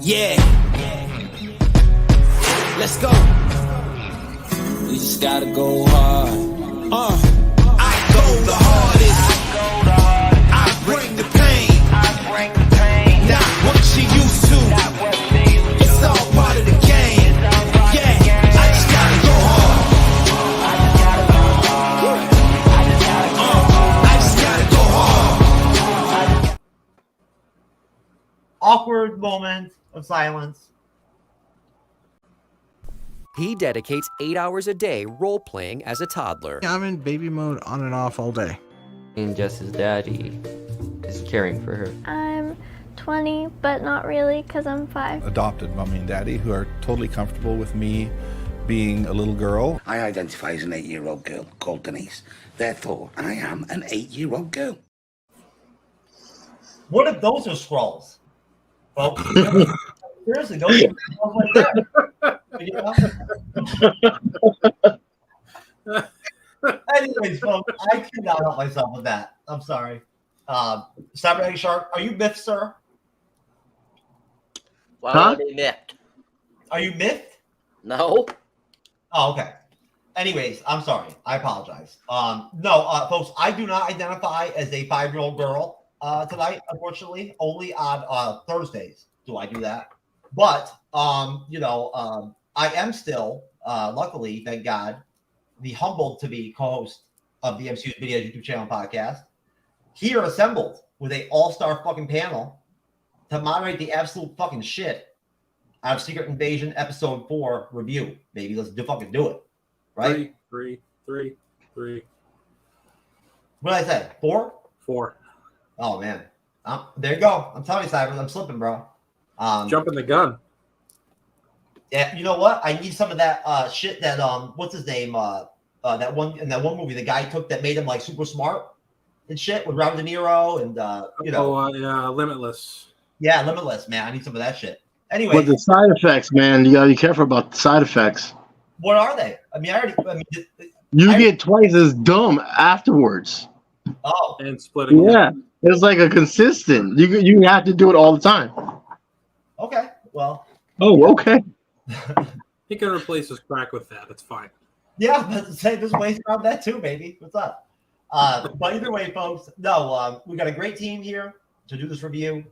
Yeah. Let's go. You just gotta go hard. I go the hardest. I bring the pain. Not what you used to. It's all part of the game. Yeah, I just gotta go hard. I just gotta go hard. Awkward moment of silence. He dedicates 8 hours a day role-playing as a toddler. I'm in baby mode on and off all day. And Jess's daddy is caring for her. I'm 20, but not really, because I'm 5. Adopted mommy and daddy who are totally comfortable with me being a little girl. I identify as an 8-year-old girl called Denise. Therefore, I am an 8-year-old girl. What if those are Skrulls? Folks, seriously, those are Skrulls like that. You know? Anyways, folks, I cannot help myself with that. I'm sorry. Cyberneticshark, are you mythed, sir? Why would I be mythed? Are you mythed? No. Oh, okay. Anyways, I'm sorry. I apologize. No, folks, I do not identify as a 5-year-old girl tonight, unfortunately. Only on Thursdays do I do that. But, I am still, luckily, thank God, the humbled to be co-host of the MCU'S Video YouTube channel podcast. Here assembled with a all-star fucking panel to moderate the absolute fucking shit out of Secret Invasion Episode 4 review. Baby, let's fucking do it. Right? Three. What did I say? 4? 4. Oh, man. There you go. I'm telling you, Cybers, I'm slipping, bro. Jumping the gun. Yeah, you know what? I need some of that shit that what's his name? That one in that one movie the guy took that made him like super smart and shit with Robert De Niro and yeah, Limitless. Yeah, Limitless, man. I need some of that shit. Anyway, but the side effects, man, you gotta be careful about the side effects. What are they? I mean, you get twice as dumb afterwards. Oh, and splitting. Yeah, it's like a consistent. You have to do it all the time. Okay, well. Oh, okay. He can replace his crack with that. It's fine. Yeah, but say there's ways around that too, baby. What's up? But either way, folks, no, we got a great team here to do this review.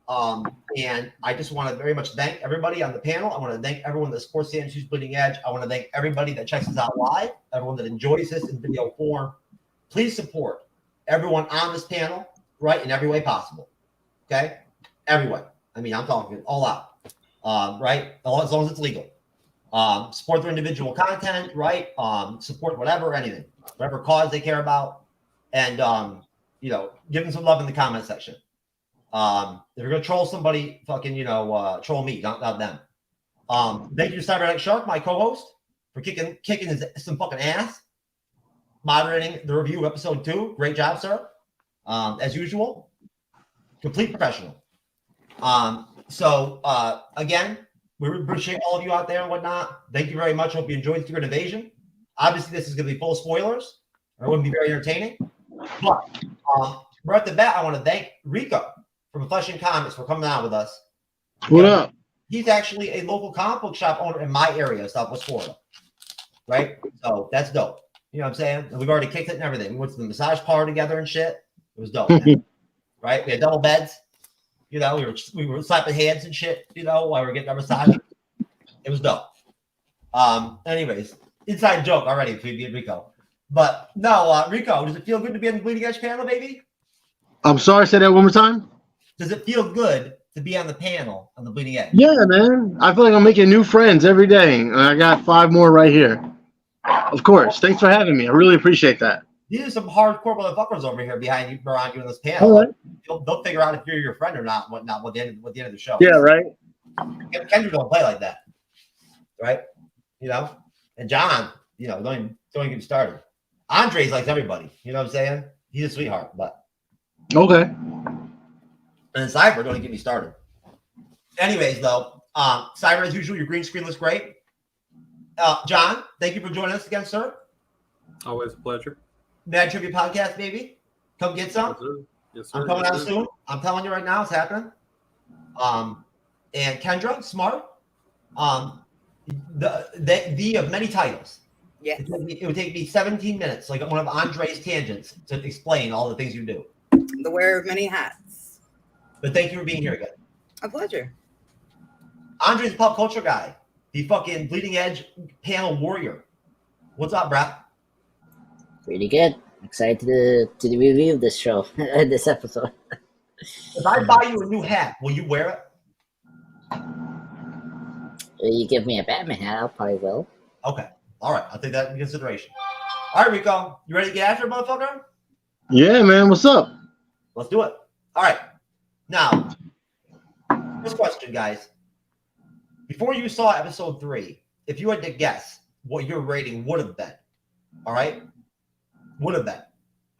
And I just want to very much thank everybody on the panel. I want to thank everyone that supports the MCU'S Bleeding Edge. I want to thank everybody that checks us out live, everyone that enjoys this in video form. Please support everyone on this panel, right, in every way possible. Okay? Everyone. I mean, I'm talking all out. Right? As long as it's legal. Support their individual content, right? Support whatever cause they care about. And, give them some love in the comment section. If you're going to troll somebody, fucking, troll me, not them. Thank you to Cyberneticshark, my co-host, for kicking some fucking ass, moderating the review of episode 2. Great job, sir. As usual, complete professional. So, again, we appreciate all of you out there and whatnot. Thank you very much. Hope you enjoyed Secret Invasion. Obviously, this is going to be full of spoilers, or it wouldn't be very entertaining. But right at the bat, I want to thank Rico from Flesh and Comics for coming on with us. What up? He's actually a local comic book shop owner in my area, Southwest Florida. Right? So that's dope. You know what I'm saying? And we've already kicked it and everything. We went to the massage parlor together and shit. It was dope. Right? We had double beds. We were slapping hands and shit, while we were getting our massage. It was dope. Anyways, inside joke already between me and Rico. But no, Rico, does it feel good to be on the Bleeding Edge panel, baby? I'm sorry, say that one more time. Does it feel good to be on the panel on the Bleeding Edge? Yeah, man. I feel like I'm making new friends every day. And I got 5 more right here. Of course. Thanks for having me. I really appreciate that. These are some hardcore motherfuckers over here behind you, around you in this panel. All right. They'll figure out if you're your friend or not, whatnot, at the end of the show. Yeah, right. Kendra don't play like that, right? And John, don't even get started. Andres likes everybody. You know what I'm saying? He's a sweetheart, but okay. And Cyber, don't even get me started. Anyways, though, Cyber, as usual, your green screen looks great. John, thank you for joining us again, sir. Always a pleasure. Mad Trivia Podcast, baby. Come get some. Yes, sir. I'm coming out soon. I'm telling you right now, it's happening. And Kendra, smart. The of many titles. Yeah. It would take me 17 minutes, like one of Andre's tangents, to explain all the things you do. The wearer of many hats. But thank you for being here again. A pleasure. Andre's a pop culture guy. The fucking bleeding edge panel warrior. What's up, brah? Pretty good. Excited to review this show, this episode. If I buy you a new hat, will you wear it? You give me a Batman hat, I'll probably will. Okay. All right. I'll take that into consideration. All right, Rico. You ready to get after it, motherfucker? Yeah, man. What's up? Let's do it. All right. Now, first question, guys. Before you saw episode 3, if you had to guess what your rating would have been, all right? Would have been.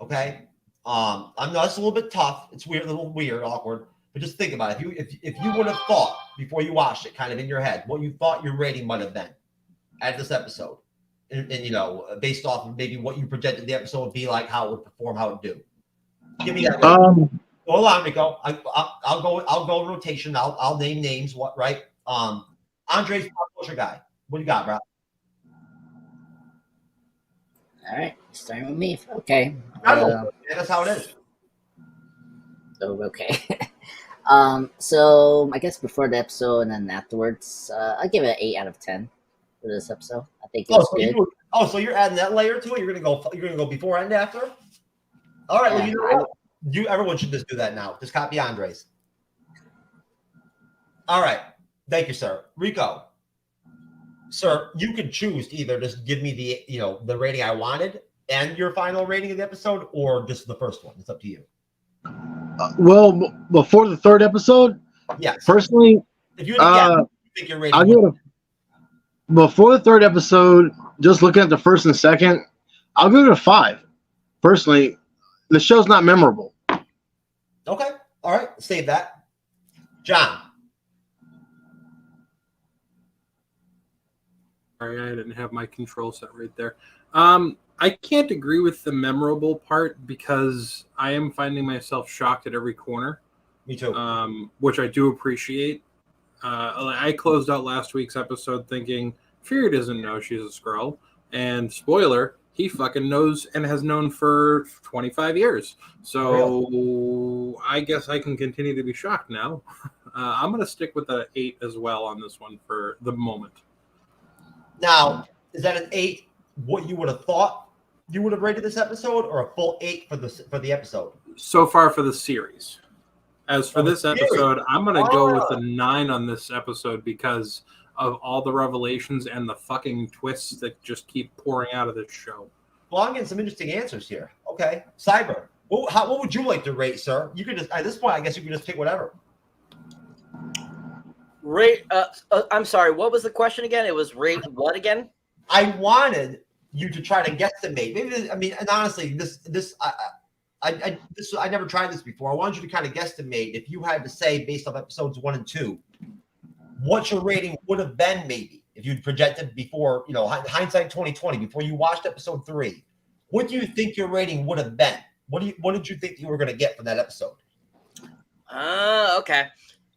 Okay? I know it's a little bit tough. It's weird, a little weird, awkward. But just think about it. If you would have thought before you watched it, kind of in your head, what you thought your rating might have been at this episode, and you know, based off of maybe what you projected the episode would be like, how it would perform, how it would do. Give me that. Hold on, Nico. I'll go rotation. I'll name names. What right? Andre's pop culture guy. What do you got, bro? All right, starting with me. Okay. That's how it is. Oh, okay. So I guess before the episode and then afterwards, I give it an 8 out of 10 for this episode. I think it's good. So you're adding that layer to it. You're gonna go before and after. All right. Yeah, well, everyone should just do that now. Just copy Andre's. All right. Thank you, sir. Rico, sir, you can choose to either just give me the rating I wanted and your final rating of the episode, or just the first one. It's up to you. Well, before the 3rd episode, yes. Personally, if you think your rating, I'll give it before the 3rd episode. Just looking at the 1st and 2nd, I'll give it a 5. Personally, the show's not memorable. Okay. All right. Save that. John. Sorry, I didn't have my control set right there. I can't agree with the memorable part because I am finding myself shocked at every corner. Me too. Which I do appreciate. I closed out last week's episode thinking Fury doesn't know she's a Skrull, and spoiler, he fucking knows and has known for 25 years. So I guess I can continue to be shocked now. I'm going to stick with the 8 as well on this one for the moment. Now, is that an 8 what you would have thought you would have rated this episode, or a full 8 for the episode? So far for the series. As for this episode, I'm going to go with a 9 on this episode because of all the revelations and the fucking twists that just keep pouring out of this show. Well, I'm getting some interesting answers here. Okay. Cyber, what would you like to rate, sir? You could just, at this point, I guess you could just pick whatever. Rate. I'm sorry. What was the question again? It was rate what again? I wanted you to try to guesstimate. Maybe and honestly, I never tried this before. I wanted you to kind of guesstimate if you had to say based off episodes 1 and 2, what your rating would have been. Maybe if you'd projected before, hindsight 2020, before you watched episode 3, what do you think your rating would have been? What did you think you were going to get from that episode? Okay.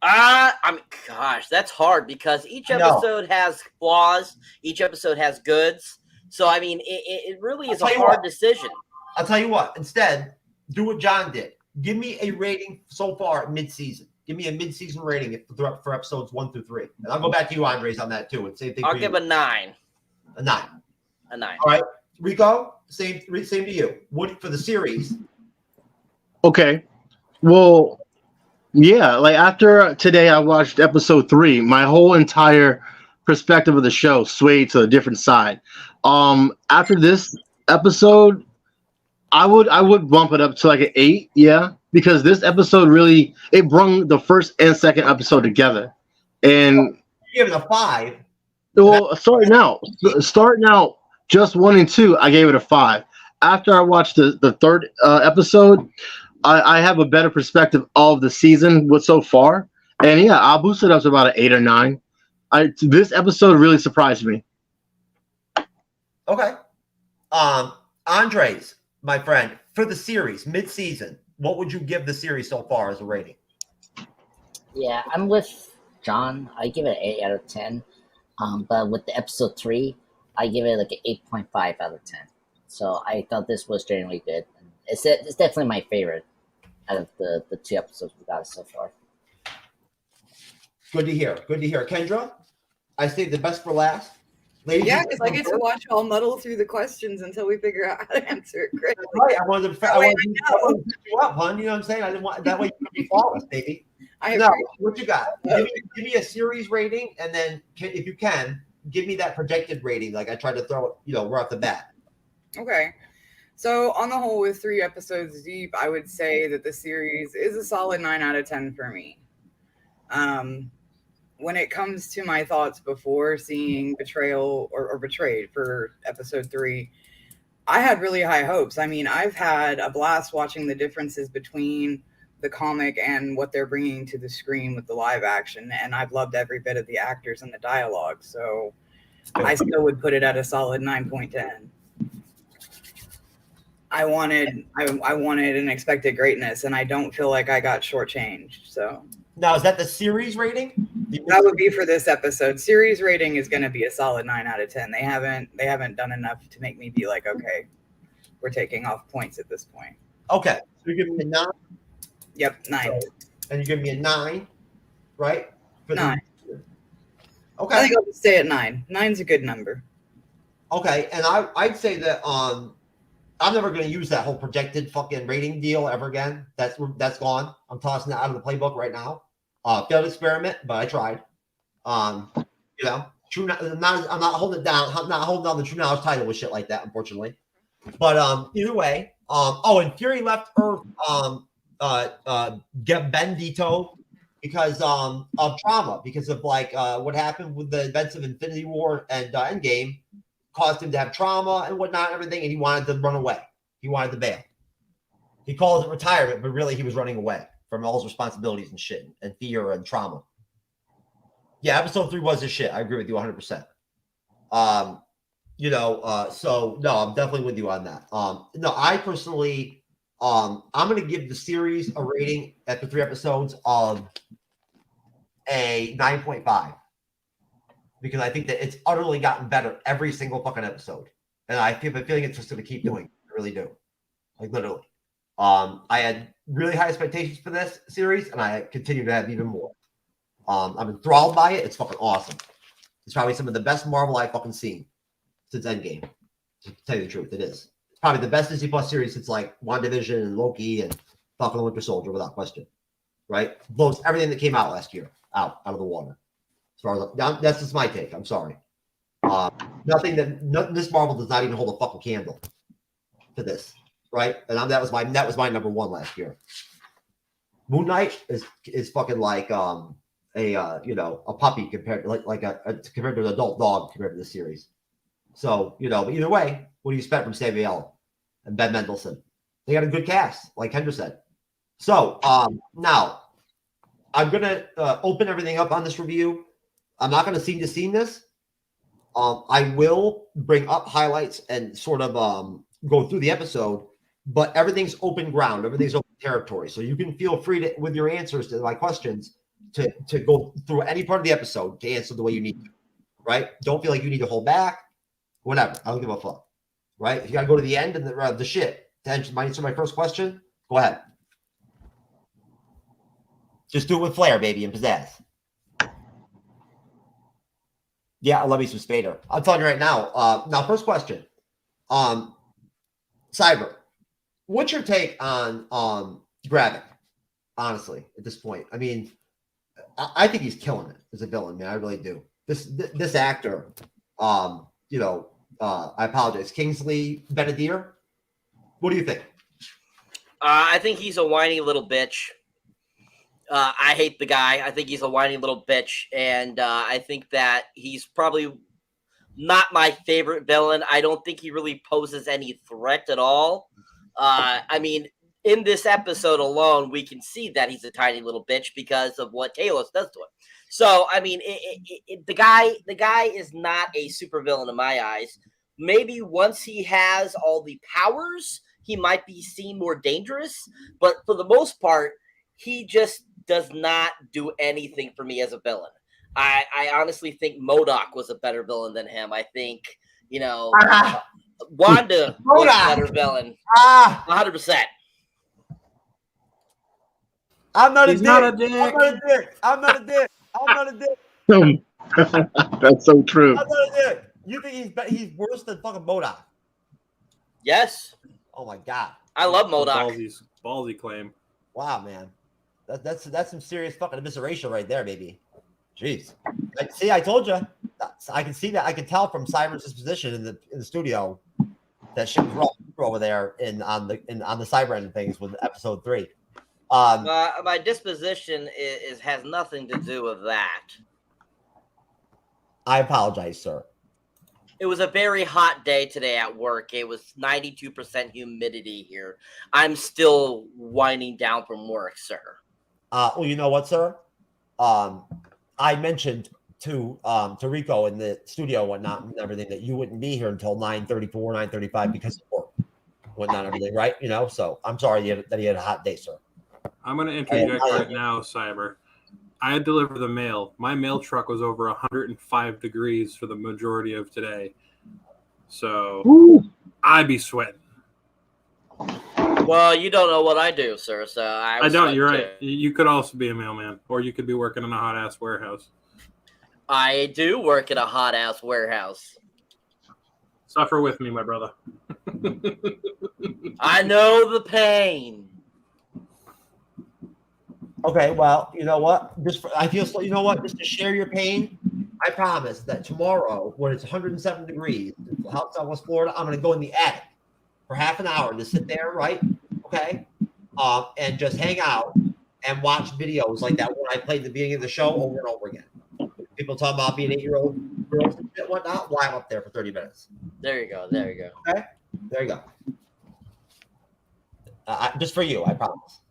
Gosh, that's hard because each episode has flaws. Each episode has goods. So, it really is a hard decision. I'll tell you what. Instead, do what John did. Give me a rating so far at mid-season. Give me a mid-season rating for episodes 1 through 3. And I'll go back to you, Andres, on that too. And same thing. I'll give a 9. A 9. A 9. All right, Rico. Same to you. What for the series? Okay. Well, yeah. Like after today, I watched episode 3. My whole entire perspective of the show swayed to a different side. After this episode, I would bump it up to like an 8, yeah, because this episode really brung the first and second episode together. And you gave it a 5. Well, starting out, just 1 and 2, I gave it a 5. After I watched the 3rd episode, I have a better perspective of the season so far, and yeah, I'll boost it up to about an 8 or 9. This episode really surprised me. Okay, Andres, my friend, for the series mid-season, what would you give the series so far as a rating? Yeah, I'm with John, I give it an 8 out of 10. But with the episode 3, I give it like an 8.5 out of 10. So I thought this was generally good. It's definitely my favorite out of the 2 episodes we got so far. Good to hear. Good to hear. Kendra, I saved the best for last. Ladies, yeah, because I get to watch y'all muddle through the questions until we figure out how to answer it correctly. Right. I wanted to pick you up, hon. You know what I'm saying? I didn't want that way you could be flawless, baby. What you got? Give me a series rating, and then if you can, give me that projected rating. Like I tried to throw it, right off the bat. Okay. So on the whole, with 3 episodes deep, I would say that the series is a solid 9 out of 10 for me. When it comes to my thoughts before seeing Betrayal or Betrayed for episode 3, I had really high hopes. I mean, I've had a blast watching the differences between the comic and what they're bringing to the screen with the live action, and I've loved every bit of the actors and the dialogue. So I still would put it at a solid 9.10. I wanted an expected greatness, and I don't feel like I got shortchanged. So now, is that the series rating? That would be for this episode. Series rating is going to be a solid 9 out of 10. They haven't done enough to make me be like, okay, we're taking off points at this point. Okay, so you're giving me a 9. Yep, 9. And you're giving me a 9, right? For 9. Okay. I think I'll just stay at 9. 9's a good number. Okay, and I'd say that I'm never going to use that whole projected fucking rating deal ever again. That's gone. I'm tossing that out of the playbook right now. Failed experiment, but I tried. True. I'm not holding it down. I'm not holding down the True Knowledge title with shit like that, unfortunately. But either way, and Fury left Earth. Get Ben-Adir because of trauma, because of what happened with the events of Infinity War and Endgame caused him to have trauma and whatnot, and everything, and he wanted to run away. He wanted to bail. He calls it retirement, but really he was running away from all his responsibilities and shit and fear and trauma. Yeah, episode 3 was his shit. I agree with you 100%. So no, I'm definitely with you on that. No, I personally, I'm going to give the series a rating after 3 episodes of a 9.5 because I think that it's utterly gotten better every single fucking episode, and I have a feeling it's just going to keep doing. I really do, literally. I had really high expectations for this series, and I continue to have even more. I'm enthralled by it. It's fucking awesome. It's probably some of the best Marvel I've fucking seen since Endgame. To tell you the truth, it is. It's probably the best Disney Plus series since WandaVision and Loki and Falcon and Winter Soldier, without question. Right? Blows everything that came out last year out of the water. As far as that's just my take. I'm sorry. This Marvel does not even hold a fucking candle to this. Right? And that was my number 1 last year. Moon Knight is fucking like a puppy compared to compared to an adult dog compared to this series. So but either way, what do you expect from Samuel and Ben Mendelsohn? They got a good cast, like Kendra said. So now I'm gonna open everything up on this review. I'm not gonna scene to scene this. I will bring up highlights and sort of go through the episode. But everything's open ground. Everything's open territory. So you can feel free to, with your answers to my questions, to go through any part of the episode to answer the way you need to. Right? Don't feel like you need to hold back. Whatever. I don't give a fuck. Right? If you got to go to the end and the shit to answer my first question, go ahead. Just do it with flair, baby, and pizzazz. Yeah, I love me some Spader. I'm telling you right now. Now, first question. Cyber. What's your take on Gravik, honestly, at this point? I mean, I think he's killing it as a villain, man. I really do. This actor, I apologize. Kingsley Ben-Adir, what do you think? I think he's a whiny little bitch. I hate the guy. I think he's a whiny little bitch. And I think that he's probably not my favorite villain. I don't think he really poses any threat at all. I mean, in this episode alone, we can see that he's a tiny little bitch because of what Talos does to him. So, I mean, the guy is not a supervillain in my eyes. Maybe once he has all the powers, he might be seen more dangerous. But for the most part, he just does not do anything for me as a villain. I honestly think MODOK was a better villain than him. I think, Wanda was a better villain. 100%. I'm not He's a not dick. a dick. I'm not a dick. I'm not a dick. That's so true. I'm not a dick. You think he's worse than fucking MODOK? Yes. Oh my god. I love MODOK. Ballsy claim. Wow, man. That's some serious fucking evisceration right there, baby. Jeez. I told you. I can see that. I can tell from Cyber's position in the studio that shit was wrong over there on the Cyber end of things with episode 3. My disposition has nothing to do with that. I apologize, sir. It was a very hot day today at work. It was 92% humidity here. I'm still winding down from work, sir. Well, you know what, sir? I mentioned to Rico in the studio and whatnot and everything that you wouldn't be here until 9:34, 9:35 because of work, whatnot, everything, right? So I'm sorry that he had a hot day, sir. I'm going to interject right now, Cyber. I had delivered the mail. My mail truck was over 105 degrees for the majority of today. So I'd be sweating. Well, you don't know what I do, sir. So I don't. You're right. You could also be a mailman, or you could be working in a hot ass warehouse. I do work in a hot ass warehouse. Suffer with me, my brother. I know the pain. Okay, well, you know what? Just to share your pain, I promise that tomorrow, when it's 107 degrees in Southwest Florida, I'm going to go in the attic for half an hour to sit there, right? Okay, and just hang out and watch videos like that one I played at the beginning of the show over and over again. People talking about being 8-year-old girls and shit, whatnot. Well, I'm up there for 30 minutes. There you go. Okay, there you go. Just for you, I promise.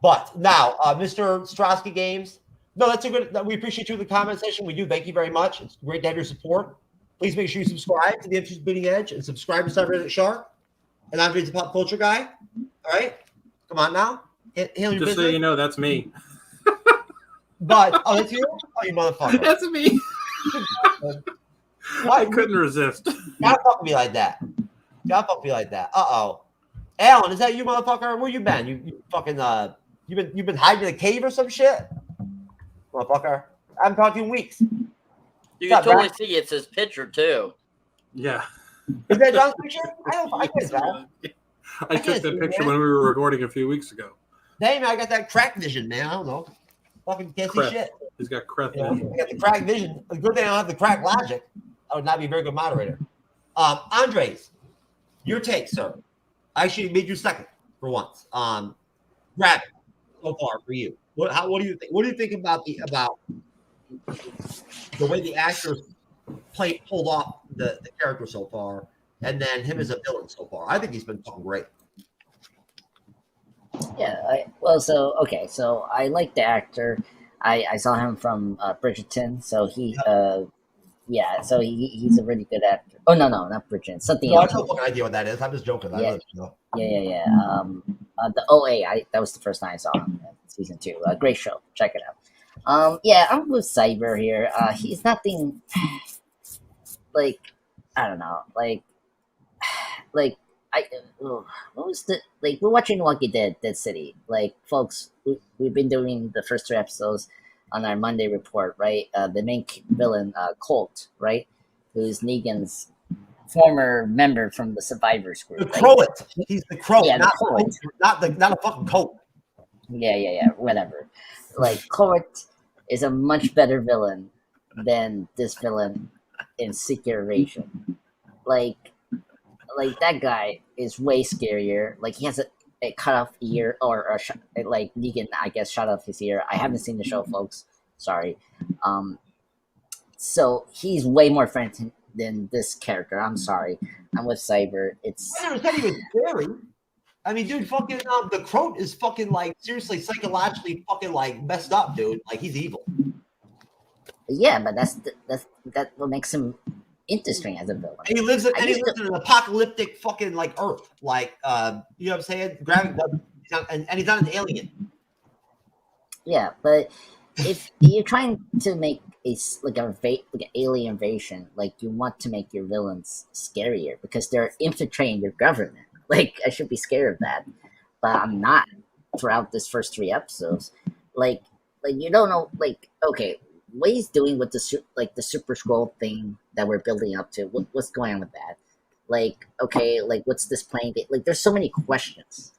But now, Mr. Strosky Games, no, that's a good. We appreciate you in the comment section. We do. Thank you very much. It's great to have your support. Please make sure you subscribe to the MCU'S Bleeding Edge and subscribe to Cyberneticshark. And Andre's the pop culture guy. All right, come on now. Handle your Just business. so you know, that's me. But that's you. Oh, you motherfucker. That's me. Why? I couldn't resist. Gotta fuck me like that. Uh-oh. Alan, is that you, motherfucker? Where you been? You fucking you've been hiding in a cave or some shit? Motherfucker. I haven't talked to you in weeks. You can totally see it's his picture too. Yeah. Is that John's picture? I can't tell. I took that picture when we were recording a few weeks ago. Hey man, I got that crack vision, man. I don't know. Fucking can't see shit. He's got crack vision. I got the crack vision. The good thing I don't have the crack logic. I would not be a very good moderator. Andres, your take, sir. I actually made you second for once. Gravik, so far for you. What do you think? What do you think about the way the actors pulled off the character so far, and then him as a villain so far? I think he's been fucking great. Yeah. So I like the actor. I saw him from Bridgerton, so he's a really good actor. Oh no, not Bridgerton. Something else. I have no fucking idea what that is. I'm just joking. Yeah. The OA. That was the first time I saw him. Season 2. Great show. Check it out. I'm with Cyber here. He's nothing like I don't know. What was we're watching Walking Dead City. Like, folks, we've been doing the first 3 episodes on our Monday report, right? The main villain, Colt, right? Who's Negan's former member from the Survivors group. The Crowit. He's the Crow, yeah, not the a fucking coat. Yeah, whatever. Like, Colt is a much better villain than this villain in Secret Invasion. Like that guy is way scarier. Like, he has a cut off ear, or like Negan, I guess, shot off his ear. I haven't seen the show, folks. Sorry. So he's way more friendly than this character. I'm sorry. I'm with Cyber. I never said he was scary. I mean, dude, fucking the Croat is fucking seriously psychologically fucking messed up, dude. Like, he's evil. Yeah, but that's what makes him interesting as a villain. And he lives in an apocalyptic fucking Earth. You know what I'm saying? Gravik, and he's not an alien. Yeah, but if you're trying to make like an alien invasion, like you want to make your villains scarier because they're infiltrating your government. Like I should be scared of that, but I'm not. Throughout this first 3 episodes, like you don't know, like okay, what he's doing with the Super Skrull thing that we're building up to. What's going on with that? Like okay, like what's this playing? Like there's so many questions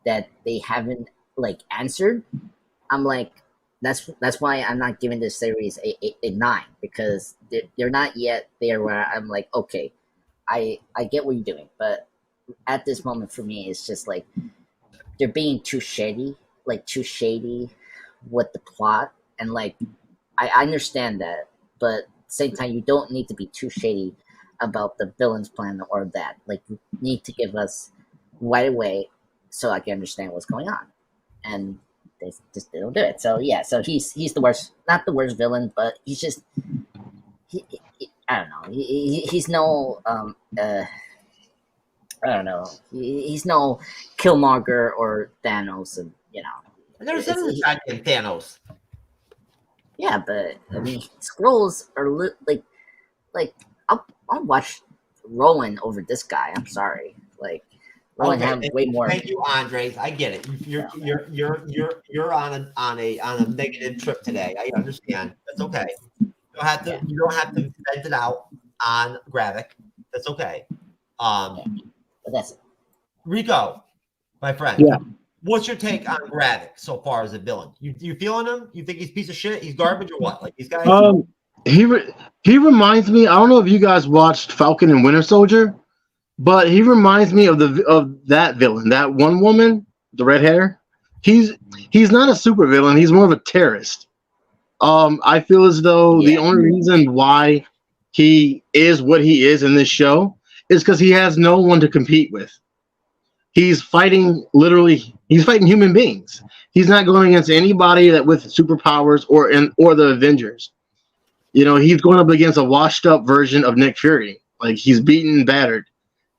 that they haven't like answered. I'm like, that's why I'm not giving this series a 9 because they're not yet there where I'm like, okay, I get what you're doing, but at this moment for me, it's just like they're being too shady with the plot, and like I understand that, but at the same time, you don't need to be too shady about the villain's plan or that. Like you need to give us right away so I can understand what's going on, and they don't do it. So yeah, so he's the worst, not the worst villain, but he's just I don't know. He's no I don't know. He's no Killmonger or Thanos, and you know. There's goddamn Thanos. Yeah, but I mean, Skrulls are like I'll watch Rowan over this guy. I'm sorry, like Rowan have way more. Thank you, Andres. I get it. You're on a negative trip today. I understand. That's okay. You don't have to vent it out on Gravik. That's okay. But that's it. Rico, my friend. Yeah. What's your take on Gravik so far as a villain? You feeling him? You think he's a piece of shit? He's garbage or what? Like these guys? He reminds me. I don't know if you guys watched Falcon and Winter Soldier, but he reminds me of that villain, that one woman, the red hair. He's not a super villain. He's more of a terrorist. I feel as though the only reason why he is what he is in this show is because he has no one to compete with. He's fighting human beings. He's not going against anybody that with superpowers or the Avengers. You know, he's going up against a washed up version of Nick Fury. Like he's beaten and battered.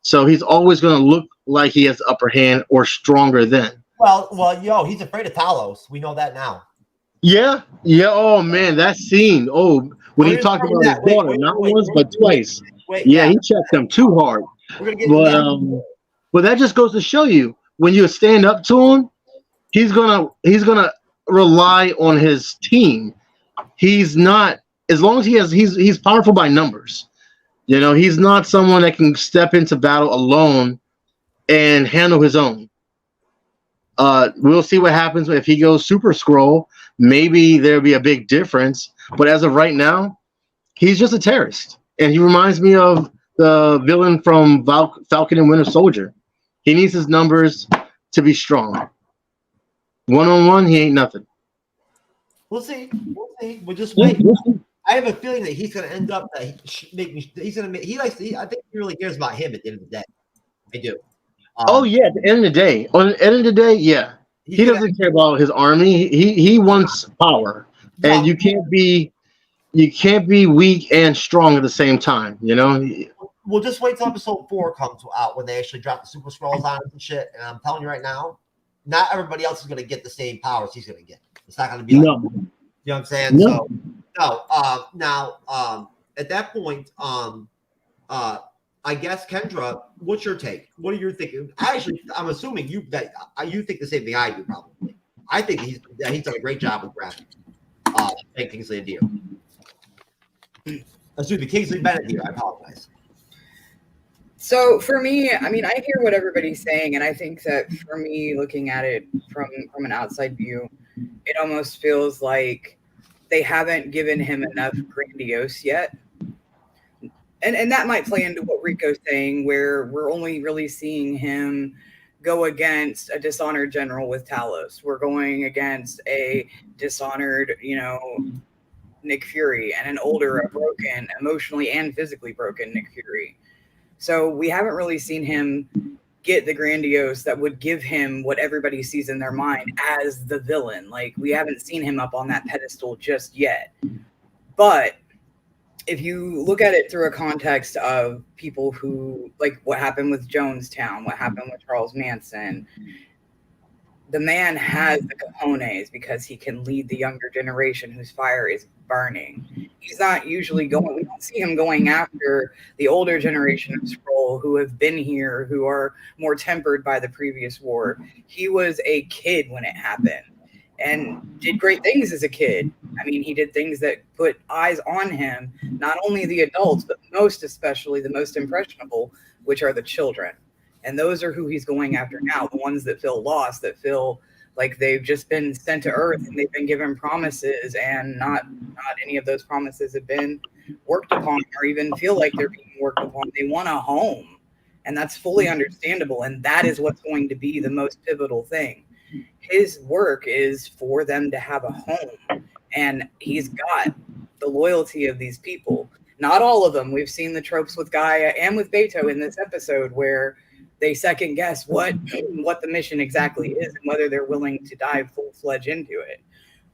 So he's always going to look like he has the upper hand or stronger than. Well, he's afraid of Talos. We know that now. Yeah. Oh man, that scene. Oh, when he talked about his daughter, not once but twice. He checked him too hard. But that just goes to show you when you stand up to him, he's gonna rely on his team. He's not, as long as he's powerful by numbers. You know, he's not someone that can step into battle alone and handle his own. We'll see what happens if he goes Super Skrull. Maybe there'll be a big difference. But as of right now, he's just a terrorist. And he reminds me of the villain from Falcon and Winter Soldier. He needs his numbers to be strong. One-on-one, he ain't nothing. We'll see. We'll just wait. I have a feeling that he's going to end up. I think he really cares about him at the end of the day. I do. At the end of the day, yeah. He doesn't care about his army. He wants power, and you can't be weak and strong at the same time. You know. We'll just wait till episode 4 comes out when they actually drop the Super Skrulls on it and shit. And I'm telling you right now, not everybody else is going to get the same powers he's going to get. It's not going to be like, you know what I'm saying? No. So, now, at that point, I guess Kendra, what's your take? What are you thinking? I'm assuming you think the same thing I do. Probably, I think he's done a great job with Gravik. And Kingsley Adir. Excuse me, Kingsley Ben-Adir. I apologize. So for me, I mean, I hear what everybody's saying, and I think that for me, looking at it from an outside view, it almost feels like they haven't given him enough grandiose yet. And that might play into what Rico's saying, where we're only really seeing him go against a dishonored general with Talos. We're going against a dishonored, Nick Fury, and an older, a broken, emotionally and physically broken Nick Fury. So we haven't really seen him get the grandiose that would give him what everybody sees in their mind as the villain. Like, we haven't seen him up on that pedestal just yet. But if you look at it through a context of people who, like what happened with Jonestown, what happened with Charles Manson, the man has the cojones because he can lead the younger generation whose fire is burning. He's not usually going, we don't see him going after the older generation of Skrull who have been here, who are more tempered by the previous war. He was a kid when it happened and did great things as a kid. I mean, he did things that put eyes on him, not only the adults, but most especially the most impressionable, which are the children. And those are who he's going after now, the ones that feel lost, that feel like they've just been sent to Earth and they've been given promises and not any of those promises have been worked upon or even feel like they're being worked upon. They want a home, and that's fully understandable. And that is what's going to be the most pivotal thing. His work is for them to have a home, and he's got the loyalty of these people. Not all of them. We've seen the tropes with Gaia and with Beto in this episode where they second guess what the mission exactly is and whether they're willing to dive full-fledged into it.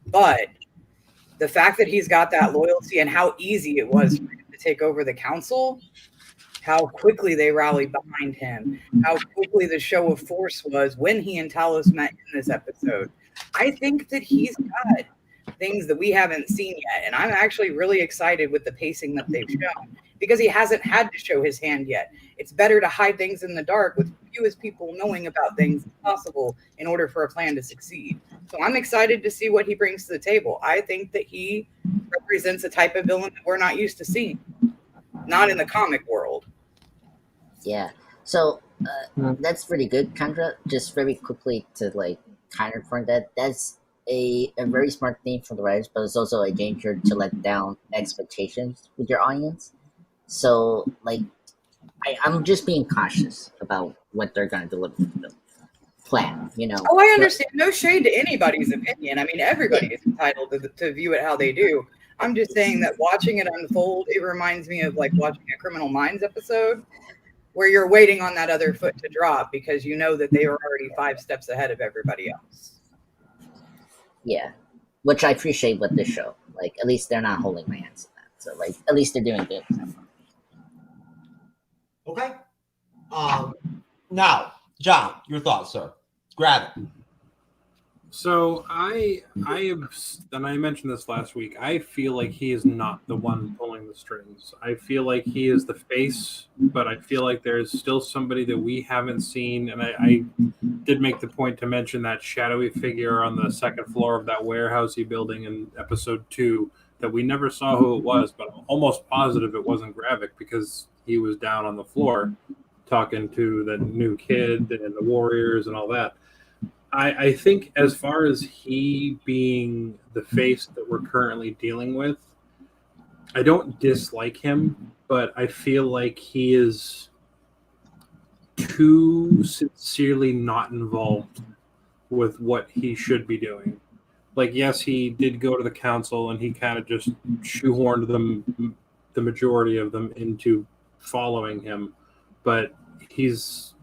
But the fact that he's got that loyalty and how easy it was for him to take over the council, how quickly they rallied behind him, how quickly the show of force was when he and Talos met in this episode. I think that he's got things that we haven't seen yet. And I'm actually really excited with the pacing that they've shown because he hasn't had to show his hand yet. It's better to hide things in the dark with fewest people knowing about things as possible in order for a plan to succeed. So I'm excited to see what he brings to the table. I think that he represents a type of villain that we're not used to seeing, not in the comic world. Yeah. So that's pretty good, Kendra. Just very quickly to like counterpoint that, that's a very smart thing from the writers, but it's also a danger to let down expectations with your audience. So like I'm just being cautious about what they're going to deliver from the plan, you know. Oh, I understand. No shade to anybody's opinion. I mean, everybody is entitled to view it how they do. I'm just saying that watching it unfold, it reminds me of like watching a Criminal Minds episode where you're waiting on that other foot to drop because you know that they are already 5 steps ahead of everybody else. Yeah, which I appreciate with this show. Like, at least they're not holding my hands in that. So, like, at least they're doing good. Okay. Now, John, your thoughts, sir. Gravik. So I and I mentioned this last week. I feel like he is not the one pulling the strings. I feel like he is the face, but I feel like there's still somebody that we haven't seen. And I did make the point to mention that shadowy figure on the second floor of that warehousey building in episode 2 that we never saw who it was, but I'm almost positive it wasn't Gravik because he was down on the floor talking to the new kid and the warriors and all that. I think as far as he being the face that we're currently dealing with, I don't dislike him, but I feel like he is too sincerely not involved with what he should be doing. Like, yes, he did go to the council and he kind of just shoehorned them, the majority of them, into following him, but he's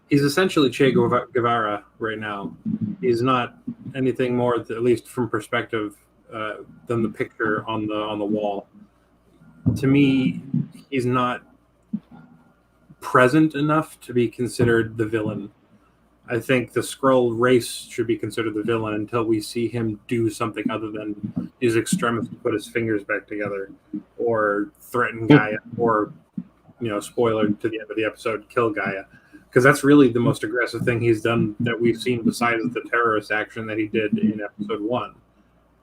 essentially Che Guevara right now. He's not anything more, at least from perspective, than the picture on the wall. To me, he's not present enough to be considered the villain. I think the Skrull race should be considered the villain until we see him do something other than use extremists to put his fingers back together or threaten Gaia or, spoiler to the end of the episode, kill Gaia. Because that's really the most aggressive thing he's done that we've seen besides the terrorist action that he did in episode 1.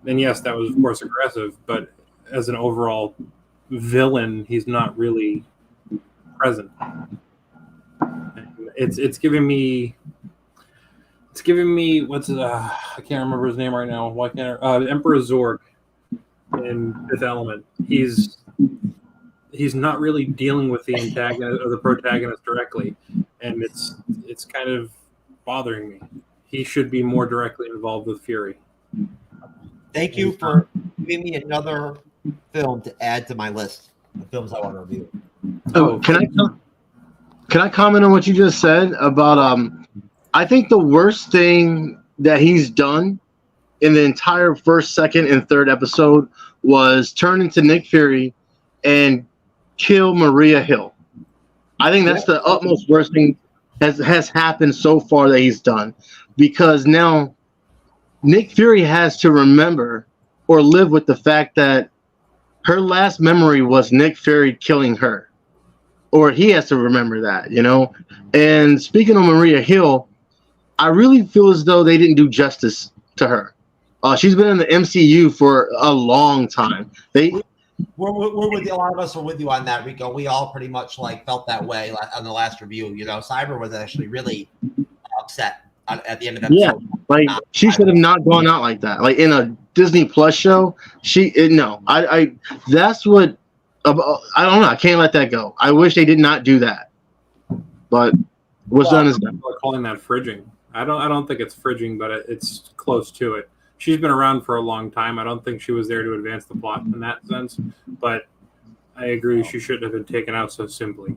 And yes, that was, of course, aggressive, but as an overall villain, he's not really present. It's giving me what's I can't remember his name right now. Why can't Emperor Zorg in Fifth Element? He's not really dealing with the antagonist or the protagonist directly, and it's kind of bothering me. He should be more directly involved with Fury. Thank you for giving me another film to add to my list of films I want to review. Oh, can I comment on what you just said about I think the worst thing that he's done in the entire first, second, and third episode was turn into Nick Fury and kill Maria Hill. I think that's the utmost worst thing has happened so far that he's done. because now Nick Fury has to remember or live with the fact that her last memory was Nick Fury killing her, or he has to remember that, you know. And speaking of Maria Hill, I really feel as though they didn't do justice to her. She's been in the MCU for a long time. We're with you. A lot of us are with you on that, Rico. We all pretty much like felt that way on the last review. You know, Cyber was actually really upset at the end of that. Yeah, like she should have not gone out like that. Like in a Disney Plus show, that's what. I don't know. I can't let that go. I wish they did not do that. But what's done is done. People are calling that fridging. I don't think it's fridging, but it's close to it. She's been around for a long time. I don't think she was there to advance the plot in that sense. But I agree, she shouldn't have been taken out so simply.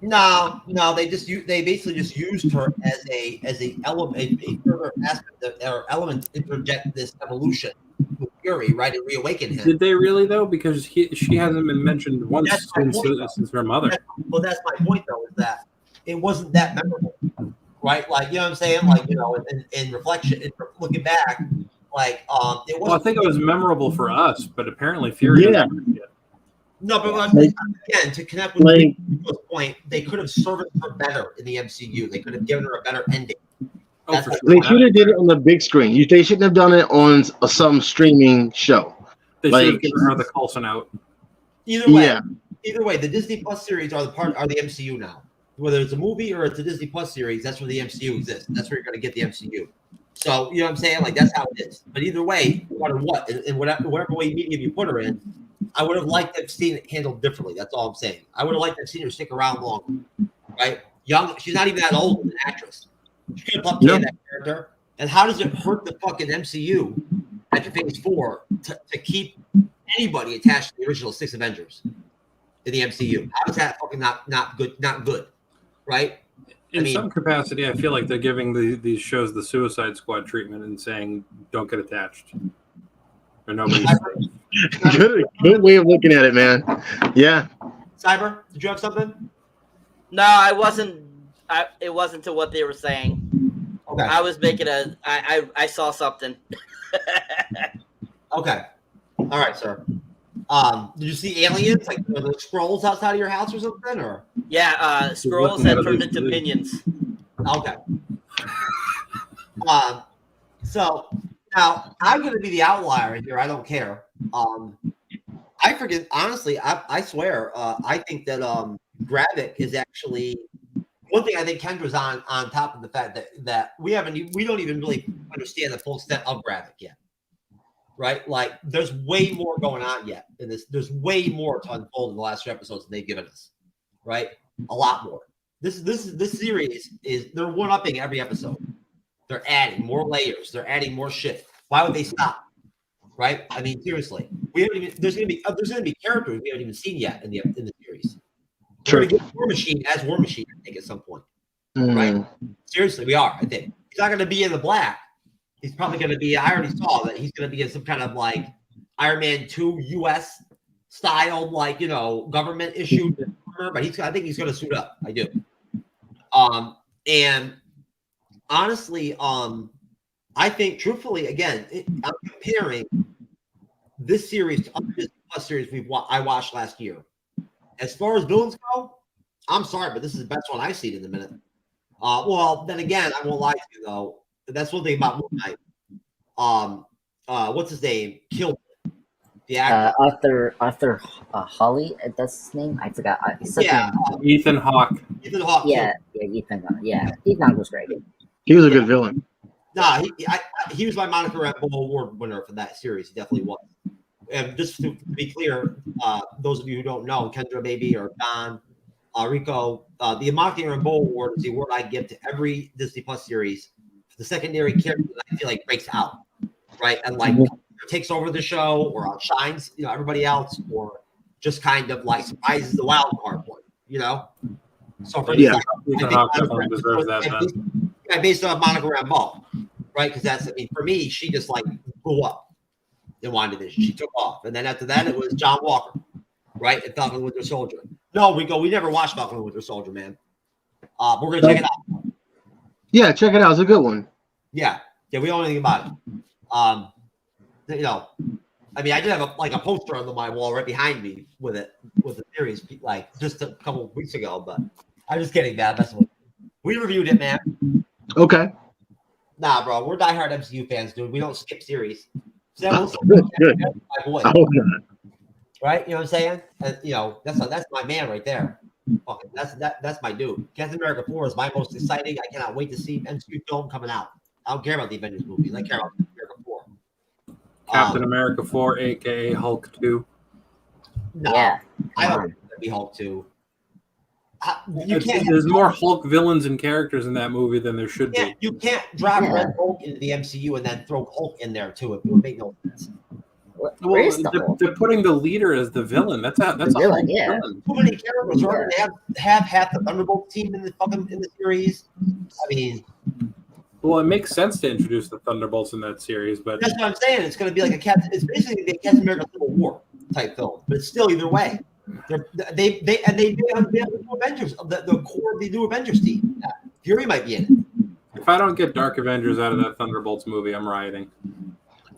No, they basically just used her as a element, a further aspect or element to interject this evolution with Fury, right, and reawaken him. Did they really though? Because she hasn't been mentioned once since her mother. That's my point though, is that it wasn't that memorable, right? Like, you know what I'm saying? Like, you know, in reflection, looking back, like it was. Well, I think it was memorable for us, but apparently Fury. Yeah. No, but again, to connect with Nico's point, they could have served her better in the MCU. They could have given her a better ending. They should have did it on the big screen. They shouldn't have done it on some streaming show. They should have given her the Coulson out. Either way, the Disney Plus series are the MCU now. Whether it's a movie or it's a Disney Plus series, that's where the MCU exists. That's where you're going to get the MCU. So, you know what I'm saying? Like, that's how it is. But either way, no matter what, in whatever way medium you put her in, I would have liked to have seen it handled differently. That's all I'm saying. I would have liked to have seen her stick around longer, right? Young, she's not even that old as an actress. She could have played that character. And how does it hurt the fucking MCU after Phase 4 to keep anybody attached to the original 6 Avengers in the MCU? How is that fucking not good, right? In some capacity, I feel like they're giving these shows the Suicide Squad treatment and saying, don't get attached. Or nobody's good way of looking at it, man. Yeah. Cyber, did you have something? No, I wasn't. It wasn't to what they were saying. Okay. I was making I saw something. Okay. All right, sir. Did you see aliens, like the Skrulls outside of your house or something? Or Skrulls have turned into minions. Okay. So now I'm going to be the outlier here. I don't care. I forget. Honestly, I swear. I think that Gravik is actually one thing. I think Kendra's on top of the fact that we don't even really understand the full extent of Gravik yet. Right? Like, there's way more going on yet in this. There's way more to unfold in the last 2 episodes than they've given us. Right? A lot more. This series is they're one-upping every episode. They're adding more layers. They're adding more shit. Why would they stop? Right? I mean, seriously, there's gonna be characters we haven't even seen yet in the series. We're gonna get War Machine as War Machine, I think, at some point. Right? Seriously, we are. I think he's not gonna be in the black. He's probably gonna be. I already saw that he's gonna be in some kind of like Iron Man 2 U.S. style, like, you know, government issued. But I think he's gonna suit up. I do. And honestly, I think, truthfully, again, I'm comparing this series to other Disney Plus series I watched last year. As far as villains go, I'm sorry, but this is the best one I've seen in a minute. Well, then again, I won't lie to you though. That's one thing about Moon Knight. What's his name? Killed the actor. Arthur Holly. That's his name. I forgot. Ethan Hawke. Ethan Hawke. Yeah, Ethan Hawke. Yeah, Ethan Hawke was great. He was a good villain. Nah, he was my Monica Rambeau Award winner for that series. He definitely was. And just to be clear, those of you who don't know, Kendra maybe or Don, Rico, the Monica Rambeau Award is the award I give to every Disney Plus series for the secondary character that I feel like breaks out, right? And like takes over the show or outshines, you know, everybody else, or just kind of like surprises the wild card one, you know? So for Ethan Hawke definitely deserves that. Based on Monica Rambeau, right? Because for me, she just like blew up in WandaVision. She took off, and then after that, it was John Walker, right? And Falcon and Winter Soldier. No, we never watched Falcon and Winter Soldier, man. We're gonna check it out. Yeah, check it out. It's a good one. Yeah, we don't know anything about it. You know, I mean, I did have a poster on my wall right behind me with the series, like just a couple of weeks ago. But I'm just kidding, man. We reviewed it, man. Okay. Nah, bro, we're diehard MCU fans, dude. We don't skip series. So Good. my boy. I hope not. Right? You know what I'm saying? And, you know, that's my man right there. Okay, that's my dude. Captain America 4 is my most exciting. I cannot wait to see MCU film coming out. I don't care about the Avengers movies. I care about Captain America 4. Captain America 4, aka Hulk 2. No, Yeah. I don't want to be Hulk 2. There's more Hulk villains and characters in that movie than there should be. You can't drop Red Hulk into the MCU and then throw Hulk in there too. It would make no sense. Well, they're putting the leader as the villain. That's a villain, Hulk villain. Too many characters. We're going to have half the Thunderbolt team in the series. I mean, well, it makes sense to introduce the Thunderbolts in that series, but that's what I'm saying. It's going to be like it's basically a Captain America Civil War type film, but it's still either way. They have the new Avengers, the core of the new Avengers team. Fury might be in it. If I don't get Dark Avengers out of that Thunderbolts movie, I'm rioting.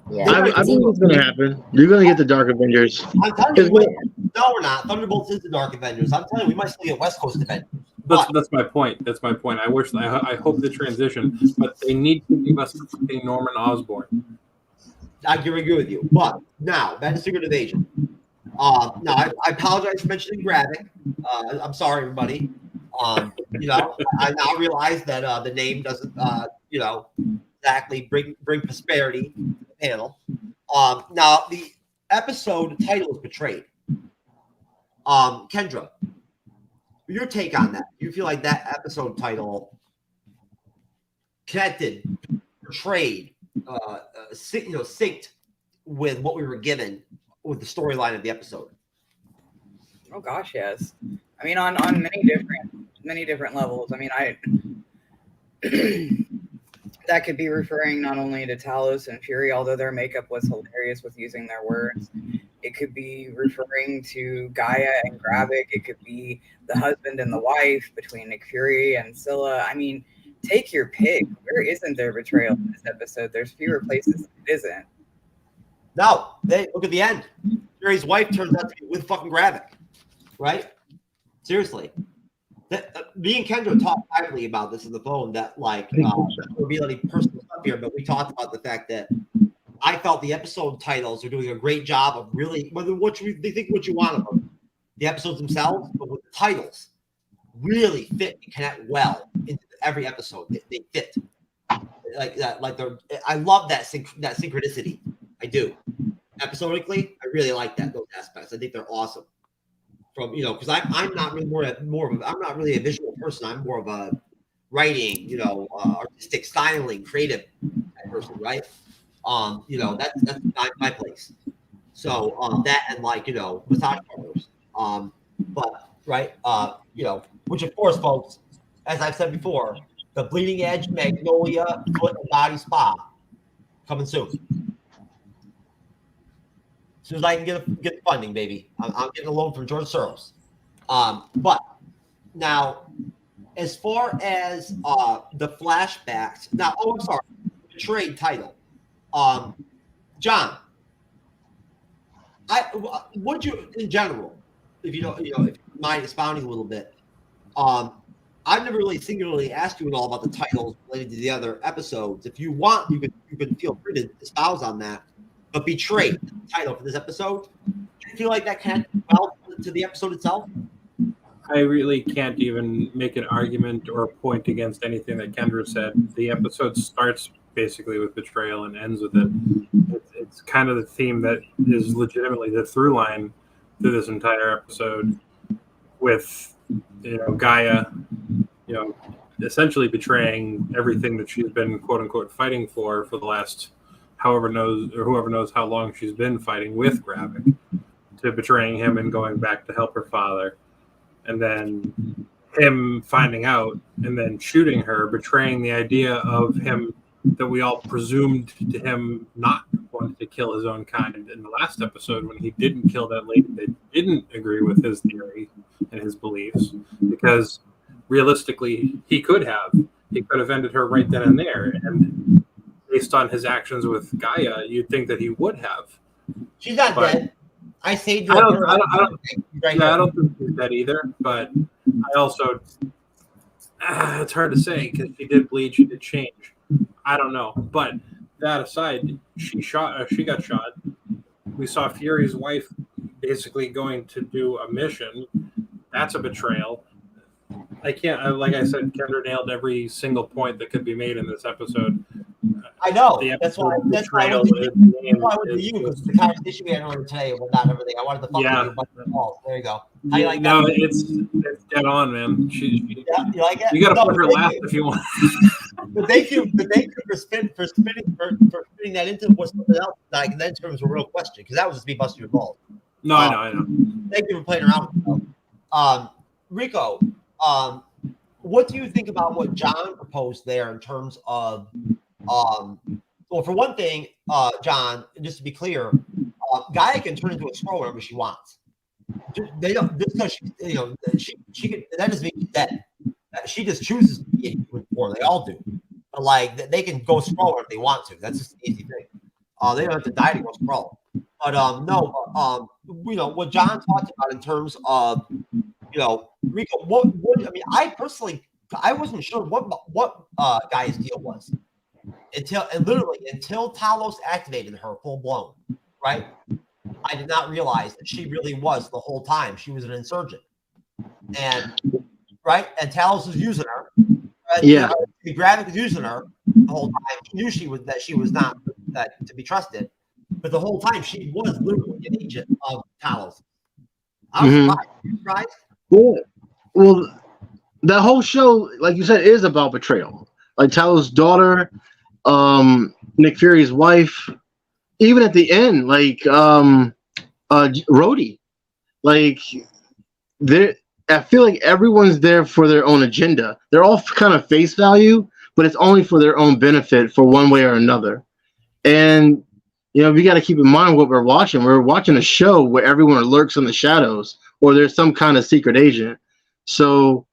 Yeah, I think what's going to happen. You're going to get the Dark Avengers. I'm telling you, no, we're not. Thunderbolts is the Dark Avengers. I'm telling you, we might still get West Coast Avengers. That's my point. That's my point. I hope the transition, but they need to give us a Norman Osborn. I agree with you. But now, back to Secret Invasion. Now, I apologize for mentioning Gravik. I'm sorry, everybody. You know, I now realize that the name doesn't, you know, exactly bring prosperity to the panel. Now, the episode title is Betrayed. Kendra, your take on that? Do you feel like that episode title connected, portrayed, synced with what we were given with the storyline of the episode? Oh gosh, yes. I mean, on many different levels. I mean, that could be referring not only to Talos and Fury, although their makeup was hilarious with using their words. It could be referring to Gaia and Gravik. It could be the husband and the wife between Nick Fury and Scylla. I mean, take your pick. Where isn't there betrayal in this episode? There's fewer places it isn't. No, look at the end. Fury's wife turns out to be with fucking Gravik, right? Seriously. Me and Kendra talked privately about this on the phone. That like would be any personal stuff here, but we talked about the fact that I felt the episode titles are doing a great job of really they think what you want of them, the episodes themselves, but with the titles really fit and connect well into every episode. They fit like that. Like I love that synchronicity. I do. Episodically, I really like those aspects. I think they're awesome. From because I'm not really I'm not really a visual person. I'm more of a writing, artistic styling, creative person, right? That's my place. So that and massage parlors. But right, which of course, folks, as I've said before, the Bleeding Edge Magnolia Foot and Body Spa coming soon. As soon as I can get the funding, baby, I'm getting a loan from George Soros. But now, as far as the flashbacks, I'm sorry, the trade title, John, would you, in general, if if you mind expounding a little bit, I've never really singularly asked you at all about the titles related to the other episodes. If you want, you could feel free to espouse on that. But Betrayed, the title for this episode, do you feel like that connects well to the episode itself? I really can't even make an argument or point against anything that Kendra said. The episode starts basically with betrayal and ends with it. It's kind of the theme that is legitimately the through line through this entire episode, with Gaia, essentially betraying everything that she's been quote unquote fighting for the last whoever knows how long she's been fighting with Gravik, to betraying him and going back to help her father, and then him finding out and then shooting her, betraying the idea of him that we all presumed to him not wanting to kill his own kind in the last episode, when he didn't kill that lady that didn't agree with his theory and his beliefs, because realistically he could have ended her right then and there. And based on his actions with Gaia, you'd think that he would have. She's not dead. I saved her. I don't think she's dead either. But I also, it's hard to say because she did bleed, she did change. I don't know. But that aside, she got shot. We saw Fury's wife basically going to do a mission. That's a betrayal. I can't, like I said, Kendra nailed every single point that could be made in this episode. I know. That's why I went to you, because the conversation we had earlier today was not everything. I wanted to fuck with you about the balls. There you go. How you like no, that? it's dead on, man. You like it? You got to put her last if you want. But thank you for spinning that into what something else. Like that terms a real question, because that was just me busting your balls. No, I know. Thank you for playing around with it. Rico, what do you think about what John proposed there in terms of, well, for one thing, John, just to be clear, Gaia can turn into a Skrull whenever she wants. They don't, just because she can, that doesn't mean she's dead. She just chooses to be in human form. They all do. But like they can go Skrull whenever they want to. That's just an easy thing. They don't have to die to go Skrull. But what John talked about in terms of, Rico, what I mean, I wasn't sure what Gaia's deal was until Talos activated her full blown, right? I did not realize that she really was the whole time. She was an insurgent, and Talos was using her. Gravik was using her the whole time. He knew she was not that to be trusted, but the whole time she was literally an agent of Talos. I was surprised. Well, that whole show, like you said, is about betrayal. Like Talos' daughter, Nick Fury's wife, even at the end, like Rhodey, like I feel like everyone's there for their own agenda. They're all kind of face value, but it's only for their own benefit for one way or another. And we got to keep in mind what we're watching. We're watching a show where everyone lurks in the shadows, or there's some kind of secret agent. So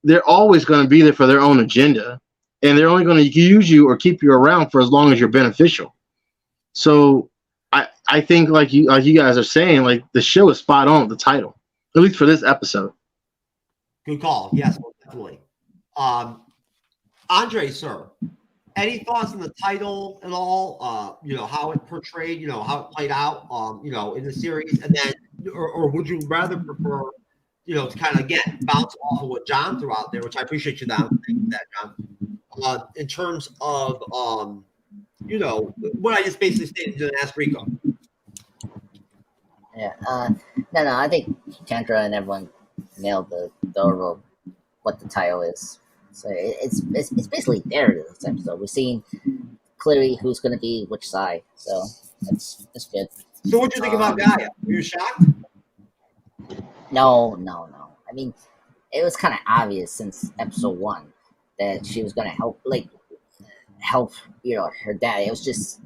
they're always going to be there for their own agenda, and they're only going to use you or keep you around for as long as you're beneficial. So I think like you guys are saying, like the show is spot on with the title, at least for this episode. Good call. Yes, definitely. Andre, sir, any thoughts on the title at all? How it portrayed, how it played out, in the series, and then, or would you rather prefer, to kind of again bounce off of what John threw out there, which I appreciate you now. Thank you for that, John. In terms of, what I just basically stated to ask Rico. Yeah. No. I think Kendra and everyone nailed the overall what the title is. So it's basically there in this episode. We're seeing clearly who's going to be which side. So that's good. So what do you think about Gaia? Were you shocked? No. I mean, it was kind of obvious since episode 1 that she was going to help her dad. It was just,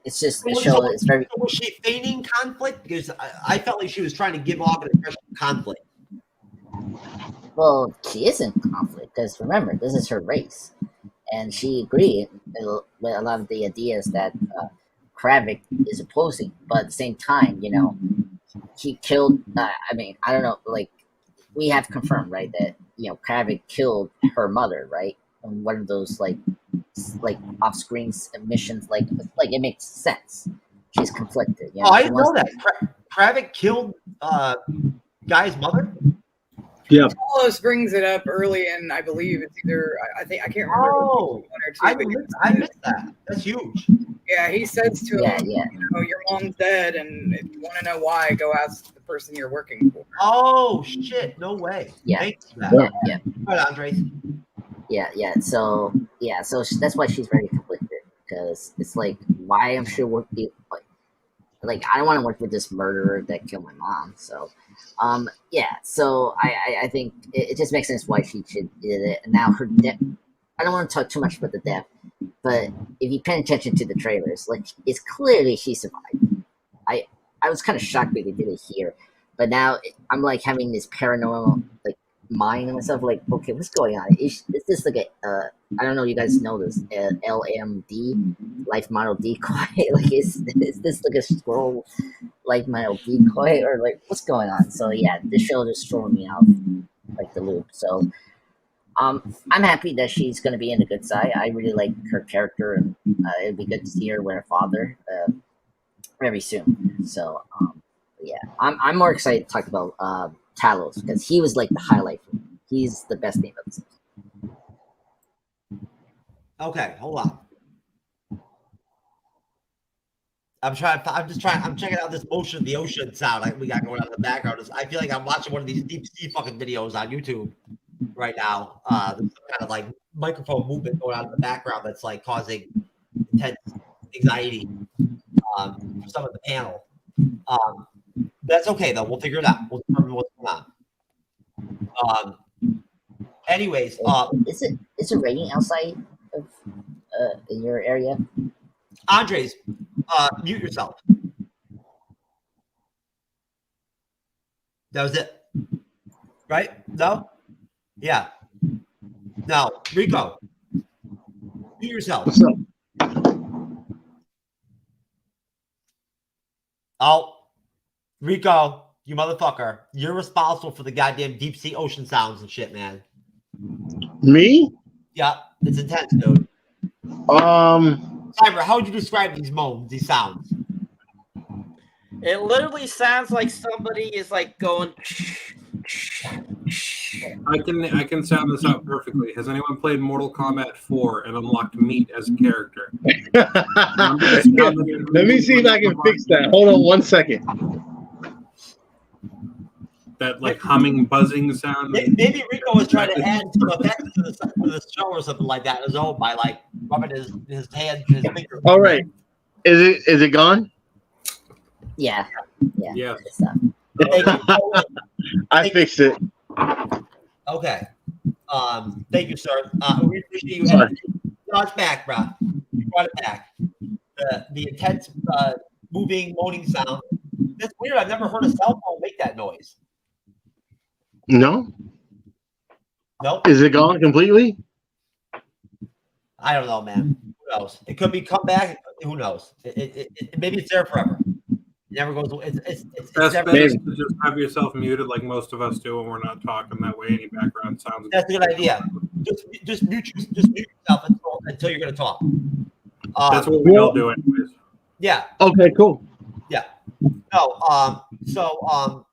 it's just a show that's very. Was she feigning conflict? Because I felt like she was trying to give off an impression of conflict. Well, she is in conflict because remember, this is her race, and she agreed with a lot of the ideas that Gravik is opposing. But at the same time, he killed. I don't know. Like we have confirmed, right, that Gravik killed her mother, right? And one of those like off-screen missions, like it makes sense. She's conflicted. I didn't know that. Gravik killed Guy's mother. Yeah. Talos brings it up early, and I believe it's either I can't remember. Oh, I missed that. That's huge. Yeah, he says to him, Yeah. Your mom's dead, and if you want to know why, go ask the person you're working for. Oh shit! No way. Yeah. Thanks for that. Yeah. All right, Andre. Yeah. So that's why she's very conflicted, because it's like, why am I work like I don't want to work with this murderer that killed my mom. So, So I think it just makes sense why she did it. And now her death. I don't want to talk too much about the death, but if you pay attention to the trailers, like it's clearly she survived. I was kind of shocked that they did it here, but now I'm like having this paranormal, like mind in myself, like, okay, what's going on? Is this like a I don't know, you guys know this, LMD, life model decoy? Like, is this like a Skrull life model decoy, or like what's going on? So yeah, this show just throwing me out like the loop. So I'm happy that she's going to be in the good side. I really like her character, and it'd be good to see her with her father very soon. So yeah, I'm more excited to talk about Talos, because he was like the highlight for me. He's the best name of this. Okay, hold on. I'm checking out this the ocean sound like we got going on in the background. I feel like I'm watching one of these deep sea fucking videos on YouTube right now. There's some kind of like microphone movement going on in the background that's like causing intense anxiety for some of the panel. That's okay though. We'll figure it out. We'll determine what's going on. Anyways, is it raining outside of in your area? Andres, mute yourself. That was it, right? No, yeah, no. Rico, mute yourself. What's up? Oh, Rico, you motherfucker! You're responsible for the goddamn deep sea ocean sounds and shit, man. Me? Yeah, it's intense, dude. Cyber, how would you describe these moans, these sounds? It literally sounds like somebody is like going. I can sound this out perfectly. Has anyone played Mortal Kombat 4 and unlocked Meat as a character? Let me see if I can fix that. Hold on 1 second. That like humming, buzzing sound. Maybe Rico was trying to add some effects to the show or something like that on his own by like rubbing his hand, his finger. All right, is it gone? Yeah. Yeah. I fixed it. Okay. Thank you, sir. We appreciate you. No, it's back, bro. You brought it back. The intense moving, moaning sound. That's weird. I've never heard a cell phone make that noise. No. Nope. Is it gone completely? I don't know, man. Who knows? It could be come back. Who knows? Maybe it's there forever. It never goes. It's best never. bet is to just have yourself muted like most of us do when we're not talking. That way, any background sounds. That's a good idea. Just mute yourself until you're going to talk. That's what we all do, anyways. Yeah. Okay. Cool. Yeah. No. So.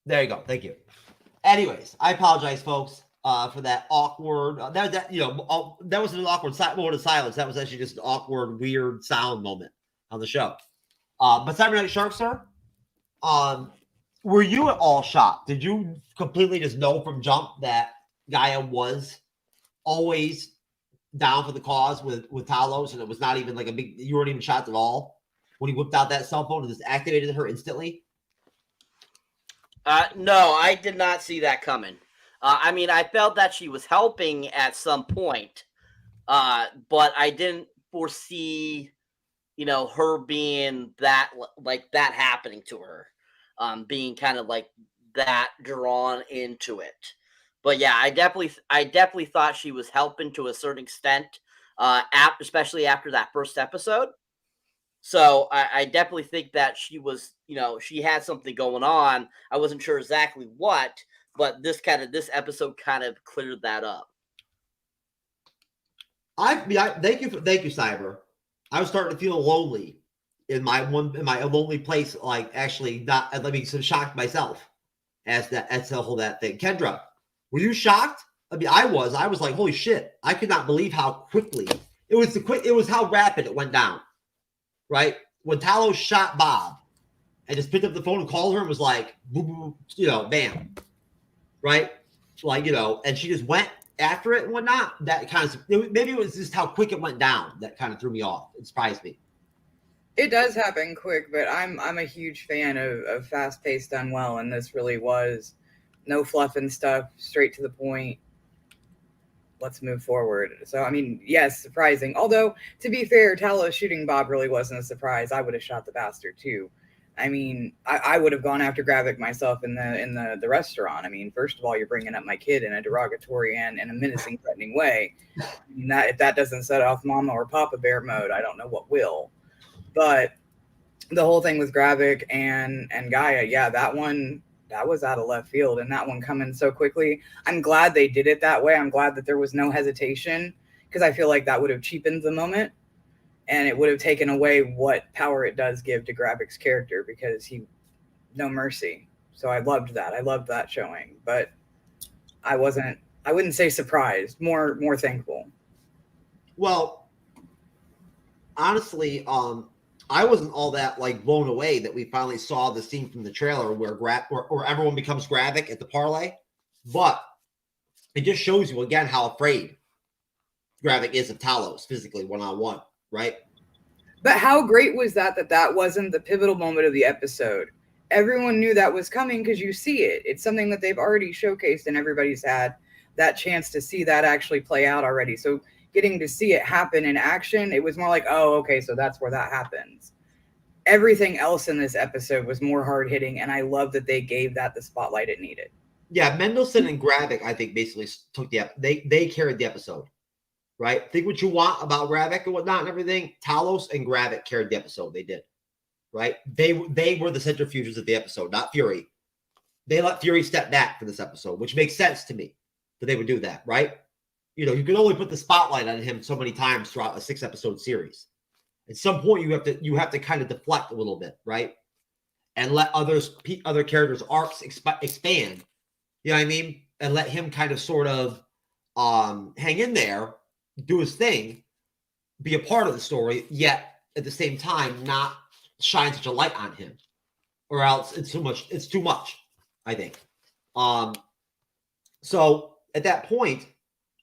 There you go. Thank you. Anyways, I apologize, folks, for that awkward. That wasn't an awkward moment of silence. That was actually just an awkward, weird sound moment on the show. But Cyberneticshark, sir, were you at all shocked? Did you completely just know from jump that Gaia was always down for the cause with Talos, and it was not even like you weren't even shocked at all when he whipped out that cell phone and just activated her instantly? No, I did not see that coming. I mean, I felt that she was helping at some point, but I didn't foresee, her being that happening to her, being kind of like that drawn into it. But yeah, I definitely thought she was helping to a certain extent, especially after that first episode. So I definitely think that she was, she had something going on. I wasn't sure exactly what, but this episode kind of cleared that up. Thank you, Cyber. I was starting to feel lonely in my lonely place. Like actually, so shocked myself as the whole that thing. Kendra, were you shocked? I mean, I was like, holy shit! I could not believe how quickly it was. It was how rapid it went down. Right when Talos shot Bob and just picked up the phone and called her and was like, boom, bam, right, like and she just went after it and whatnot. That kind of maybe it was just how quick it went down that kind of threw me off. It surprised me. It does happen quick, but I'm a huge fan of fast paced done well, and this really was no fluffing stuff, straight to the point. Let's move forward. So, I mean, yes, surprising. Although, to be fair, Talos shooting Bob really wasn't a surprise. I would have shot the bastard too. I mean, I would have gone after Gravik myself in the restaurant. I mean, first of all, you're bringing up my kid in a derogatory and in a menacing, threatening way. I mean, that if that doesn't set off Mama or Papa Bear mode, I don't know what will. But the whole thing with Gravik and Gaia, yeah, that was out of left field, and that one coming so quickly. I'm glad they did it that way. I'm glad that there was no hesitation, because I feel like that would have cheapened the moment. And it would have taken away what power it does give to Gravik's character, because no mercy. So I loved that. I loved that showing. But I wouldn't say surprised, more thankful. Well, honestly, I wasn't all that like blown away that we finally saw the scene from the trailer where where everyone becomes Gravik at the parlay. But it just shows you again how afraid Gravik is of Talos physically one-on-one. Right. But how great was that wasn't the pivotal moment of the episode? Everyone knew that was coming because you see it. It's something that they've already showcased, and everybody's had that chance to see that actually play out already. So getting to see it happen in action, it was more like, oh, okay, so that's where that happens. Everything else in this episode was more hard-hitting, and I love that they gave that the spotlight it needed. Yeah, Mendelsohn and Gravik, I think, basically took they carried the episode. Right? Think what you want about Gravik and whatnot and everything. Talos and Gravik carried the episode. They did. Right? They were the centrifuges of the episode, not Fury. They let Fury step back for this episode, which makes sense to me that they would do that, right? You know, you can only put the spotlight on him so many times throughout a 6-episode series. At some point, you have to kind of deflect a little bit, right? And let other characters' arcs expand. You know what I mean? And let him kind of sort of hang in there, do his thing, be a part of the story, yet at the same time not shine such a light on him, or else it's too much, I think. So at that point,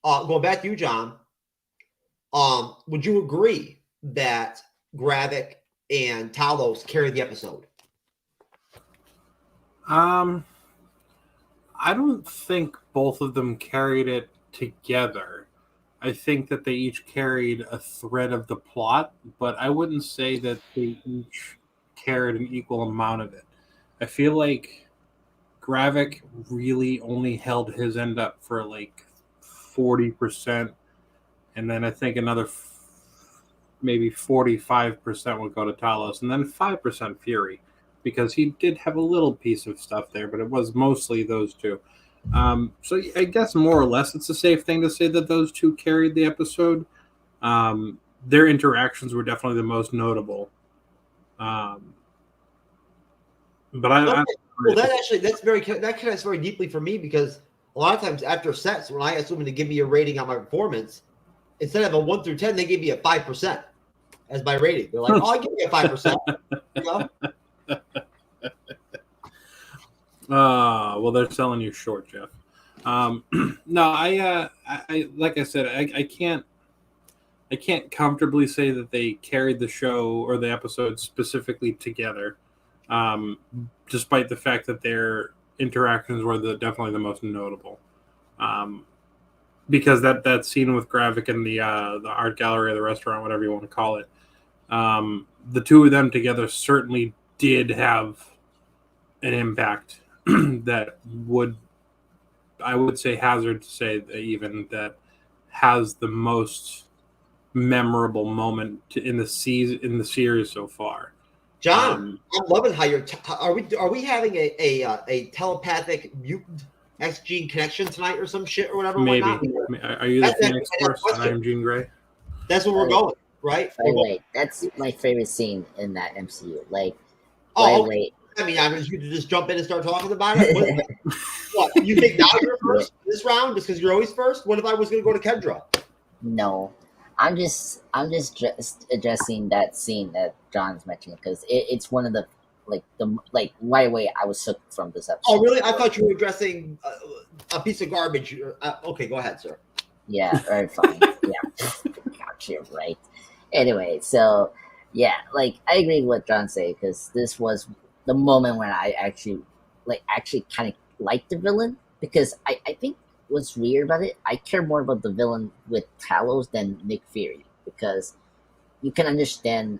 going back to you, John, would you agree that Gravik and Talos carried the episode? I don't think both of them carried it together. I think that they each carried a thread of the plot, but I wouldn't say that they each carried an equal amount of it. I feel like Gravik really only held his end up for like 40%, and then I think another maybe 45% would go to Talos, and then 5% Fury, because he did have a little piece of stuff there, but it was mostly those two. So I guess more or less it's a safe thing to say that those two carried the episode. Their interactions were definitely the most notable. But that connects very deeply for me, because a lot of times after sets, when I ask women to give me a rating on my performance, instead of a 1 through 10, they give me a 5% as my rating. They're like, "Oh, I give you a 5%." You know? Well, they're selling you short, Jeff. No, I like I said, I can't comfortably say that they carried the show or the episode specifically together, despite the fact that their interactions were definitely the most notable. Because that scene with Gravik in the art gallery or the restaurant, whatever you want to call it, the two of them together certainly did have an impact that I would say hazard to say that even that has the most memorable moment in the series so far. John, I'm loving how you're. Are we having a telepathic mutant X gene connection tonight or some shit or whatever? Maybe. Are you the Phoenix Force and I am Jean Grey? That's where we're going, right? By the way, that's my favorite scene in that MCU. Like, wait. I mean, you could just jump in and start talking about it. What you think now you're first this round just because you're always first? What if I was going to go to Kendra? No, I'm just addressing that scene that John's mentioning, because it's one of the right away I was hooked from this episode. Oh, really? I thought you were addressing a piece of garbage. Okay, go ahead, sir. Yeah, very fine. Yeah, gotcha, right. Anyway, so yeah, like I agree with what John said, because this was the moment when I actually kind of liked the villain, because I think what's weird about it, I care more about the villain with Talos than Nick Fury, because you can understand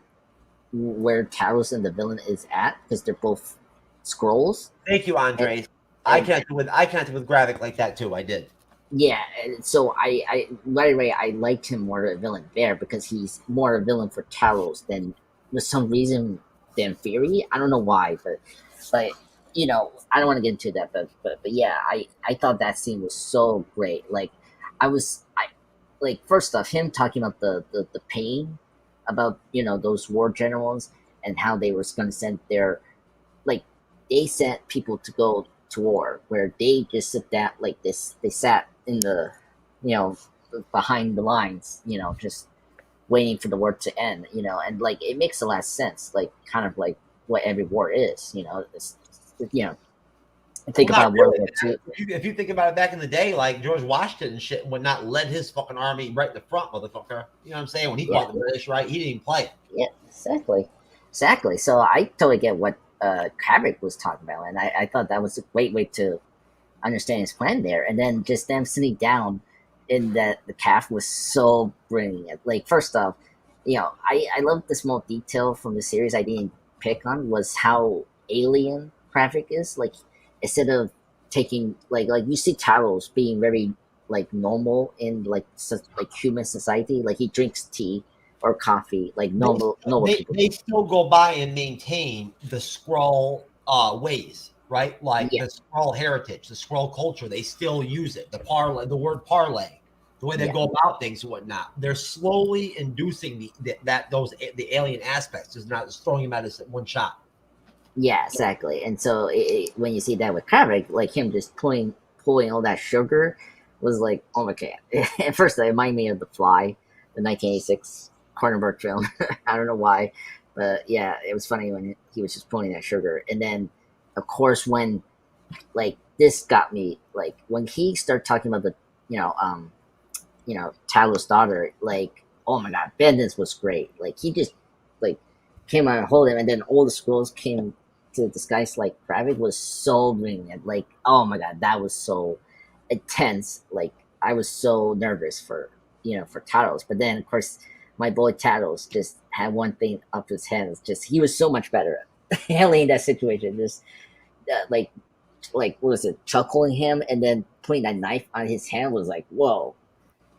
where Talos and the villain is at, because they're both Skrulls. Thank you, Andre. I connected with Gravik like that too. I did. Yeah, and so I right away I liked him more a villain there because he's more a villain for Talos than for some reason than Fury. I don't know why, but you know, I don't want to get into that, but yeah, I thought that scene was so great. Like I like first off him talking about the pain about, you know, those war generals and how they were going to send their, like, they sent people to go to war where they just sit down like this. They sat in the, you know, behind the lines, you know, just waiting for the war to end, you know, and like it makes a lot of sense, like kind of like what every war is, you know. You know, think about World War II. If you think about it, back in the day, like George Washington and shit would not led his fucking army right in the front, motherfucker. You know what I'm saying? When he fought the British, right? He didn't even play it. Yeah, exactly. So I totally get what Gravik was talking about, and I thought that was a great way to understand his plan there. And then just them sitting down in the calf was so brilliant. Like first off, you know, I love the small detail from the series I didn't pick on was how alien Gravik is. Like instead of taking like you see Talos being very like normal in like human society, like he drinks tea or coffee, like normal people. They still go by and maintain the Skrull ways, right? Like the Skrull heritage, the Skrull culture. They still use it. The word parlay, the way they go about things and whatnot. They're slowly inducing the alien aspects, just not just throwing them at us at one shot. Yeah, exactly. And so when you see that with Gravik, like him just pulling all that sugar was like, oh my god. At first, it reminded me of The Fly, the 1986 Cronenberg film. I don't know why, but yeah, it was funny when he was just pulling that sugar. And then, of course, when like this got me, like when he started talking about the, you know, Talos' daughter, like, oh my god, Bendis was great. Like he just like came out and hold him, and then all the Skrulls came to disguise like Gravik was so brilliant. Like, oh my god, that was so intense. Like I was so nervous for Talos, but then of course my boy Talos just had one thing up his head. It's just he was so much better at handling that situation. Just like what was it, chuckling him and then putting that knife on his hand was like, whoa,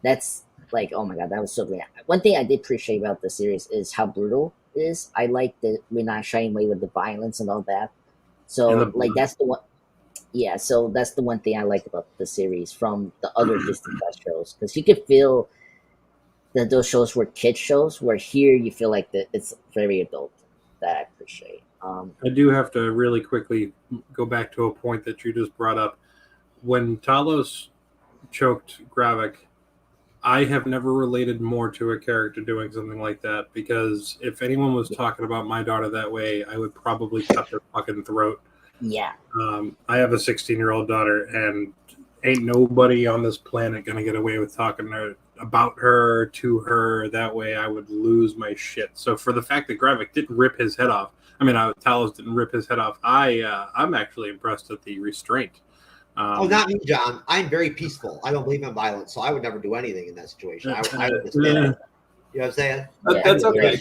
that's like, oh my god, that was so great. One thing I did appreciate about the series is how brutal it is. I like that we're not shying away with the violence and all that. So like that's the one. Yeah, so that's the one thing I like about the series from the other Disney Plus shows, because you could feel that those shows were kid shows, where here you feel like that it's very adult. That I appreciate. I do have to really quickly go back to a point that you just brought up. When Talos choked Gravik, I have never related more to a character doing something like that, because if anyone was talking about my daughter that way, I would probably cut their fucking throat. Yeah. I have a 16-year-old daughter, and ain't nobody on this planet gonna get away with talking about her to her that way. I would lose my shit. So for the fact that Gravik didn't rip his head off, Talos didn't rip his head off, I'm actually impressed at the restraint. Not me, John. I'm very peaceful. I don't believe in violence, so I would never do anything in that situation. I would just you know what I'm saying? That's okay.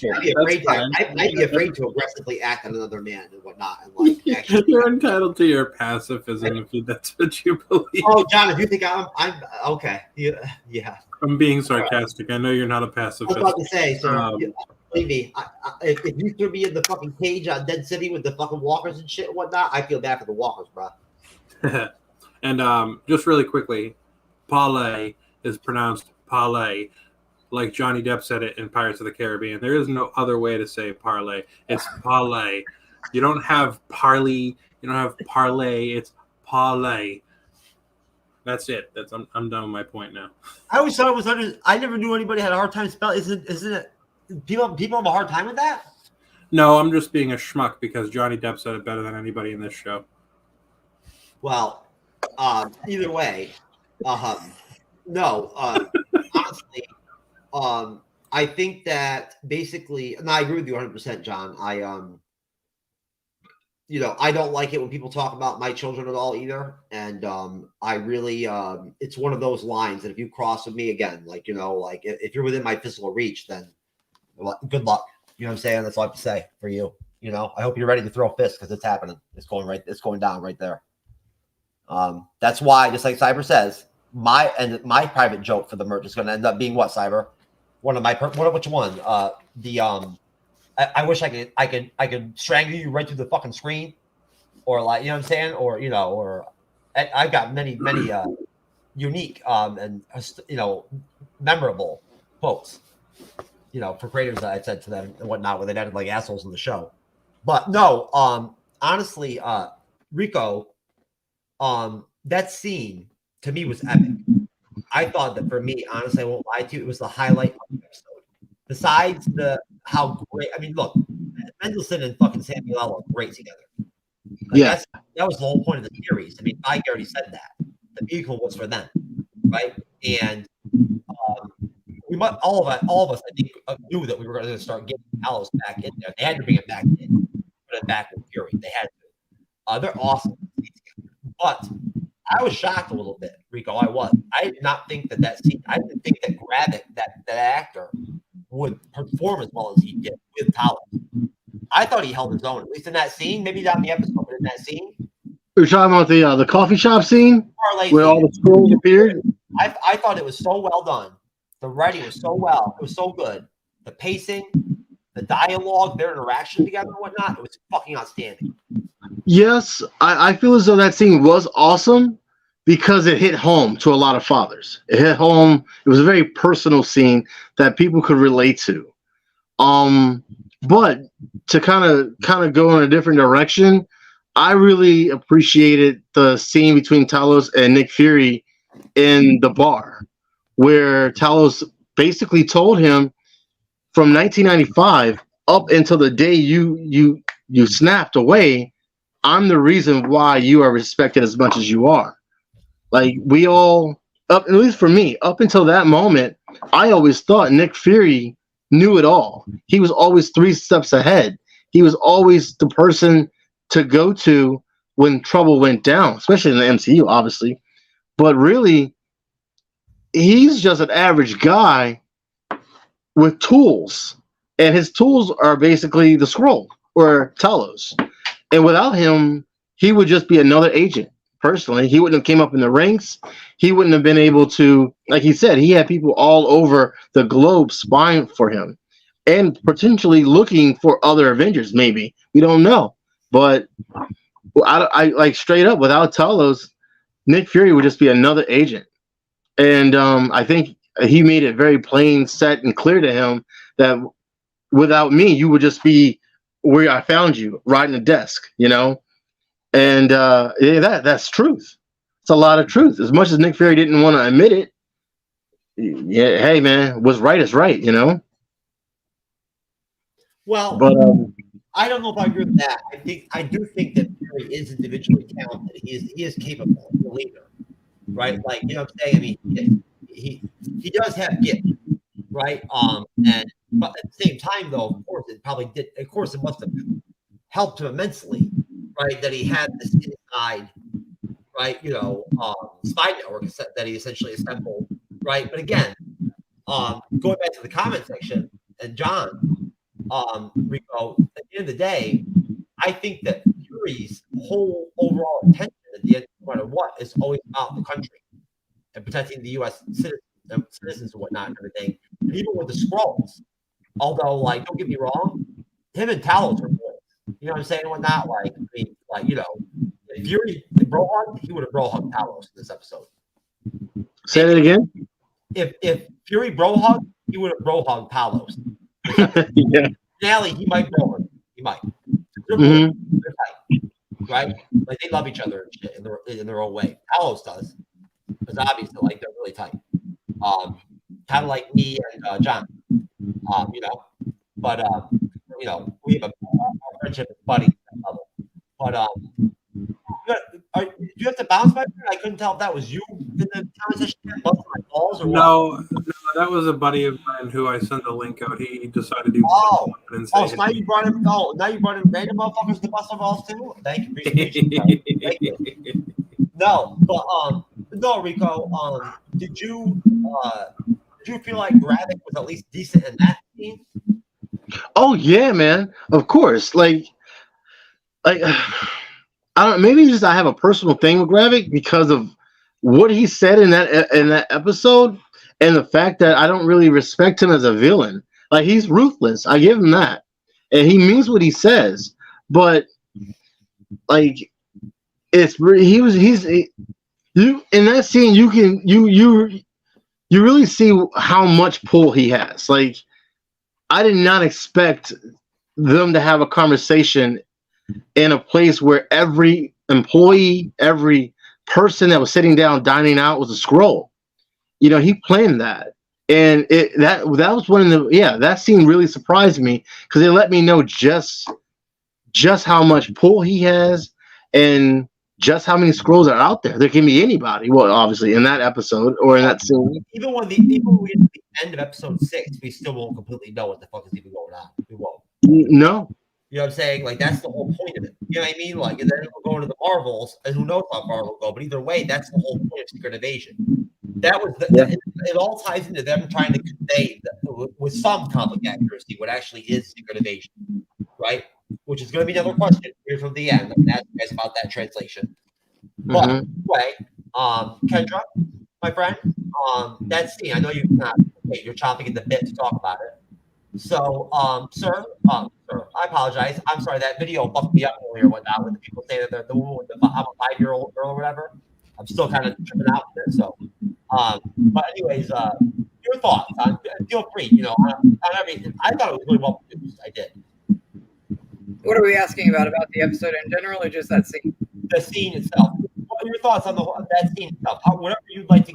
I'd be afraid to aggressively act on another man and whatnot. And like, actually, you're entitled to your pacifism if that's what you believe. Oh, John, if you think I'm okay, yeah. I'm being sarcastic. I know you're not a pacifist. I was about to say, so believe me, if you threw me in the fucking cage on Dead City with the fucking walkers and shit and whatnot, I feel bad for the walkers, bro. And just really quickly, parlay is pronounced parlay, like Johnny Depp said it in Pirates of the Caribbean. There is no other way to say parlay. It's parlay. You don't have parley. You don't have parlay. It's parlay. That's it. I'm done with my point now. I always thought it was I never knew anybody had a hard time spelling. Isn't it? People have a hard time with that? No, I'm just being a schmuck because Johnny Depp said it better than anybody in this show. Well, either way, no. Honestly, I think that basically, and I agree with you 100%, John. I don't like it when people talk about my children at all either. And I really, it's one of those lines that if you cross with me again, like, like if you're within my physical reach, then good luck. You know what I'm saying? That's all I have to say for you. You know, I hope you're ready to throw fists because it's happening. It's going down right there. That's why, just like Cyber says, my private joke for the merch is going to end up being what, Cyber? Which one? I wish I could strangle you right through the fucking screen, or like, you know what I'm saying, or I've got many unique and memorable quotes, for creators that I said to them and whatnot, where they acted like assholes in the show. But no, honestly, Rico, that scene to me was epic. I thought that for me, honestly, I won't lie to you, it was the highlight of the episode. Besides how great, I mean, look, Mendelsohn and fucking Samuel L. are great together. Like, that was the whole point of the series. I mean, Feige already said that the vehicle was for them, right? And all of us, I think, knew that we were going to start getting Talos back in there. They had to bring it back in, put it back with Fury. They had to. They're awesome, but I was shocked a little bit, Rico. I did not think that scene. I didn't think that Gravik, that actor, would perform as well as he did with Talos. I thought he held his own, at least in that scene. Maybe not in the episode, but in that scene. You're talking about the coffee shop scene where all the Skrulls appeared. I thought it was so well done. The writing was so well. It was so good. The pacing, the dialogue, their interaction together and whatnot, it was fucking outstanding. Yes, I feel as though that scene was awesome because it hit home to a lot of fathers. It hit home. It was a very personal scene that people could relate to. But to kind of go in a different direction, I really appreciated the scene between Talos and Nick Fury in the bar, where Talos basically told him from 1995 up until the day you snapped away, I'm the reason why you are respected as much as you are. Like, we all, at least for me, up until that moment, I always thought Nick Fury knew it all. He was always 3 steps ahead. He was always the person to go to when trouble went down, especially in the MCU, obviously. But really, he's just an average guy with tools. And his tools are basically the Skrull or Talos. And without him, he would just be another agent. Personally, he wouldn't have came up in the ranks. He wouldn't have been able to, like he said, he had people all over the globe spying for him and potentially looking for other Avengers. Maybe, we don't know. But I like, straight up, without Talos, Nick Fury would just be another agent. And I think he made it very plain, set, and clear to him that without me, you would just be where I found you, riding a desk, And that's truth. It's a lot of truth. As much as Nick Fury didn't want to admit it, yeah, hey man, what's right is right, Well, but I don't know if I agree with that. I do think that Fury is individually talented. He is capable. He's a leader, right? Like, you know what I'm saying? I mean, he does have gifts, right? But at the same time, though, of course, it must have helped him immensely, right? That he had this inside, right? Spy network that he essentially assembled, right? But again, going back to the comment section, and John, Rico, at the end of the day, I think that Fury's whole overall intention at the end, no matter what, is always about the country and protecting the U.S. citizens and whatnot and everything. And even with the Skrulls, although, like, don't get me wrong, him and Talos are boys. You know what I'm saying? And whatnot, if Fury bro hugged, he would have bro hugged Talos in this episode. Say that again. If Fury bro hugged, he would have bro hugged Talos. Yeah. Finale, he might bro hug. He might. They're tight, right? Like, they love each other and shit in their own way. Talos does, because obviously, like, they're really tight. Kind of like me and John. But we have a friendship as buddies at that level. But do you have to bounce back there? I couldn't tell if that was you in the conversation, busting my balls, or no, that was a buddy of mine who I sent the link out. He decided to do so now you brought him. Oh, now you brought in random motherfuckers to bust our balls too. Thank you, appreciate you. Thank you. No, but no, Rico. Did you feel like Gravik was at least decent in that scene? Oh yeah, man. Of course. Like I don't. Maybe just I have a personal thing with Gravik because of what he said in that episode, and the fact that I don't really respect him as a villain. Like he's ruthless. I give him that, and he means what he says. But like, you in that scene. You really see how much pull he has. Like I did not expect them to have a conversation in a place where every employee, every person that was sitting down dining out was a Skrull. You know, he planned that. And that was one of the that scene really surprised me because it let me know just how much pull he has and just how many Skrulls are out there. There can be anybody. Well, obviously in that episode or in that scene. Even when we get to the end of episode 6, we still won't completely know what the fuck is even going on. We won't. No. You know what I'm saying? Like that's the whole point of it. You know what I mean? Like, and then we're going to the Marvels, and who knows how far we'll go. But either way, that's the whole point of Secret Invasion. That was it all ties into them trying to convey with some comic accuracy what actually is Secret Invasion, right? Which is going to be another question here from the end. I'm going to ask you guys about that translation. But anyway, Kendra, my friend, that scene. I know you're chomping at the bit to talk about it. So, sir, I apologize. I'm sorry, that video buffed me up earlier and whatnot when the people say that they're the woman with I'm a 5-year-old girl or whatever. I'm still kind of tripping out with it. So, but anyways, your thoughts feel free, on everything. I thought it was really well produced. I did. What are we asking about the episode in general or just that scene? The scene itself. What are your thoughts on that scene itself? Whatever you'd like to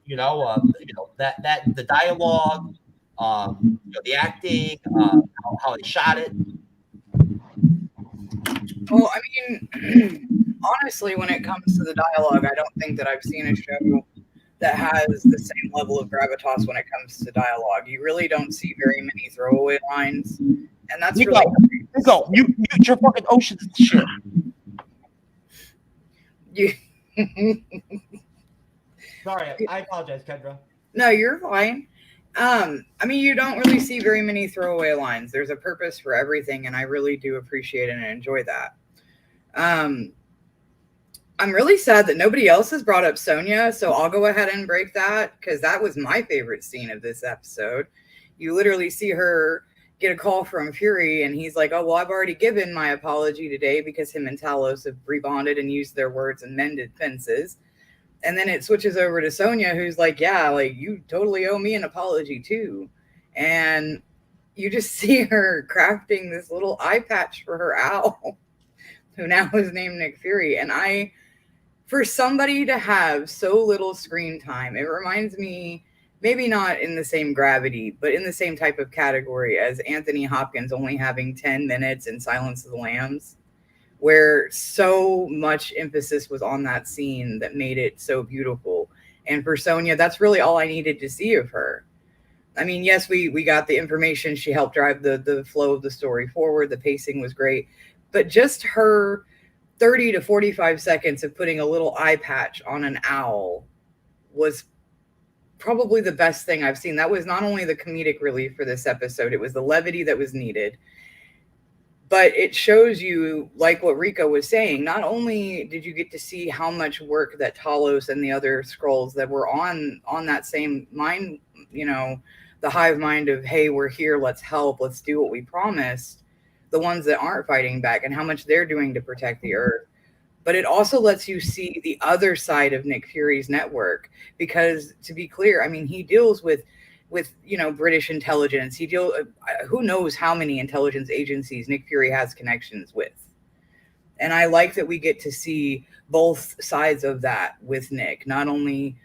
get on, that the dialogue, the acting, how they shot it. Well, I mean, honestly, when it comes to the dialogue, I don't think that I've seen a show that has the same level of gravitas when it comes to dialogue. You really don't see very many throwaway lines, and that's Nico, really Nico, mute your fucking oceans shit. Sorry, I apologize, Kendra. No, you're fine. I mean, you don't really see very many throwaway lines. There's a purpose for everything, and I really do appreciate it and enjoy that. I'm really sad that nobody else has brought up Sonya, so I'll go ahead and break that because that was my favorite scene of this episode. You literally see her get a call from Fury, and he's like, oh, well, I've already given my apology today because him and Talos have rebonded and used their words and mended fences. And then it switches over to Sonya, who's like, yeah, like, you totally owe me an apology, too. And you just see her crafting this little eye patch for her owl, who now is named Nick Fury. And for somebody to have so little screen time, it reminds me, maybe not in the same gravity, but in the same type of category as Anthony Hopkins only having 10 minutes in Silence of the Lambs, where so much emphasis was on that scene that made it so beautiful. And for Sonya, that's really all I needed to see of her. I mean, yes, we got the information. She helped drive the flow of the story forward. The pacing was great. But just her 30 to 45 seconds of putting a little eye patch on an owl was probably the best thing I've seen. That was not only the comedic relief for this episode, it was the levity that was needed. But it shows you, like what Rico was saying, not only did you get to see how much work that Talos and the other Skrulls that were on that same mind, the hive mind of, hey, we're here, let's help, let's do what we promised, the ones that aren't fighting back and how much they're doing to protect the Earth. But it also lets you see the other side of Nick Fury's network. Because, to be clear, I mean, he deals with British intelligence. Who knows how many intelligence agencies Nick Fury has connections with. And I like that we get to see both sides of that with Nick, not only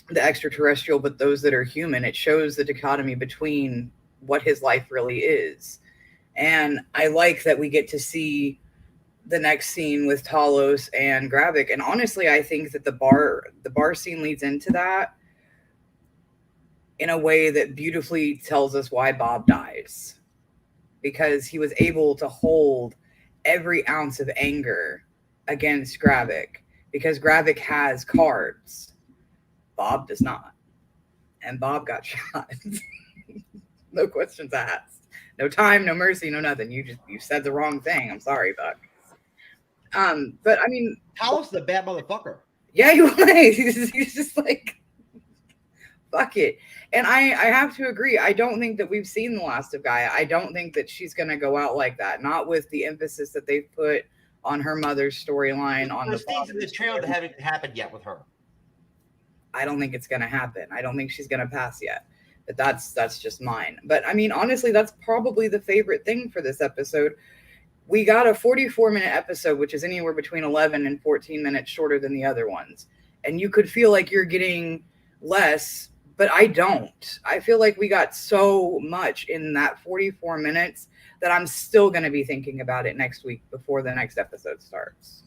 the extraterrestrial, but those that are human. It shows the dichotomy between what his life really is. And I like that we get to see the next scene with Talos and Gravik. And honestly, I think that the bar scene leads into that in a way that beautifully tells us why Bob dies, because he was able to hold every ounce of anger against Gravik, because Gravik has cards. Bob does not. And Bob got shot. No questions asked. No time, no mercy, no nothing. You said the wrong thing. I'm sorry, Buck. But I mean, Talos is a bad motherfucker. Yeah, he was. He's just like, fuck it. And I have to agree. I don't think that we've seen the last of Gaia. I don't think that she's going to go out like that. Not with the emphasis that they've put on her mother's storyline. On the things in the trailer that haven't happened yet with her. I don't think it's going to happen. I don't think she's going to pass yet. But that's just mine. But I mean, honestly, that's probably the favorite thing for this episode. We got a 44-minute episode, which is anywhere between 11 and 14 minutes shorter than the other ones. And you could feel like you're getting less, but I don't. I feel like we got so much in that 44 minutes that I'm still going to be thinking about it next week before the next episode starts.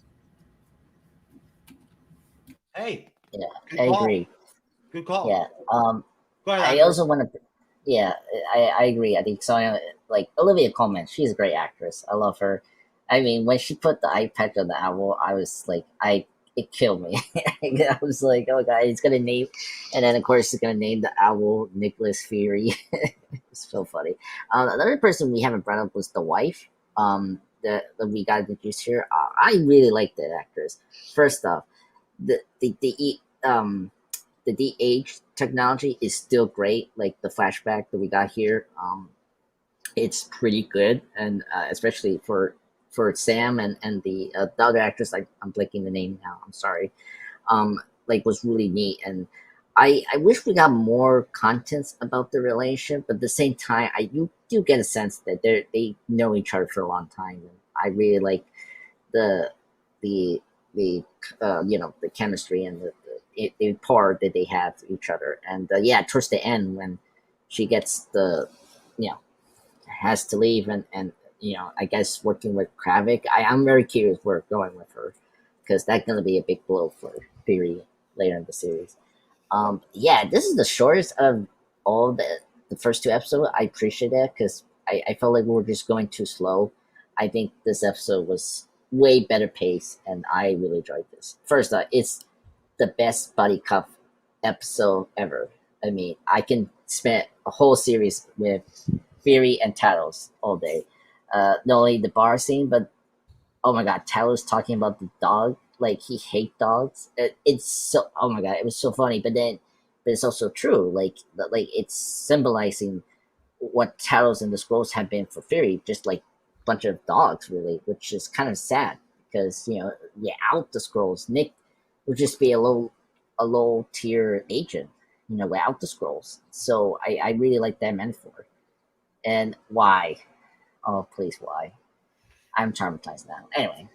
Hey. Yeah, I agree. Good call. Yeah. Go ahead, I also want to. Yeah, I agree. I think Sonya, like Olivia Colman, she's a great actress. I love her. I mean, when she put the eye patch on the owl, I was like, it killed me. I was like, oh god, he's gonna name, and then of course he's gonna name the owl Nicholas Fury. It's so funny. Another person we haven't brought up was the wife. That we got introduced here. I really like that actress. First off, the de-age technology is still great. Like the flashback that we got here, it's pretty good, and especially for Sam and the other actress, like I'm blanking the name now. I'm sorry. Like was really neat, and I wish we got more contents about the relationship, but at the same time, you do get a sense that they know each other for a long time, and I really like the chemistry and the part that they have to each other. And yeah, towards the end when she gets has to leave and I guess working with Gravik, I'm very curious where it's going with her, because that's going to be a big blow for Fury later in the series. Yeah, this is the shortest of all the first two episodes. I appreciate that because I felt like we were just going too slow. I think this episode was way better paced, and I really enjoyed this. First, it's the best buddy cop episode ever. I mean, I can spend a whole series with Fury and Talos all day. Not only the bar scene, but oh my god, Talos talking about the dog, like he hates dogs. It's so, oh my god, it was so funny. But it's also true. Like it's symbolizing what Talos and the Skrulls have been for Fury, just like a bunch of dogs, really, which is kind of sad because without the Skrulls, Nick would just be a low tier agent, without the Skrulls. So I really like that metaphor. And why? Oh, please, why? I'm traumatized now. Anyway,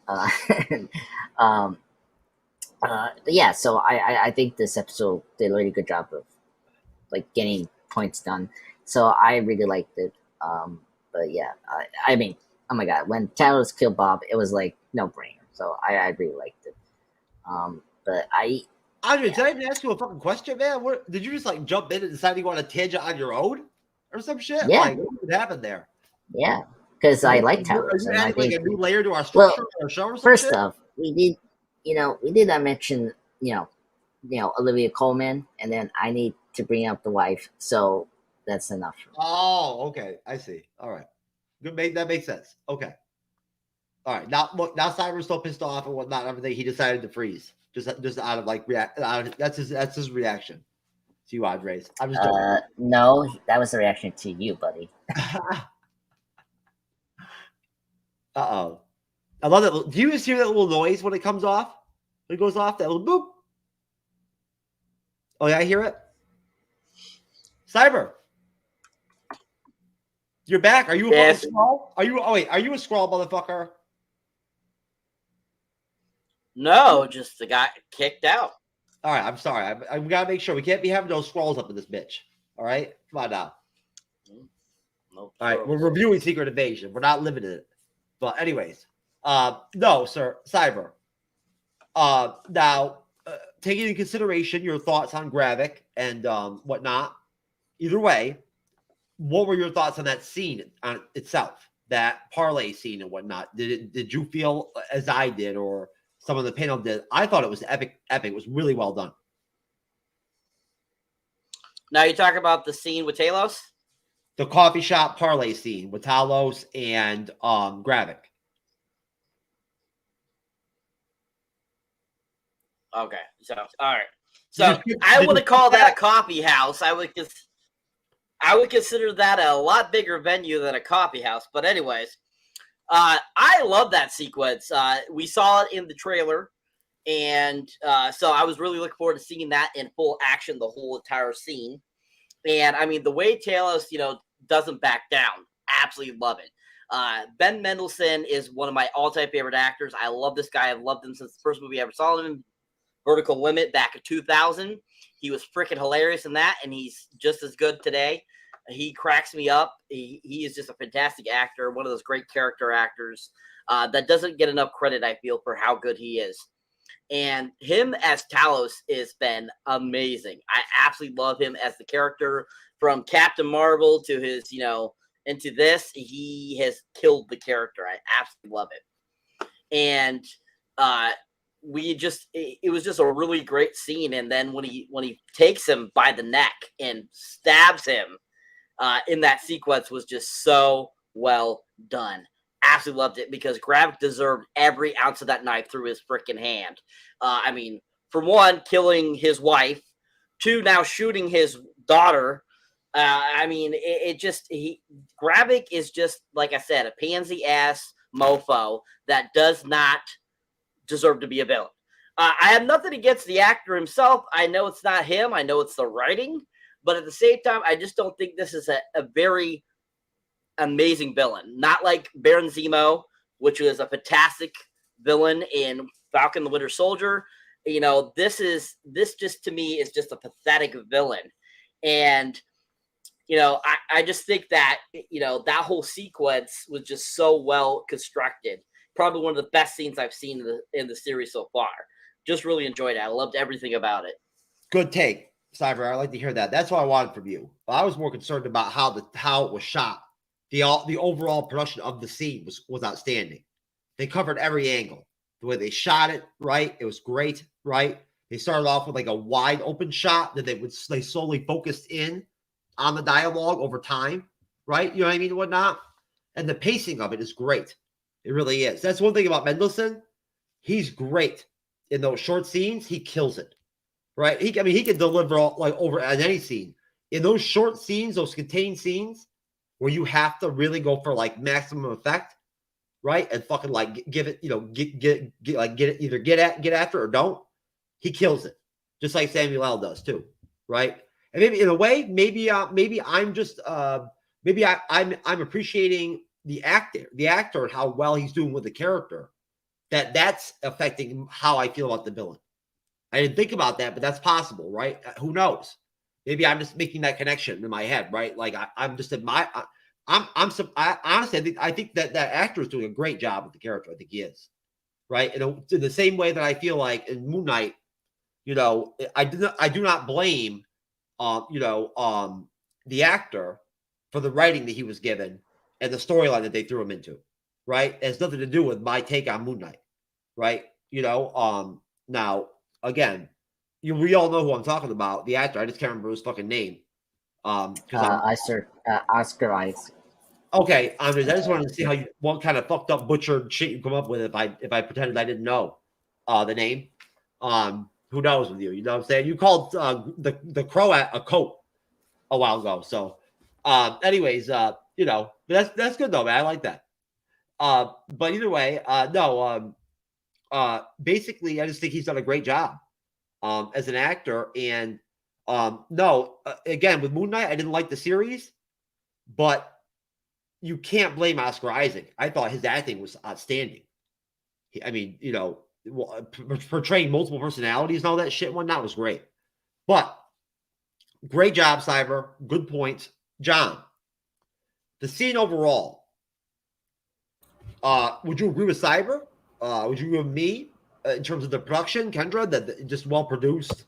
yeah. So I think this episode did a really good job of like getting points done. So I really liked it. But yeah, I mean, oh my god, when Talos killed Bob, it was like no brainer. So I really liked it. But Andre, did I even ask you a fucking question, man? Did you just like jump in and decide you want a tangent on your own or some shit? Yeah. Like, what happened there? Yeah, because I like Talos. Are you adding like a new layer to our Well, structure or show or some first shit? off, we did not mention, Olivia Colman, and then I need to bring up the wife, so that's enough. Oh, okay. I see. All right. Good. That makes sense. Okay. All right. Now, look, now Cyber's so pissed off and whatnot, everything, he decided to freeze. Just out of like that's his reaction to you, Andres. I'm just joking. No, that was the reaction to you, buddy. Uh-oh. I love that. Do you just hear that little noise when it comes off? When it goes off, that little boop. Oh, yeah, I hear it. Cyber. You're back. Are you a fucking Skrull? Are you a Skrull, motherfucker? No, just the guy kicked out. All right, I'm sorry. I gotta make sure we can't be having those Skrulls up in this bitch. All right, come on now. Nope. All right, we're reviewing Secret Invasion. We're not limited it. But anyways, no, sir, Cyber. Now, taking into consideration your thoughts on Gravik and whatnot, either way, what were your thoughts on that scene on itself, that parlay scene and whatnot? Did you feel as I did, or some of the panel did? I thought it was epic. It was really well done. Now you talk about the scene with Talos? The coffee shop parlay scene with Talos and Gravik. Okay, so all right. So I wouldn't call that a coffee house. I would consider that a lot bigger venue than a coffee house. But anyways, I love that sequence. We saw it in the trailer, and so I was really looking forward to seeing that in full action, the whole entire scene. And I mean, the way Talos, doesn't back down, absolutely love it. Ben Mendelsohn is one of my all-time favorite actors. I love this guy. I've loved him since the first movie I ever saw him in, Vertical Limit, back in 2000. He was freaking hilarious in that, and he's just as good today. He cracks me up. He is just a fantastic actor, one of those great character actors that doesn't get enough credit, I feel, for how good he is. And him as Talos has been amazing. I absolutely love him as the character. From Captain Marvel to his, into this, he has killed the character. I absolutely love it. And it was just a really great scene. And then when he takes him by the neck and stabs him in that sequence was just so well done. Absolutely loved it because Gravik deserved every ounce of that knife through his freaking hand. I mean, for one, killing his wife, two, now shooting his daughter. I mean, Gravik is just, like I said, a pansy ass mofo that does not deserve to be a villain. I have nothing against the actor himself. I know it's not him. I know it's the writing. But at the same time, I just don't think this is a very amazing villain. Not like Baron Zemo, which was a fantastic villain in Falcon the Winter Soldier. This just to me is just a pathetic villain. And I just think that, that whole sequence was just so well constructed. Probably one of the best scenes I've seen in the series so far. Just really enjoyed it. I loved everything about it. Good take, Cyber. I'd like to hear that. That's what I wanted from you. But I was more concerned about how it was shot. The overall production of the scene was outstanding. They covered every angle. The way they shot it, right? It was great, right? They started off with like a wide open shot that they slowly focused in on the dialogue over time, right? You know what I mean and whatnot. And the pacing of it is great. It really is. That's one thing about Mendelsohn. He's great in those short scenes. He kills it, right? He can deliver over at any scene. In those short scenes, those contained scenes where you have to really go for like maximum effect, right? And fucking like give it, get after or don't. He kills it, just like Samuel L. does too, right? And maybe in a way, maybe I'm just I'm appreciating the actor and how well he's doing with the character. That's affecting how I feel about the villain. I didn't think about that, but that's possible, right? Who knows? Maybe I'm just making that connection in my head, right? Like I'm just honestly, I think that actor is doing a great job with the character. I think he is, right? And in the same way that I feel like in Moon Knight, I do not blame the actor for the writing that he was given and the storyline that they threw him into, right? It has nothing to do with my take on Moon Knight, right? Now, again, we all know who I'm talking about, the actor. I just can't remember his fucking name. Oscar Isaac. Okay, Andres, I just wanted to see what kind of fucked up butchered shit you come up with if I pretended I didn't know the name. Who knows with you? You know what I'm saying? You called the crow a coat a while ago. So, anyways, that's good though, man. I like that. But either way, basically, I just think he's done a great job as an actor. And again, with Moon Knight, I didn't like the series, but you can't blame Oscar Isaac. I thought his acting was outstanding. Portraying multiple personalities and all that shit and whatnot was great. But great job, Cyber. Good points. John, the scene overall, would you agree with Cyber? Would you agree with me in terms of the production, Kendra, that just well produced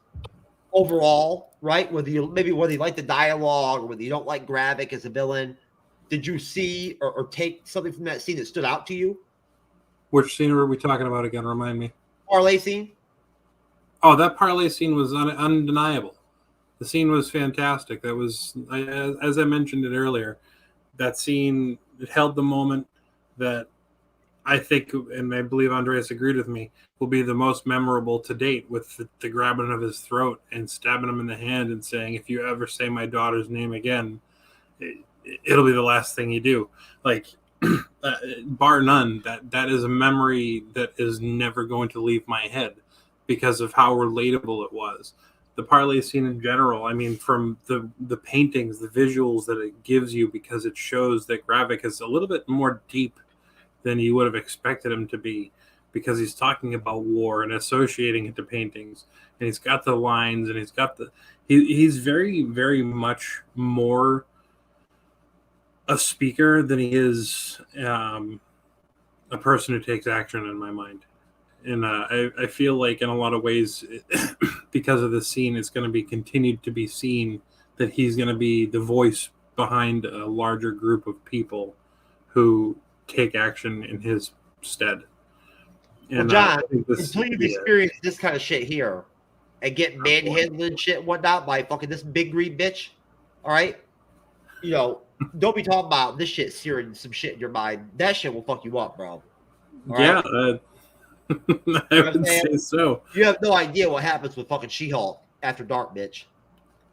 overall, right? Whether you like the dialogue or whether you don't like Gravik as a villain, did you see or take something from that scene that stood out to you? Which scene were we talking about again? Remind me. Parlay scene. Oh, that parlay scene was undeniable. The scene was fantastic. That was, as I mentioned it earlier, that scene, it held the moment that I think, and I believe Andreas agreed with me, will be the most memorable to date, with the grabbing of his throat and stabbing him in the hand and saying, if you ever say my daughter's name again, it'll be the last thing you do. Like, bar none, that is a memory that is never going to leave my head because of how relatable it was. The parlay scene in general, I mean, from the paintings, the visuals that it gives you, because it shows that Gravik is a little bit more deep than you would have expected him to be, because he's talking about war and associating it to paintings, and he's got the lines, and he's got he's very, very much more a speaker than he is a person who takes action, in my mind. And I feel like in a lot of ways, because of this scene, it's going to be continued to be seen that he's going to be the voice behind a larger group of people who take action in his stead. Well, And, John, until you've experienced this kind of shit here and get manhandled and shit and whatnot by fucking this big green bitch, all right? You know, don't be talking about this shit searing some shit in your mind. That shit will fuck you up, bro. All yeah, right? I would say so. You have no idea what happens with fucking She-Hulk after dark, bitch.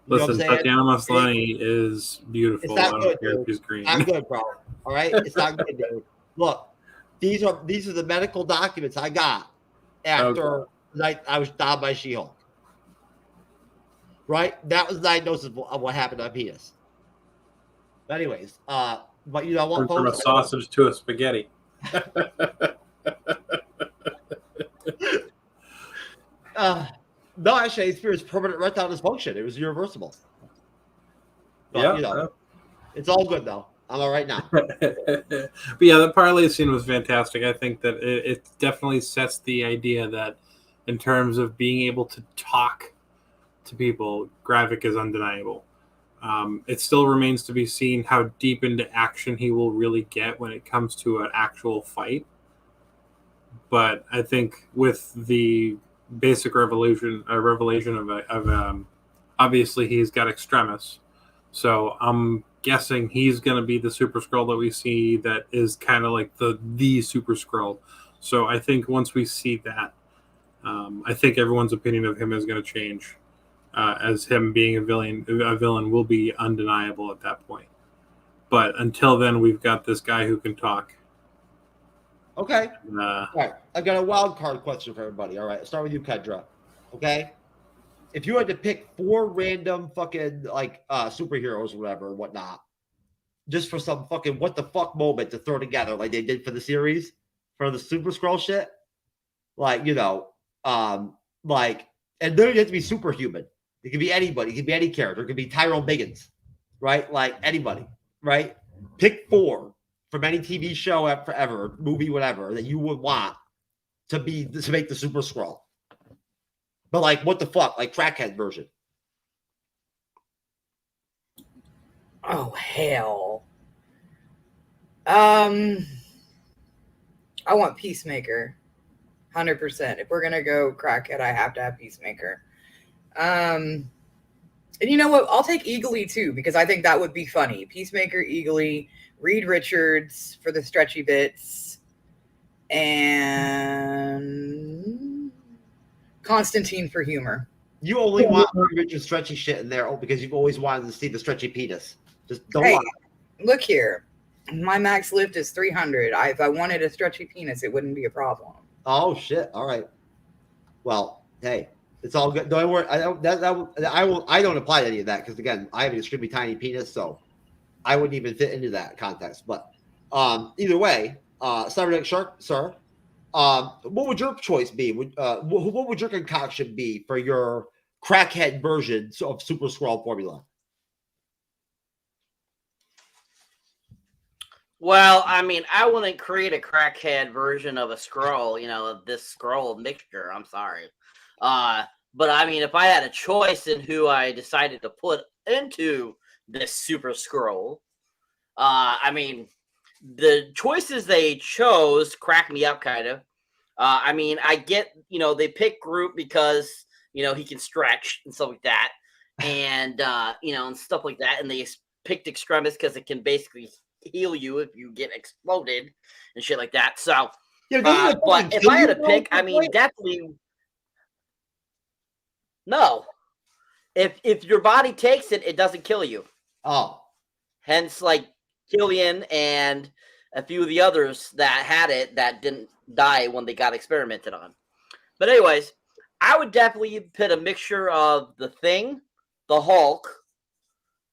You Listen, Tatiana Maslany is beautiful. It's not good, if she's green. Not good, bro. All right, it's not good, dude. Look, these are the medical documents I got after I was down by She-Hulk. Right, that was the diagnosis of what happened to my penis. But anyways, but you know what, from folks? A sausage to a spaghetti. No, actually, I experienced permanent erectile dysfunction. It was irreversible. But, Yeah, you know, it's all good though. I'm all right now. But yeah, the parlay scene was fantastic. I think that it definitely sets the idea that in terms of being able to talk to people, Gravik is undeniable. It still remains to be seen how deep into action he will really get when it comes to an actual fight. But I think with the basic revelation of obviously he's got Extremis, so I'm guessing he's going to be the Super Skrull that we see that is kind of like the Super Skrull. So I think once we see that, I think everyone's opinion of him is going to change, as him being a villain will be undeniable at that point. But until then, we've got this guy who can talk. Okay. All right. I got a wild card question for everybody. All right. I'll start with you, Kendra. Okay. If you had to pick 4 random fucking like superheroes or whatever and whatnot, just for some fucking what the fuck moment to throw together like they did for the series, for the Super Skrull shit, like, you know, like, and they don't have to be superhuman. It could be anybody. It could be any character. It could be Tyrone Biggins, right? Like anybody, right? Pick 4 from any TV show forever, movie, whatever, that you would want to make the Super Skrull. But like, what the fuck? Like crackhead version. Oh hell. I want Peacemaker. 100%. If we're gonna go crackhead, I have to have Peacemaker. And you know what? I'll take Eagly too, because I think that would be funny. Peacemaker, Eagly, Reed Richards for the stretchy bits, and Constantine for humor. You only want Reed Richards stretchy shit in there because you've always wanted to see the stretchy penis. Just don't lie. Look here. My max lift is 300. If I wanted a stretchy penis, it wouldn't be a problem. Oh shit! All right. Well, hey, it's all good. Don't worry. I don't apply to any of that because again, I have an extremely tiny penis, so I wouldn't even fit into that context. But either way, Cyberneticshark, sir, what would your choice be? What would your concoction be for your crackhead version of Super Skrull formula? Well, I mean, I wouldn't create a crackhead version of a Skrull, you know, of this Skrull mixture. I'm sorry. But I mean, if I had a choice in who I decided to put into this Super Skrull, I mean, the choices they chose crack me up kind of. I mean, I get, you know, they pick Groot because, you know, he can stretch and stuff like that. and and stuff like that. And they picked Extremis because it can basically heal you if you get exploded and shit like that. So, but if I had to pick, I mean, definitely no. If your body takes it, it doesn't kill you. Oh, hence, like Killian and a few of the others that had it that didn't die when they got experimented on. But anyways, I would definitely put a mixture of the Thing, the Hulk,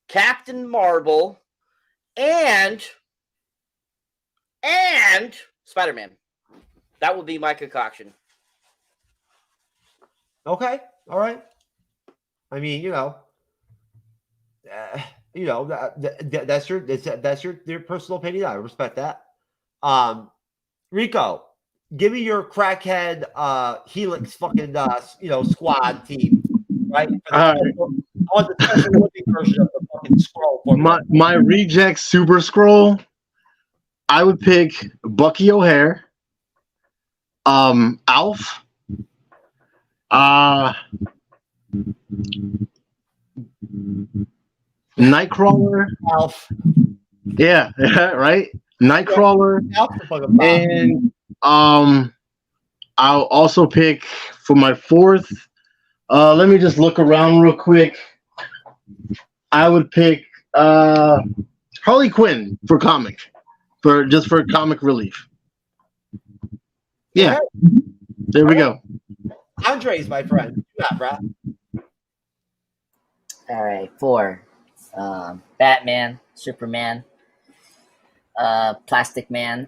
Captain Marvel, and Spider-Man. That would be my concoction. Okay, all right. I mean, that's your personal opinion. I respect that. Rico, give me your crackhead Helix fucking squad team, right? I want the special Olympic version of the fucking Skrull. My reject Super Skrull, I would pick Bucky O'Hare, Alf, Nightcrawler, Alf. Yeah, right. Nightcrawler, and I'll also pick for my fourth. Let me just look around real quick. I would pick Harley Quinn for comic, for comic relief. Yeah, there we go. Andres, my friend. Yeah, Brad. All right, 4. Batman, Superman, Plastic Man,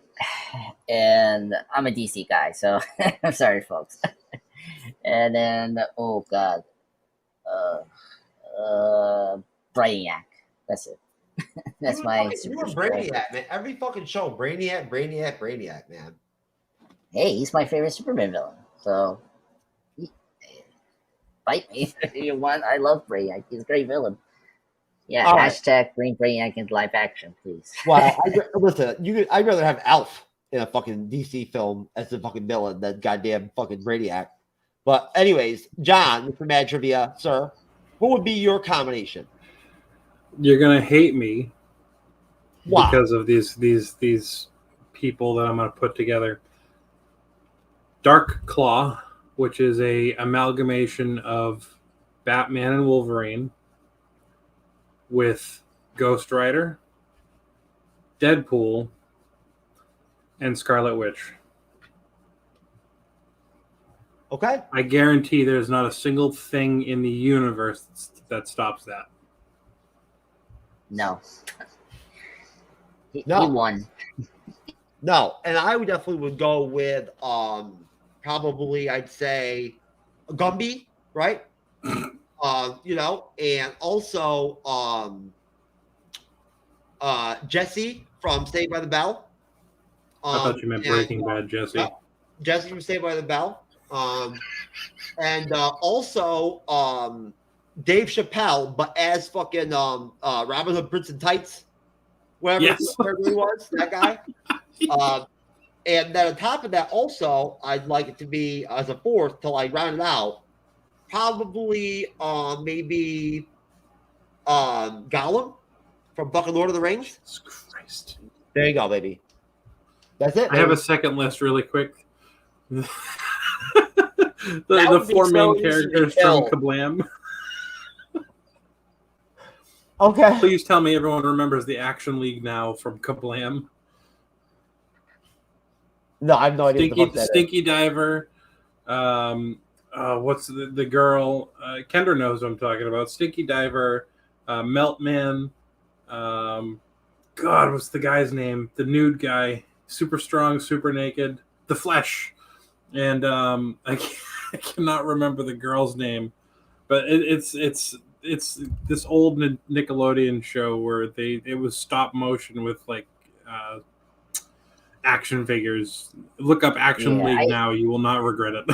and I'm a DC guy, so I'm sorry, folks. And then, oh god, Brainiac. That's it. That's my. You were Brainiac, man. Every fucking show, Brainiac, man. Hey, he's my favorite Superman villain. So, fight me if you want. I love Brainiac. He's a great villain. Yeah, all hashtag bring Brainiac into live action, please. Well, listen, I'd rather have Alf in a fucking DC film as the fucking villain than goddamn fucking Brainiac. But anyways, John, Mr. Mad Trivia, sir, what would be your combination? You're gonna hate me Wow. because of these people that I'm gonna put together. Dark Claw, which is a amalgamation of Batman and Wolverine with Ghost Rider, Deadpool, and Scarlet Witch. Okay. I guarantee there's not a single thing in the universe that stops that. No. He No. won. No, and I would definitely go with probably I'd say Gumby, right? And also Jesse from Saved by the Bell. I thought you meant Breaking Bad, Jesse. Jesse from Saved by the Bell. And also Dave Chappelle, but as fucking Robin Hood Prince in Tights, whatever he was, that guy. And then on top of that, also, I'd like it to be as a fourth till I round it out. Probably maybe Gollum from fucking Lord of the Rings. Christ. There you go, baby. That's it. I have a second list really quick. the 4 main characters from Kablam. Okay. Please tell me everyone remembers the Action League now from Kablam. No, I have no idea. Stinky Diver. What's the girl? Kendra knows what I'm talking about. Stinky Diver, Meltman. God, what's the guy's name? The nude guy, super strong, super naked. The Flesh, and I cannot remember the girl's name, but it's this old Nickelodeon show where it was stop motion with like action figures. Look up Action League now. You will not regret it.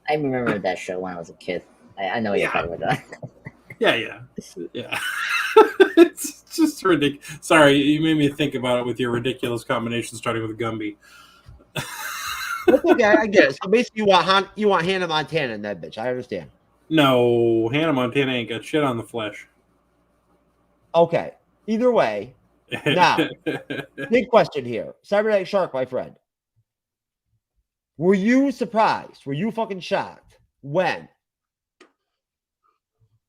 I remember that show when I was a kid. I know what you're talking about. Yeah. It's just ridiculous. Sorry, you made me think about it with your ridiculous combination starting with Gumby. That's okay, I get it. So basically, you want Hannah Montana in that bitch. I understand. No, Hannah Montana ain't got shit on the Flash. Okay. Either way. Now, big question here. Cyberneticshark, my friend. Were you surprised? Were you fucking shocked when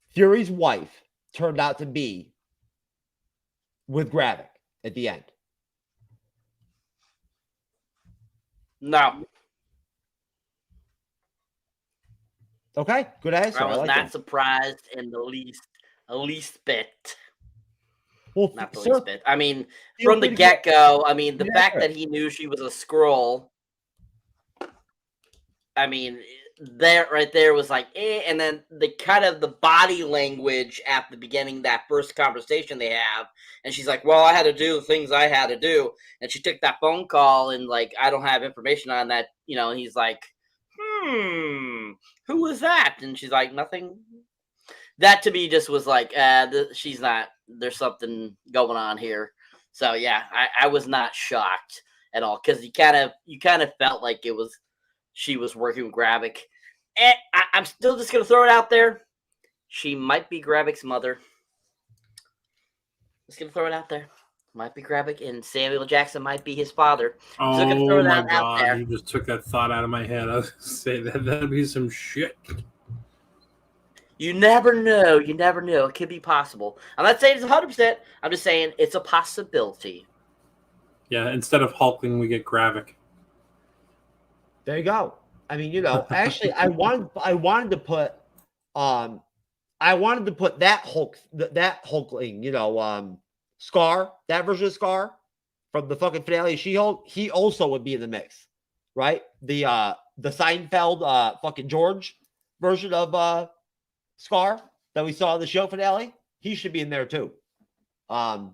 Fury's wife turned out to be with Gravik at the end? No. Okay, good answer. I was like not it. surprised in the least bit. Well, Not the sir, least bit. I mean, feel from the free to get-go, I mean, the Yeah, fact sure. that he knew she was a Skrull, I mean, there right there was like, and then the kind of the body language at the beginning, that first conversation they have, and she's like, well, I had to do the things I had to do, and she took that phone call, and like, I don't have information on that, you know, and he's like, who was that? And she's like, nothing. That to me just was like, she's not, there's something going on here. So yeah, I was not shocked at all, because you kind of felt like it was, she was working with Gravik. And I'm still just going to throw it out there. She might be Gravik's mother. Just going to throw it out there. Might be Gravik, and Samuel Jackson might be his father. Oh Just gonna throw my that out there. god! You just took that thought out of my head. I was gonna say that'd be some shit. You never know. You never know. It could be possible. I'm not saying it's 100%. I'm just saying it's a possibility. Yeah. Instead of Hulkling, we get Gravik. There you go. I mean, you know, actually, I wanted to put that Hulkling, you know, Scar, that version of Scar from the fucking finale of She-Hulk, he also would be in the mix, right? The Seinfeld fucking George version of Scar that we saw in the show finale, he should be in there too. You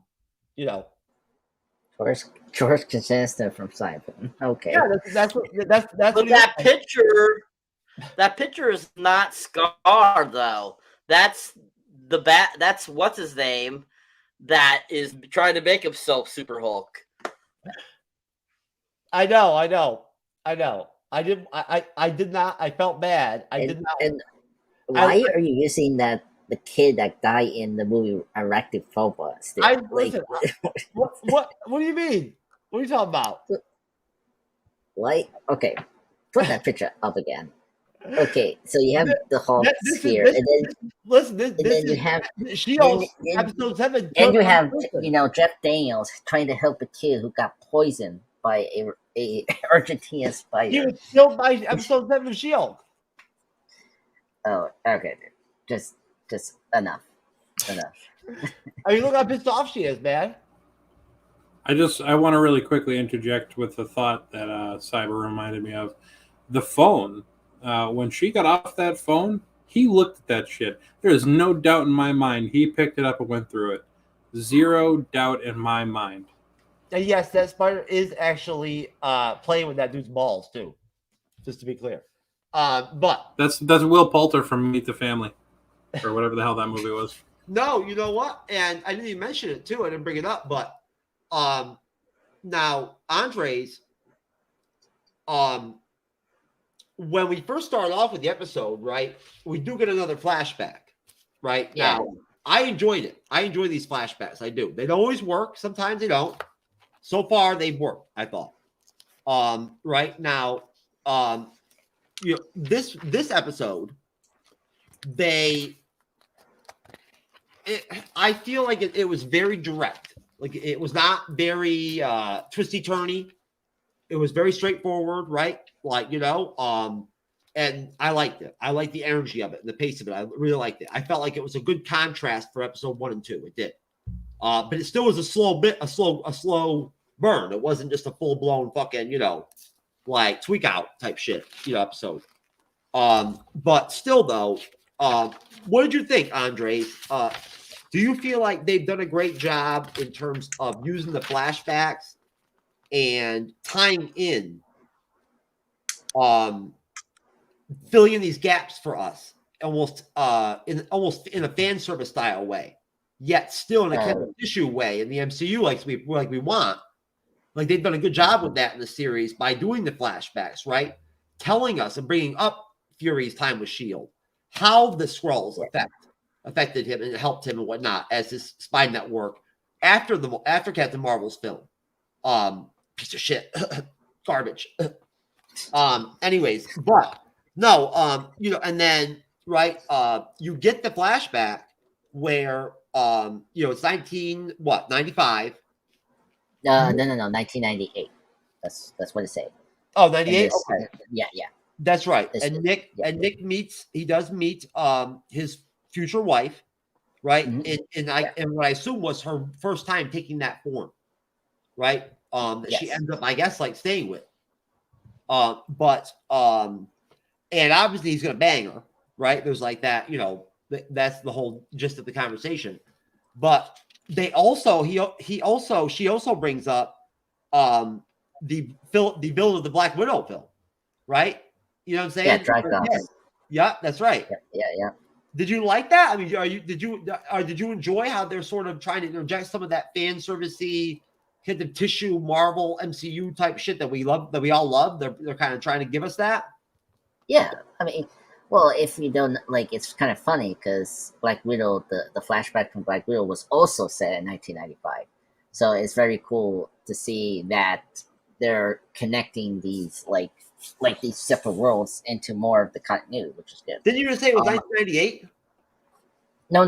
know, George Costanza from Seinfeld. Okay. yeah, that's But what that picture is not Scar though. That's that's what's his name that is trying to make himself Super Hulk. I know. I did not. I felt bad. I did not. And why are you using the kid that died in the movie Arachnophobia? Still? Listen. What do you mean? What are you talking about? Like, okay, put that picture up again. Okay, so you have the Hulk sphere, and then you have She-Hulk episode 7. and you have Jeff Daniels trying to help a kid who got poisoned by a Argentinian spider. He was killed by episode 7 of She-Hulk. Oh, okay, just enough. I mean, look how pissed off she is, man. I want to really quickly interject with the thought that Cyber reminded me of. The phone. When she got off that phone, he looked at that shit. There is no doubt in my mind he picked it up and went through it. Zero doubt in my mind. And yes, that spider is actually playing with that dude's balls too. Just to be clear. But that's Will Poulter from Meet the Family, or whatever the hell that movie was. No, you know what? And I didn't even mention it too. I didn't bring it up, but now Andres, when we first started off with the episode, right, we do get another flashback, right? Yeah. Now, I enjoyed it. I enjoy these flashbacks. I do. They don't always work. Sometimes they don't. So far, they've worked, I thought. Right now, this episode, I feel like it was very direct. Like it was not very twisty turny. It was very straightforward, right? Like, and I liked it. I liked the energy of it and the pace of it. I really liked it. I felt like it was a good contrast for episode 1 and 2. It did. But it still was a slow burn. It wasn't just a full blown fucking, like tweak out type shit, episode. But still though, what did you think, Andre? Do you feel like they've done a great job in terms of using the flashbacks and tying in, filling in these gaps for us, almost in a fan service style way, yet still in a kind of issue way in the MCU, like we want? Like they've done a good job with that in the series by doing the flashbacks, right? Telling us and bringing up Fury's time with S.H.I.E.L.D., how the Skrulls affected him and helped him and whatnot as his spy network after Captain Marvel's film. Piece of shit, garbage. Anyways, but no, you know, and then right, you get the flashback where you know, it's 95. No, 1998. That's what it said. Oh, 98? Okay. Okay. Yeah. That's right. And Nick does meet his future wife, right? Mm-hmm. And what I assume was her first time taking that form, right? That she ends up, I guess, like staying with. But and obviously he's gonna bang her, right? There's like that, you know, that's the whole gist of the conversation. But she also brings up the villain of the Black Widow film, right? You know what I'm saying? Yeah, Dragons. Yeah, that's right. Yeah. Did you like that? I mean, did you enjoy how they're sort of trying to interject some of that fan servicey kind of tissue Marvel MCU type shit that we love, that we all love? They're kind of trying to give us that. Yeah, I mean, well, if you don't like, it's kind of funny because Black Widow, the flashback from Black Widow was also set in 1995, so it's very cool to see that they're connecting these like these separate worlds into more of the continuity, which is good. Didn't you just say it was 1998? No.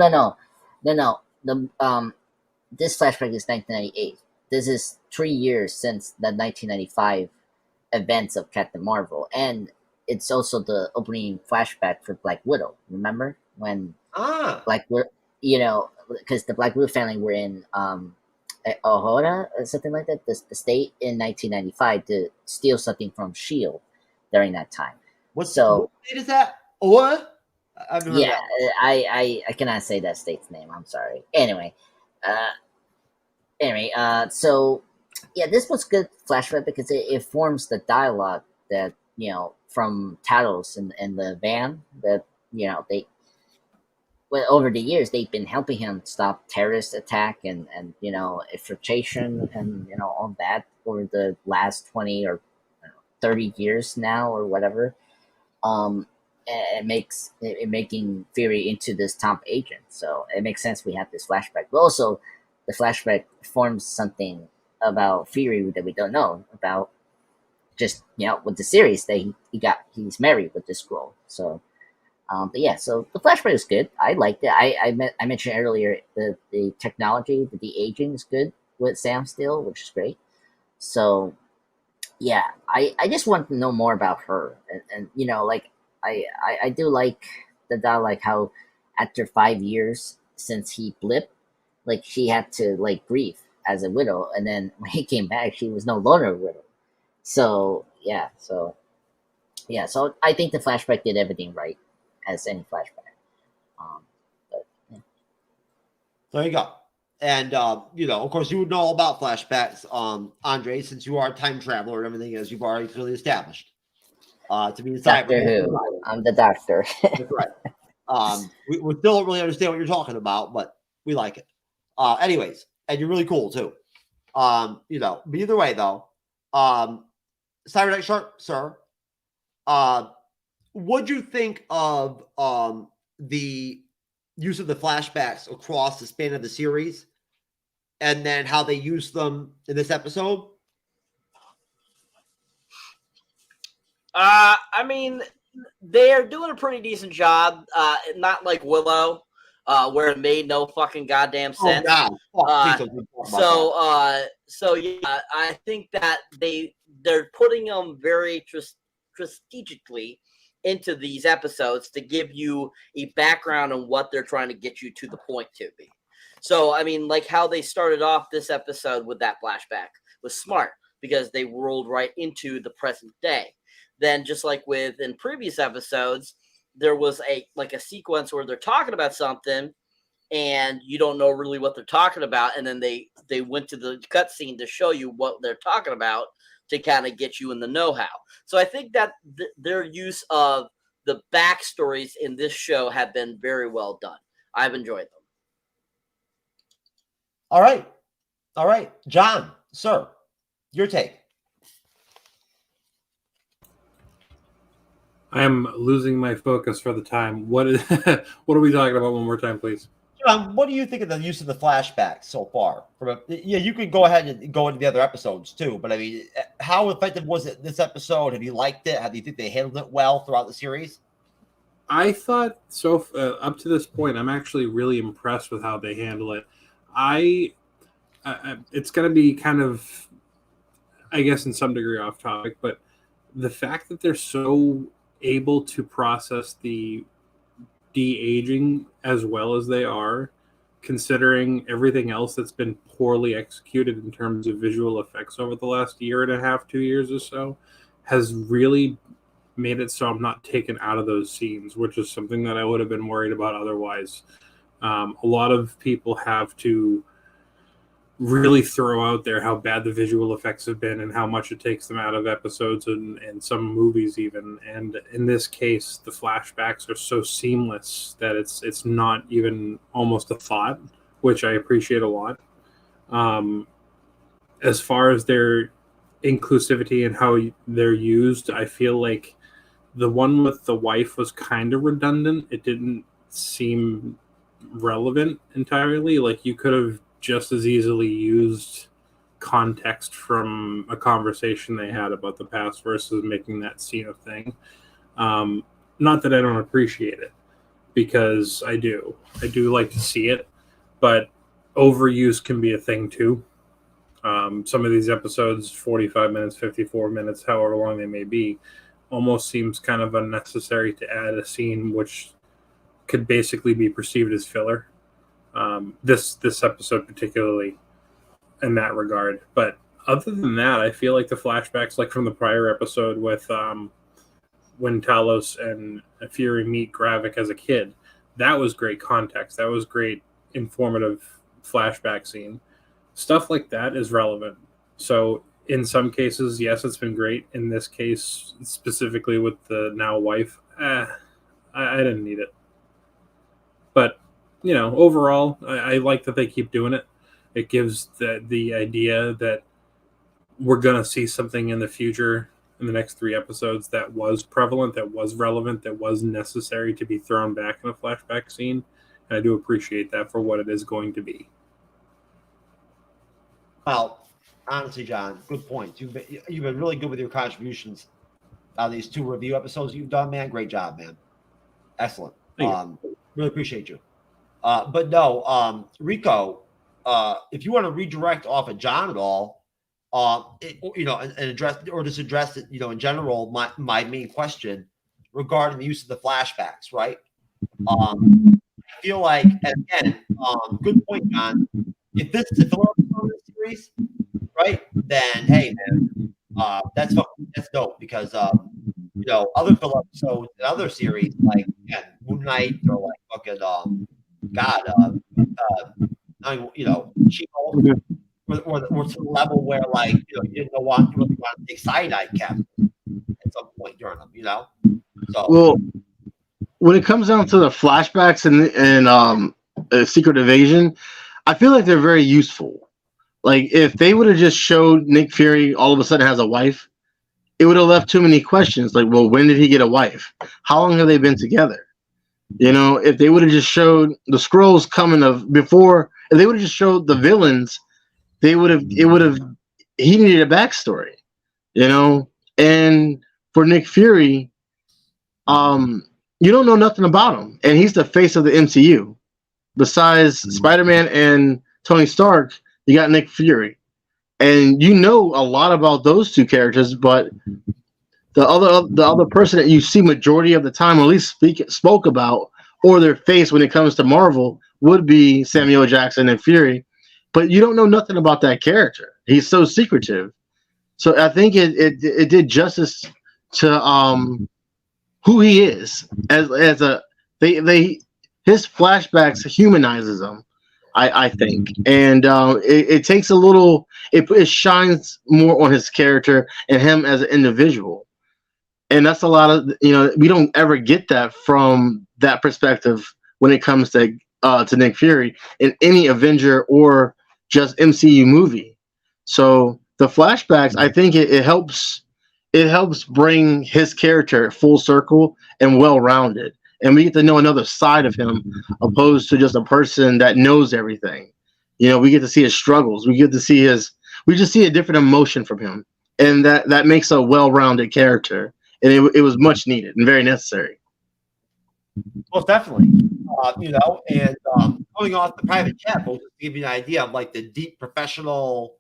This flashback is 1998. This is 3 years since the 1995 events of Captain Marvel, and it's also the opening flashback for Black Widow. Remember when Black Widow, you know, because the Black Widow family were in Ohora or something like that, the state in 1995 to steal something from Shield during that time. What state is that? Or I cannot say that state's name. I'm sorry. Anyway, so yeah, this was good flashback because it forms the dialogue that, you know, from Talos and the van that, you know, over the years they've been helping him stop terrorist attack and you know, infiltration and, you know, all that over the last 20 or 30 years now or whatever. Making Fury into this top agent, so it makes sense we have this flashback. But also, the flashback forms something about Fury that we don't know about. Just, you know, with the series that he's married with this Skrull. So, but yeah, so the flashback is good. I liked it. I mentioned earlier the technology, the de-aging is good with Sam still, which is great. So, yeah, I just want to know more about her, and you know, like I do like like how after 5 years since he blipped, like she had to like grieve as a widow, and then when he came back, she was no longer a widow. So so I think the flashback did everything right as any flashback. But, yeah. There you go. And you know, of course, you would know all about flashbacks, Andre, since you are a time traveler and everything, as you've already clearly established. To be a Doctor Who. I'm the doctor. That's right. We still don't really understand what you're talking about, but we like it. Anyways, and you're really cool too. You know, but either way though, Cyberneticshark, sir, what'd you think of the use of the flashbacks across the span of the series, and then how they used them in this episode? I mean, they're doing a pretty decent job. Not like Willow, where it made no fucking goddamn sense. Oh, God. So yeah, I think that they're putting them very strategically into these episodes to give you a background on what they're trying to get you to the point to be. So, I mean, like how they started off this episode with that flashback was smart because they rolled right into the present day. Then, just like in previous episodes, there was a sequence where they're talking about something and you don't know really what they're talking about. And then they went to the cutscene to show you what they're talking about to kind of get you in the know-how. So I think that their use of the backstories in this show have been very well done. I've enjoyed them. All right. John, sir, your take. I am losing my focus for the time. What are we talking about? One more time, please. What do you think of the use of the flashbacks so far? You could go ahead and go into the other episodes too, but I mean, how effective was it this episode? Have you liked it? How do you think they handled it well throughout the series? I thought so. Up to this point, I'm actually really impressed with how they handle it. It's going to be kind of, I guess, in some degree off topic, but the fact that they're so able to process the de-aging as well as they are, considering everything else that's been poorly executed in terms of visual effects over the last year and a half, 2 years or so, has really made it so I'm not taken out of those scenes, which is something that I would have been worried about otherwise. A lot of people have to really throw out there how bad the visual effects have been and how much it takes them out of episodes and some movies even. And in this case, the flashbacks are so seamless that it's not even almost a thought, which I appreciate a lot. As far as their inclusivity and how they're used, I feel like the one with the wife was kind of redundant. It didn't seem relevant entirely. Like, you could have just as easily used context from a conversation they had about the past versus making that scene a thing. Not that I don't appreciate it, because I do like to see it, but overuse can be a thing too. Some of these episodes, 45 minutes, 54 minutes, however long they may be, almost seems kind of unnecessary to add a scene which could basically be perceived as filler. This episode particularly in that regard. But other than that, I feel like the flashbacks, like from the prior episode with when Talos and Fury meet Gravik as a kid, that was great context. That was great informative flashback scene. Stuff like that is relevant. So in some cases, yes, it's been great. In this case, specifically with the now wife, I didn't need it. But overall, I like that they keep doing it. It gives the idea that we're going to see something in the future, in the next 3 episodes, that was prevalent, that was relevant, that was necessary to be thrown back in a flashback scene. And I do appreciate that for what it is going to be. Well, honestly, John, good point. You've been really good with your contributions on these 2 review episodes you've done, man. Great job, man. Excellent. Really appreciate you. But no, Rico, if you want to redirect off of John at all, and address or just address it, in general, my main question regarding the use of the flashbacks, right? I feel like, and again, good point, John. If this is a filler episode of the series, right, then hey, man, that's dope, because other filler episodes in other series, like Moon Knight, or like fucking She-Hulk, or to the level where, like, you didn't really want to take side-eye capsules at some point during them, So, well, when it comes down to the flashbacks and Secret Invasion, I feel like they're very useful. Like, if they would have just showed Nick Fury all of a sudden has a wife, it would have left too many questions. Like, well, when did he get a wife? How long have they been together? If they would have just showed the Skrulls coming before, if they would have just showed the villains, he needed a backstory, and for Nick Fury, you don't know nothing about him, and he's the face of the MCU. Besides Spider-Man and Tony Stark, you got Nick Fury, and a lot about those 2 characters, but the other person that you see majority of the time, or at least spoke about, or their face when it comes to Marvel, would be Samuel Jackson and Fury, but you don't know nothing about that character. He's so secretive. So I think it did justice to who he is as his flashbacks humanizes him, I think, and it takes a little. It shines more on his character and him as an individual. And that's a lot of, we don't ever get that from that perspective when it comes to Nick Fury in any Avenger or just MCU movie. So the flashbacks, I think it helps it helps bring his character full circle and well-rounded. And we get to know another side of him opposed to just a person that knows everything. You know, we get to see his struggles. We get to see we just see a different emotion from him. And that makes a well-rounded character. And it was much needed and very necessary. Well, definitely. You know, and going off the private chat, we'll just give you an idea of like the deep professional,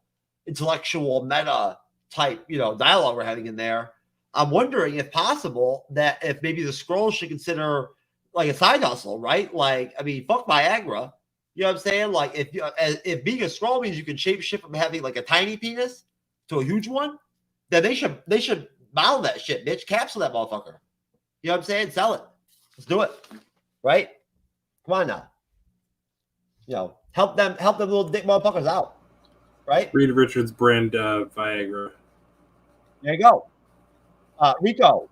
intellectual, meta type, you know, dialogue we're having in there. I'm wondering if possible that if maybe the Skrulls should consider like a side hustle, right? Like, I mean, fuck Viagra. You know what I'm saying? Like, if being a Skrull means you can shapeshift from having like a tiny penis to a huge one, then they should model that shit, bitch. Capsule that motherfucker. You know what I'm saying? Sell it. Let's do it. Right? Come on now. You know, help them little dick motherfuckers out. Right? Reed Richards brand Viagra. There you go. Nico,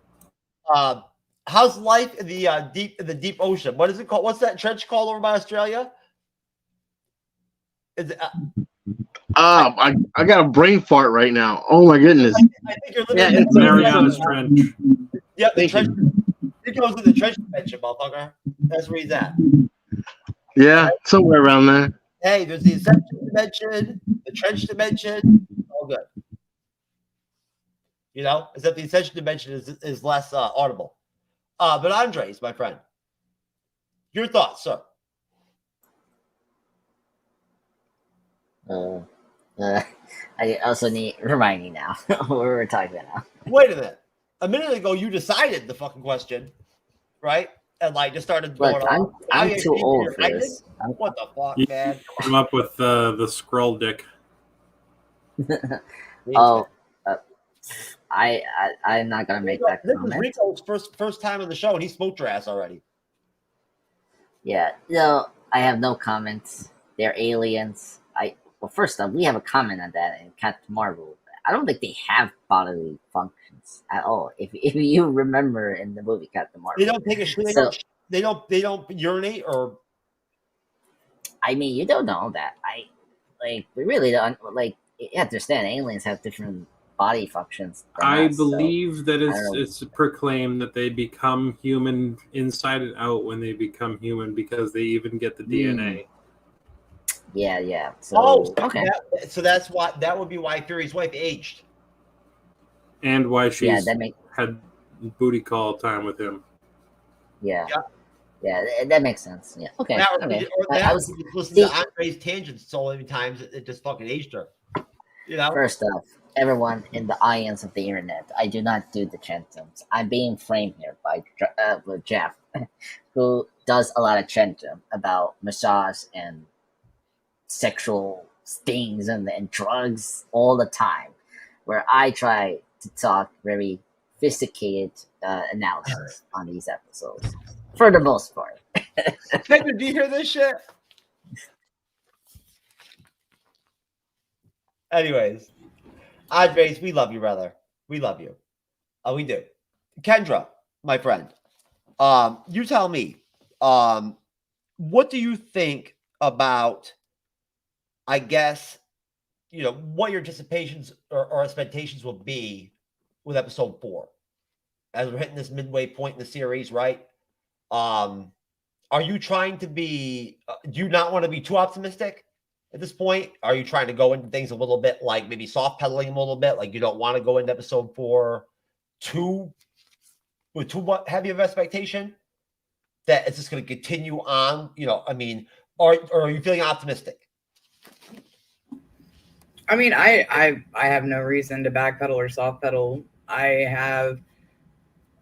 how's life in the deep ocean? What is it called? What's that trench called over by Australia? Is it, I got a brain fart right now. Oh my goodness. I think you're living it's Mariana's Trench. Yeah, the trench. It goes to the trench dimension, motherfucker. That's where he's at. Yeah, somewhere around there. Hey, there's the ascension dimension, the trench dimension, all good. You know, except the ascension dimension is less audible. But Andres, my friend, your thoughts, sir? I also need remind me now what we're talking about. Wait a minute. A minute ago, you decided the fucking question, right? And like just started going on. I'm too old for this. What the fuck, You man? come up with the Skrull dick. I'm not gonna make that comment. This is Rico's first time on the show, and he smoked your ass already. Yeah, no, I have no comments. They're aliens. Well, first off, we have a comment on that in Captain Marvel. I don't think they have bodily functions at all. If you remember in the movie Captain Marvel, they don't take a shit. So, they don't urinate or. I mean, you don't know that. We really don't like. You understand, aliens have different body functions. I believe that it's proclaimed that they become human inside and out when they become human because they even get the DNA. Yeah. So, okay. So that's why that would be why Fury's wife aged, and why she had booty call time with him. Yeah, that makes sense. Yeah, okay. I was listening to Andre's tangents so many times it just fucking aged her. You know. First off, everyone in the audience of the internet, I do not do the chantums. I'm being framed here by Jeff, who does a lot of chantum about massage and sexual stings and drugs all the time, where I try to talk very sophisticated analysis on these episodes for the most part. Kendra, do you hear this shit? Anyways, Andres, we love you, brother. We love you. We do. Kendra, my friend, you tell me, what do you think about, I guess, you know, what your anticipations or expectations will be with episode 4 as we're hitting this midway point in the series, right? Are you trying to be, do you not want to be too optimistic at this point? Are you trying to go into things a little bit like maybe soft pedaling them a little bit? Like you don't want to go into episode 4 with too much heavy of expectation that it's just going to continue on? You know, I mean, or are you feeling optimistic? I mean, I have no reason to backpedal or soft pedal. I have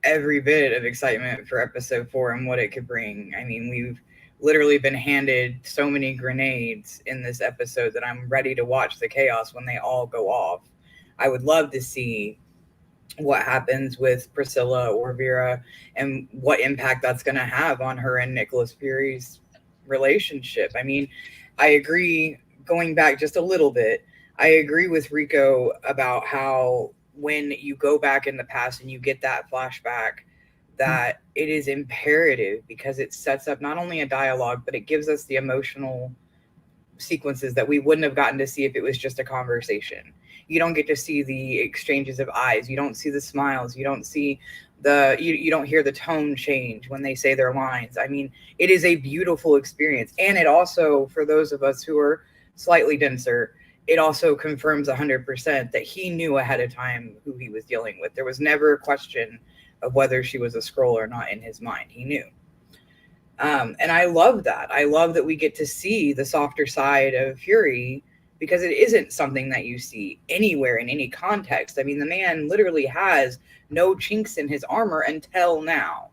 every bit of excitement for episode 4 and what it could bring. I mean, we've literally been handed so many grenades in this episode that I'm ready to watch the chaos when they all go off. I would love to see what happens with Priscilla or Vera and what impact that's going to have on her and Nicholas Fury's relationship. I mean, I agree, going back just a little bit, I agree with Rico about how when you go back in the past and you get that flashback, that it is imperative because it sets up not only a dialogue, but it gives us the emotional sequences that we wouldn't have gotten to see if it was just a conversation. You don't get to see the exchanges of eyes. You don't see the smiles. You don't see you don't hear the tone change when they say their lines. I mean, it is a beautiful experience. And it also, for those of us who are slightly denser, it also confirms 100% that he knew ahead of time who he was dealing with. There was never a question of whether she was a Skrull or not in his mind. He knew. And I love that. I love that we get to see the softer side of Fury, because it isn't something that you see anywhere in any context. I mean, the man literally has no chinks in his armor until now.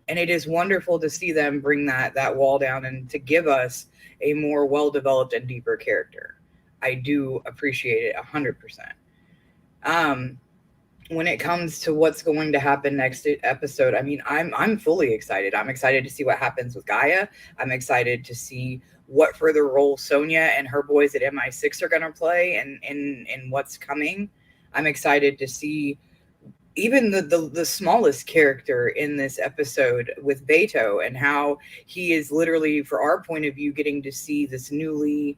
And it is wonderful to see them bring that wall down and to give us a more well-developed and deeper character. I do appreciate it 100%. When it comes to what's going to happen next episode, I mean, I'm fully excited. I'm excited to see what happens with Gaia. I'm excited to see what further role Sonya and her boys at MI6 are going to play and what's coming. I'm excited to see even the smallest character in this episode with Beto, and how he is literally, for our point of view, getting to see this newly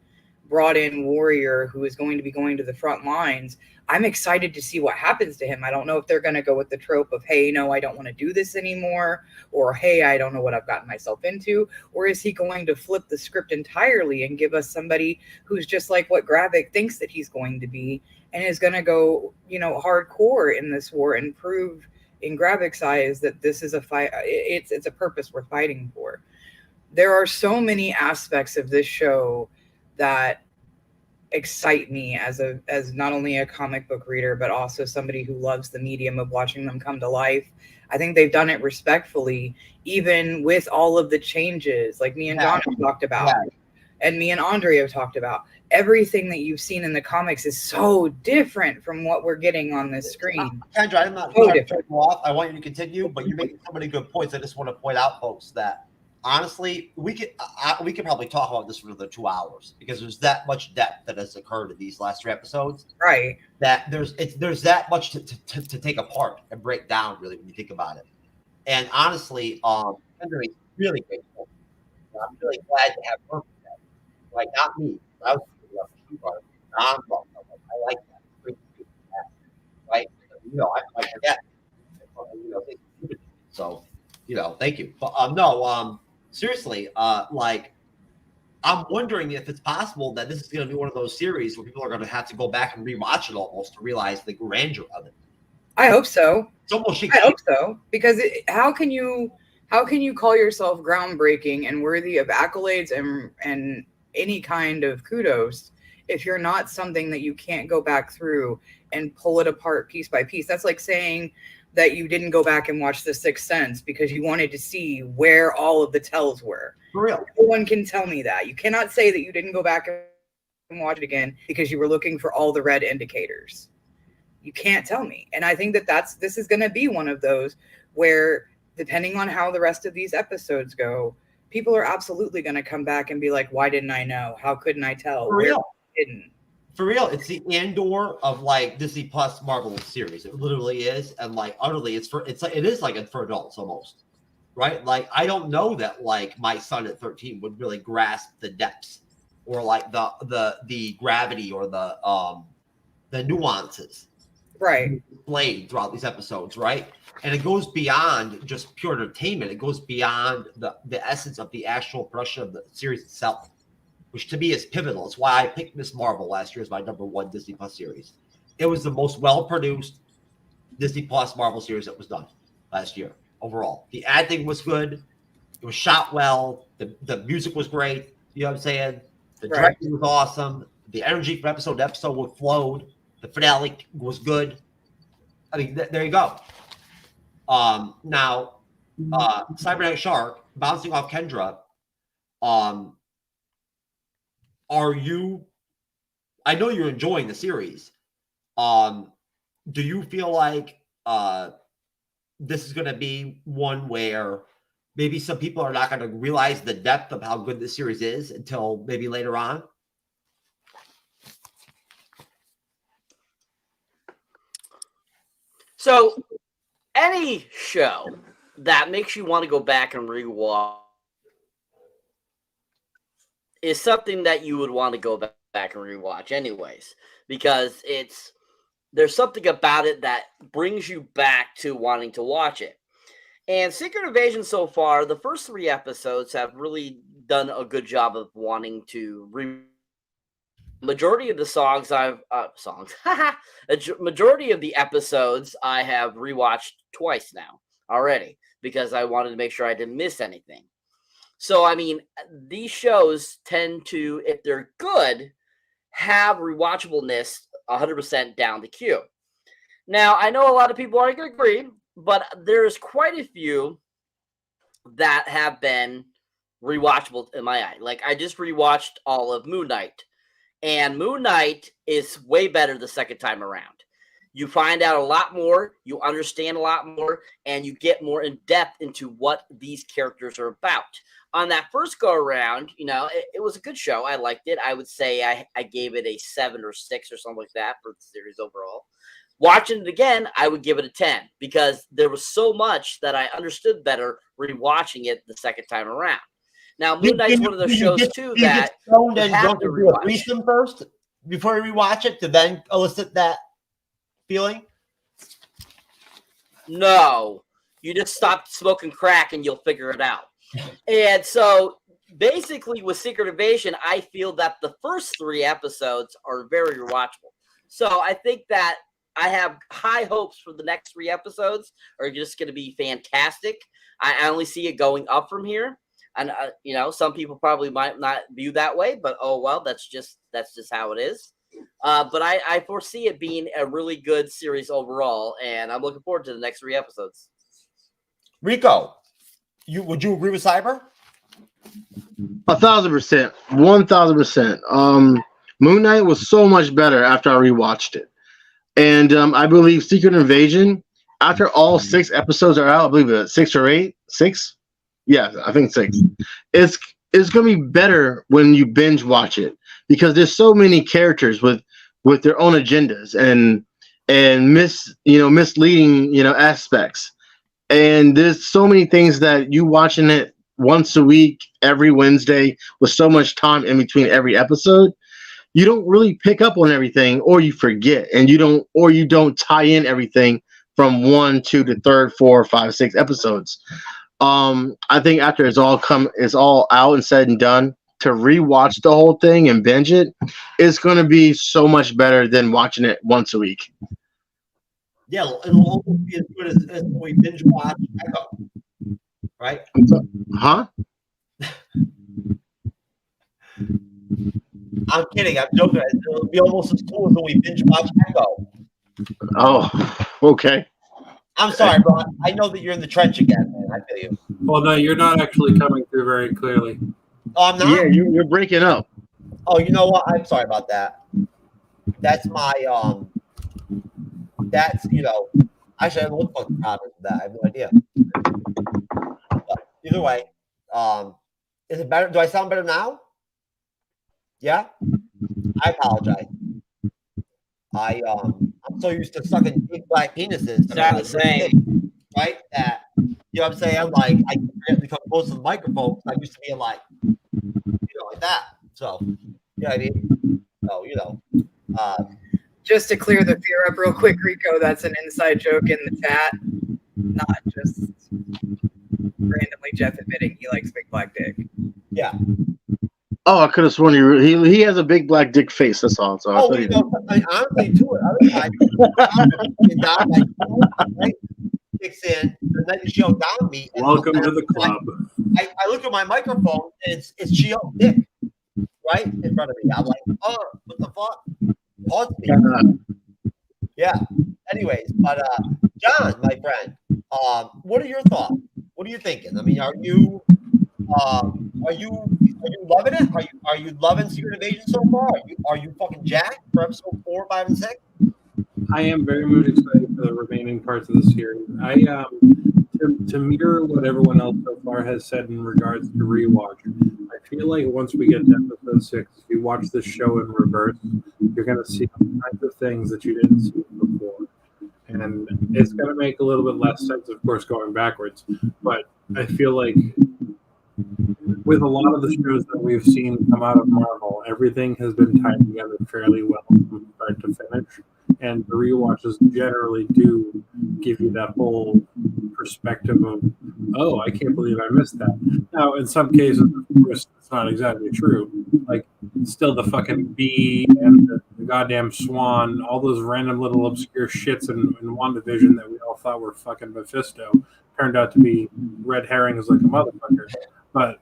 brought in warrior who is going to be going to the front lines. I'm excited to see what happens to him. I don't know if they're going to go with the trope of, hey, no, I don't want to do this anymore, or hey, I don't know what I've gotten myself into, or is he going to flip the script entirely and give us somebody who's just like what Gravik thinks that he's going to be, and is going to go, you know, hardcore in this war and prove in Gravik's eyes that this is a fight. It's a purpose worth fighting for. There are so many aspects of this show that excite me as not only a comic book reader, but also somebody who loves the medium of watching them come to life. I think they've done it respectfully, even with all of the changes, like me and John have talked about, and me and Andre have talked about. Everything that you've seen in the comics is so different from what we're getting on this screen. Kendra, I'm not trying to turn you off. I want you to continue, but you're making so many good points. I just want to point out, folks, that honestly, we could probably talk about this for another 2 hours, because there's that much depth that has occurred in these last 3 episodes. Right. That there's that much to take apart and break down, really, when you think about it. And honestly, Kendra is really grateful. I'm really glad to have her. Like, not me. I was I like that. Right? You know, I forget. So, you know, thank you. But seriously, like, I'm wondering if it's possible that this is going to be one of those series where people are going to have to go back and rewatch it almost to realize the grandeur of it. I hope so. It's almost I hope so, because how can you call yourself groundbreaking and worthy of accolades and any kind of kudos if you're not something that you can't go back through and pull it apart piece by piece? That's like saying that you didn't go back and watch The Sixth Sense because you wanted to see where all of the tells were. For real. No one can tell me that. You cannot say that you didn't go back and watch it again because you were looking for all the red indicators. You can't tell me. And I think that this is going to be one of those where, depending on how the rest of these episodes go, people are absolutely going to come back and be like, why didn't I know? How couldn't I tell? For real. Didn't. For real, it's the Andor of like Disney Plus Marvel series. It literally is, and like utterly, it is like for adults almost, right? Like, I don't know that like my son at 13 would really grasp the depths or like the gravity or the nuances, right, displayed throughout these episodes, right? And it goes beyond just pure entertainment. It goes beyond the essence of the actual production of the series itself, which to me is pivotal. It's why I picked Miss Marvel last year as my #1 Disney Plus series. It was the most well-produced Disney Plus Marvel series that was done last year overall. The acting was good. It was shot well. The music was great. You know what I'm saying? The directing was awesome. The energy from episode to episode flowed. The finale was good. I mean, there you go. Now, Cyberneticshark, bouncing off Kendra, I know you're enjoying the series. Do you feel like this is going to be one where maybe some people are not going to realize the depth of how good this series is until maybe later on? So, any show that makes you want to go back and rewatch is something that you would want to go back back and rewatch anyways, because there's something about it that brings you back to wanting to watch it. And Secret Invasion so far, the first 3 episodes have really done a good job of wanting to majority of the songs majority of the episodes I have rewatched twice now already, because I wanted to make sure I didn't miss anything. So, I mean, these shows tend to, if they're good, have rewatchableness 100% down the queue. Now, I know a lot of people aren't going to agree, but there's quite a few that have been rewatchable in my eye. Like, I just rewatched all of Moon Knight, and Moon Knight is way better the second time around. You find out a lot more, you understand a lot more, and you get more in depth into what these characters are about. On that first go around, you know, it was a good show. I liked it. I would say I gave it a 7 or 6 or something like that for the series overall. Watching it again, I would give it a 10, because there was so much that I understood better rewatching it the second time around. Now, Moon Knight's one of those shows too that you have to do a threesome first before you rewatch it to then elicit that feeling. No, you just stop smoking crack and you'll figure it out. And so basically with Secret Invasion, I feel that the first 3 episodes are very rewatchable. So I think that I have high hopes for the next 3 episodes are just going to be fantastic. I only see it going up from here. And, you know, some people probably might not view that way, but oh, well, that's just how it is. But I foresee it being a really good series overall, and I'm looking forward to the next 3 episodes. Rico, would you agree with Cyber? 1,000%, 1,000%. Moon Knight was so much better after I rewatched it, and I believe Secret Invasion, after all 6 episodes are out, I believe it's 6 or 8, 6. Yeah, I think 6. It's going to be better when you binge watch it, because there's so many characters with their own agendas and misleading aspects, and there's so many things that you watching it once a week every Wednesday with so much time in between every episode, you don't really pick up on everything, or you forget, and you don't tie in everything from 1 to the 3rd, 4, 5, 6 episodes. I think after it's all out and said and done, to rewatch the whole thing and binge it, it's going to be so much better than watching it once a week. Yeah, it'll almost be as good as we binge watch Echo, right? Huh? I'm kidding. I'm joking. It'll be almost as cool as when we binge watch Echo. Oh, okay. I'm sorry, bro. I know that you're in the trench again, man. I feel you. Well, no, you're not actually coming through very clearly. Oh, I'm not? Yeah, you're breaking up. Oh, you know what? I'm sorry about that. That's my, actually, I don't know what the fuck the problem is with that. I have no idea. But either way, is it better? Do I sound better now? Yeah? I apologize. I'm so used to sucking big black penises. Sound the same. Right? That, you know what I'm saying? I'm like, I forget to come close to the microphone. I used to be like, like that. So, you know what I mean? So, just to clear the fear up real quick, Rico, that's an inside joke in the chat. Not just randomly Jeff admitting he likes big black dick. Yeah. Oh, I could have sworn he has a big black dick face. That's all. So honestly, too. Right? Kicks in the night the show down me. Welcome to the club. I look at my microphone and it's Chio's dick right in front of me. I'm like, oh, what the fuck? Pause me. Yeah. Anyways, but John, my friend, what are your thoughts? What are you thinking? I mean, are you loving it? Are you loving Secret Invasion so far? Are you fucking jacked for episode 4, 5, and 6? I am very much excited for the remaining parts of the series. To mirror what everyone else so far has said in regards to rewatch, I feel like once we get to episode 6, if you watch this show in reverse, you're going to see all kinds of things that you didn't see before. And it's going to make a little bit less sense, of course, going backwards. But I feel like with a lot of the shows that we've seen come out of Marvel, everything has been tied together fairly well from start to finish. And the rewatches generally do give you that whole perspective of, oh, I can't believe I missed that. Now, in some cases, of course, it's not exactly true. Like, still the fucking bee and the goddamn swan, all those random little obscure shits in WandaVision that we all thought were fucking Mephisto turned out to be red herrings like a motherfucker. But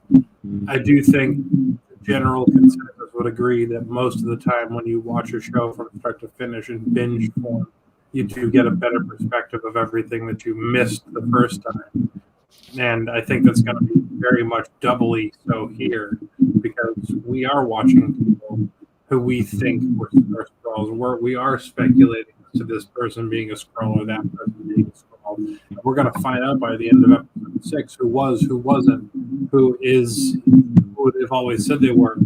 I do think the general consensus would agree that most of the time when you watch a show from start to finish in binge form, you do get a better perspective of everything that you missed the first time. And I think that's going to be very much doubly so here, because we are watching people who we think are Skrulls. We are speculating to this person being a Skrull or that person being a Skrull. And we're going to find out by the end of episode 6 who was, who wasn't, who is, who they've always said they were.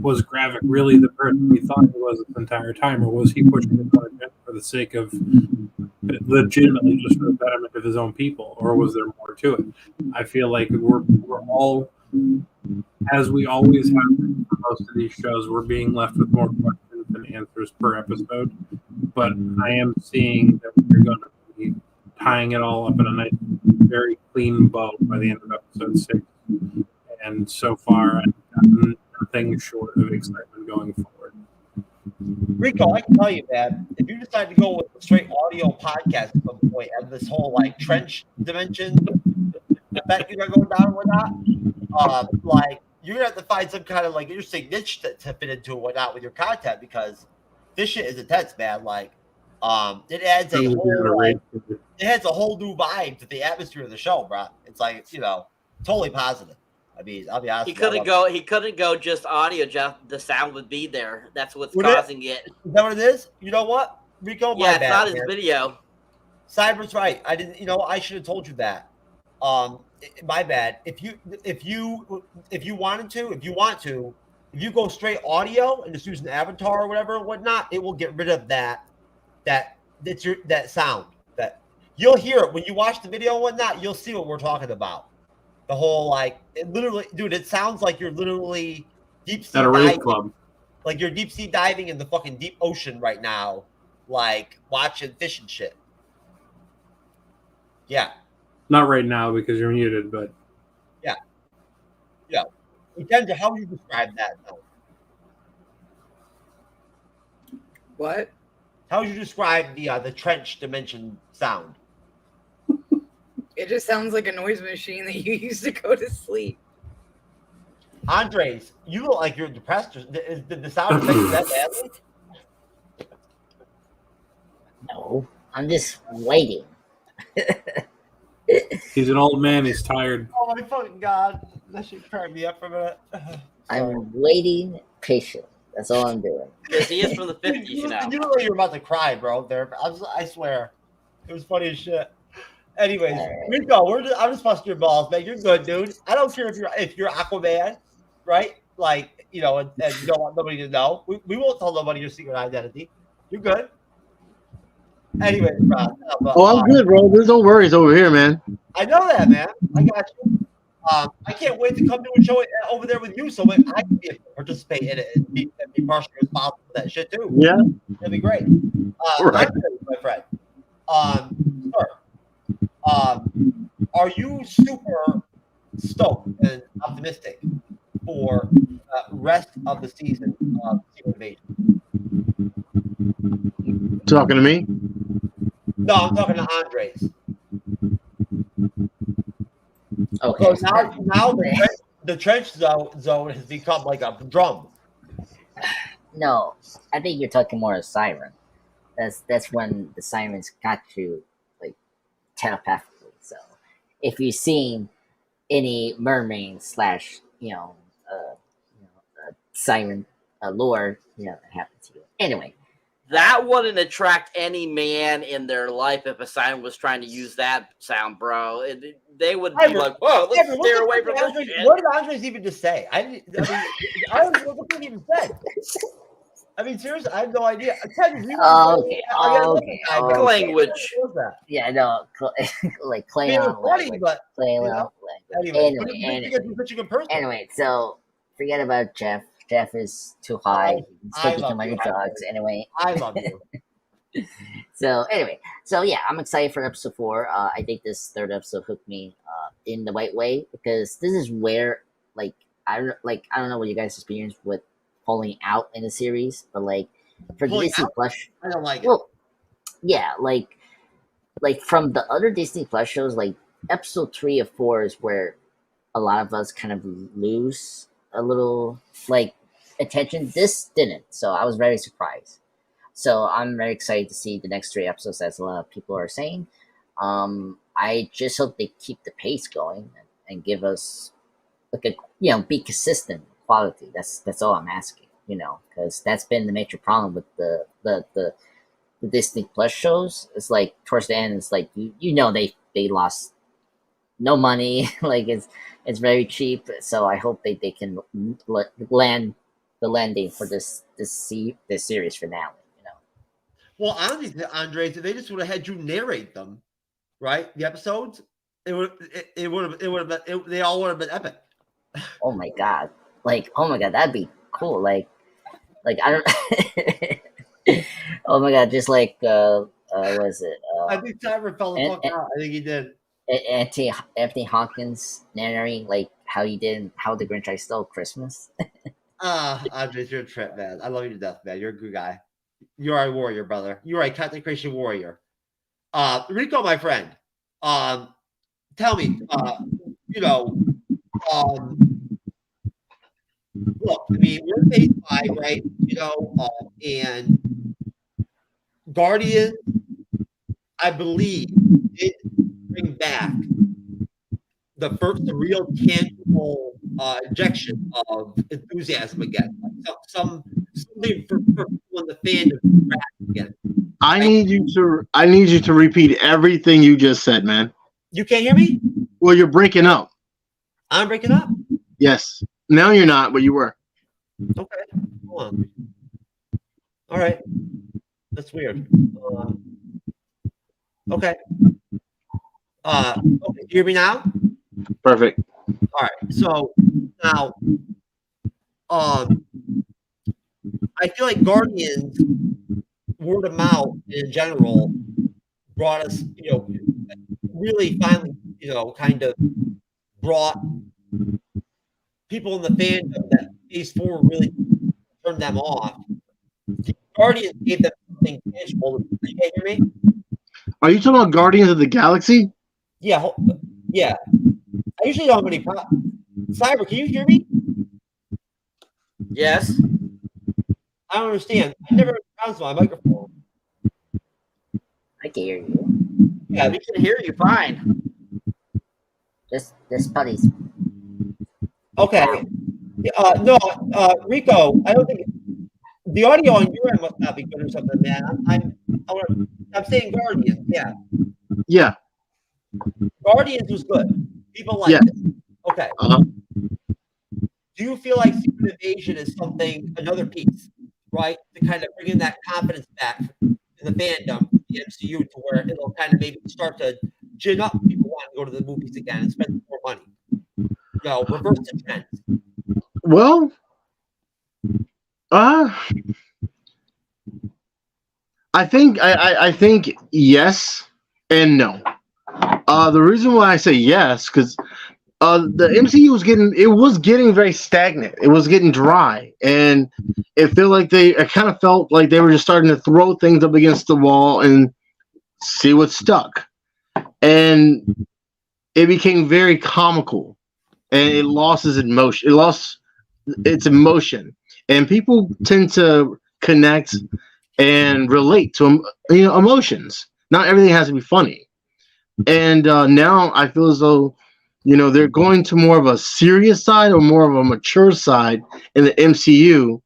Was Gravik really the person we thought he was this entire time, or was he pushing his own agenda for the sake of legitimately just for the betterment of his own people, or was there more to it? I feel like we're all, as we always have been for most of these shows, we're being left with more questions than answers per episode. But I am seeing that we're going to be tying it all up in a nice, very clean bow by the end of episode 6. And so far, I've gotten nothing short of excitement going forward. Rico, I can tell you, man, if you decide to go with a straight audio podcast at some point and this whole like trench dimension that you're going down with that, like you're gonna have to find some kind of like interesting niche to fit into and whatnot with your content, because this shit is intense, man. Like, it adds a whole like, it adds a whole new vibe to the atmosphere of the show, bro. It's like, you know, totally positive. I mean, I'll be honest. He couldn't go just audio, Jeff. The sound would be there. That's what's causing it. Is that what it is? You know what, Rico? Yeah, it's not his video. Cyber's right. I didn't. You know, I should have told you that. My bad. If you want to, if you go straight audio and just use an avatar or whatever and whatnot, it will get rid of that sound. That you'll hear it when you watch the video and whatnot. You'll see what we're talking about. The whole like, it literally, dude, it sounds like you're literally deep sea at a rave diving. club. Like you're deep sea diving in the fucking deep ocean right now, like watching fish and shit. Yeah. Not right now because you're muted, but yeah. Yeah. Kendra, how would you describe that though? What? How would you describe the trench dimension sound? It just sounds like a noise machine that you use to go to sleep. Andres, you look like you're depressed. Did the sound affect you that badly? No, I'm just waiting. He's an old man. He's tired. Oh my fucking god! That should crack me up for a minute. I'm waiting patiently. That's all I'm doing. Because he is from the 50s, you know. You look like you're about to cry, bro. There, I swear, it was funny as shit. Anyways, Nico, I'm just busting your balls, man. You're good, dude. I don't care if you're Aquaman, right? Like, you know, and you don't want nobody to know. We won't tell nobody your secret identity. You're good. Anyways, bro. I'm good, bro. There's no worries over here, man. I know that, man. I got you. I can't wait to come to a show over there with you, so I can participate in it and be partially responsible for that shit too. Yeah, that'd be great. Right. My friend. Sir. Are you super stoked and optimistic for the rest of the season of Secret Invasion? Talking to me? No, I'm talking to Andres. Okay. So now the trench zone has become like a drum. No, I think you're talking more of Siren. That's when the Sirens got you like telepathically. So if you've seen any mermaid / siren lore, it happened to you. Anyway, that wouldn't attract any man in their life if a siren was trying to use that sound, bro. They would be like, "Whoa, let's steer away from this shit." What did Andres even just say? I don't know what he even said. I mean, seriously, I have no idea. Ken, Okay. Language. What was that? Yeah, no, like I mean, it was Klingon funny, language. but Klingon language. Anyway, So forget about Jeff. Jeff is too high. He's taking too many drugs. Anyway, I love you. So anyway, so yeah, I'm excited for episode 4. I think this third episode hooked me in the right way, because this is where I don't know what you guys experience with falling out in the series, but like for Pulling Disney out? Plus, I don't like it. well, yeah, like from the other Disney Plus shows, like episode 3 of 4 is where a lot of us kind of lose a little like attention. This didn't, so I was very surprised. So I'm very excited to see the next 3 episodes, as a lot of people are saying. I just hope they keep the pace going and give us like a be consistent quality. That's all I'm asking, because that's been the major problem with the Disney Plus shows. It's like towards the end, it's like they lost no money. Like it's very cheap. So I hope they can land the landing for this series finale. Well, honestly, Andre, if they just would have had you narrate them, right? The episodes, they all would have been epic. Oh my god! That'd be cool. Like I don't. Oh my god! Just like what is it? I think Cyber fell the fuck out. I think he did. Anthony Hopkins narrating like how he did How the Grinch I Stole Christmas. Andre, you're a trip, man. I love you to death, man. You're a good guy. You are a warrior, brother. You are a Catholic Christian warrior. Rico, my friend. Tell me, look, I mean, we're phase 5, right? And Guardian, I believe, did bring back the real tangible injection of enthusiasm again. Like something for people in the fandom again. I need you to repeat everything you just said, man. You can't hear me? Well, you're breaking up. I'm breaking up? Yes. Now you're not, but you were. Okay. Hold on. All right. That's weird. Okay. Okay. You hear me now? Perfect. All right. So now, I feel like Guardians, word of mouth in general, brought us, really finally, kind of brought people in the fandom that phase 4 really turned them off. The Guardians gave them something tangible. You can't hear me? Are you talking about Guardians of the Galaxy? Yeah. Yeah. I usually don't have any problems. Cyber, can you hear me? Yes. I don't understand. I never had problems with my microphone. I can hear you. Yeah, we can hear you fine. This buddy's. Okay. No, Rico, I don't think the audio on your end must not be good or something, man. I'm saying Guardians, yeah. Yeah. Guardians was good. People liked it. Okay. Do you feel like Secret Invasion is another piece, right? To kind of bring in that confidence back in the fandom, the MCU, to where it'll kind of maybe start to gin up people wanting to go to the movies again and spend more money. Reverse the trend. Well, I think yes and no. The reason why I say yes, because the MCU was getting very stagnant. It was getting dry, and I kind of felt like they were just starting to throw things up against the wall and see what stuck. And it became very comical, and it lost its emotion. It lost its emotion, and people tend to connect and relate to emotions. Not everything has to be funny. And now I feel as though they're going to more of a serious side or more of a mature side in the MCU,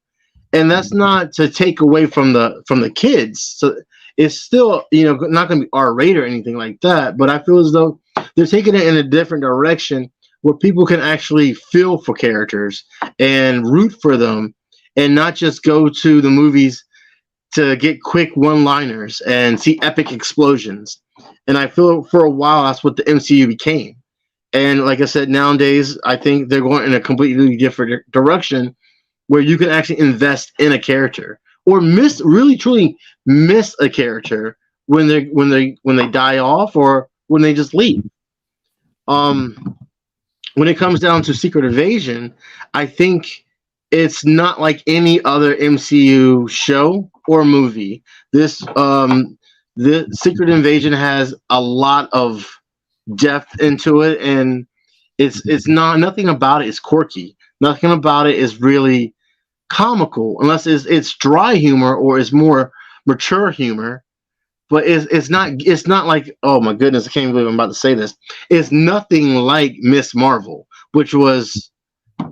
and that's not to take away from the kids. So it's still not going to be R-rated or anything like that. But I feel as though they're taking it in a different direction where people can actually feel for characters and root for them and not just go to the movies to get quick one-liners and see epic explosions. And I feel for a while that's what the MCU became. And like I said, nowadays I think they're going in a completely different direction where you can actually invest in a character or really truly miss a character when they die off or when they just leave. When it comes down to Secret Invasion, I think it's not like any other MCU show or movie. The Secret Invasion has a lot of depth into it, and it's not nothing about it is quirky. Nothing about it is really comical, unless it's dry humor or it's more mature humor. But it's not like, oh my goodness, I can't believe I'm about to say this. It's nothing like Miss Marvel, which was,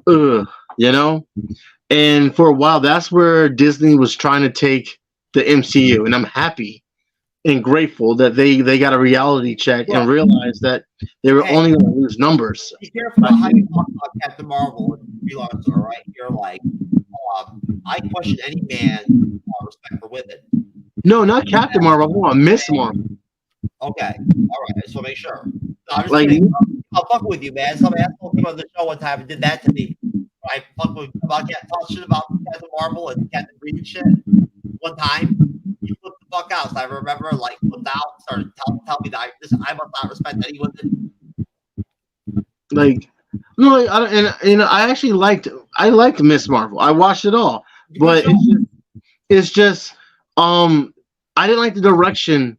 you know. And for a while, that's where Disney was trying to take the MCU, and I'm happy and grateful that they got a reality check and realized that they were only going to lose numbers. Be careful about how you talk about Captain Marvel and freelancer, all right? You're like, I question any man respect for women. No, not Captain Marvel. I want Miss Marvel. Okay, all right. So make sure. No, I'm just kidding. I'll fuck with you, man. Some asshole came on the show one time and did that to me. I fuck with talk shit about Captain Marvel and Captain Green shit. One time, he flipped the fuck out. So I remember, like, flipped out, started telling me that I must not respect any women. Like, no, I actually liked Miss Marvel. I watched it all, but it's just I didn't like the direction,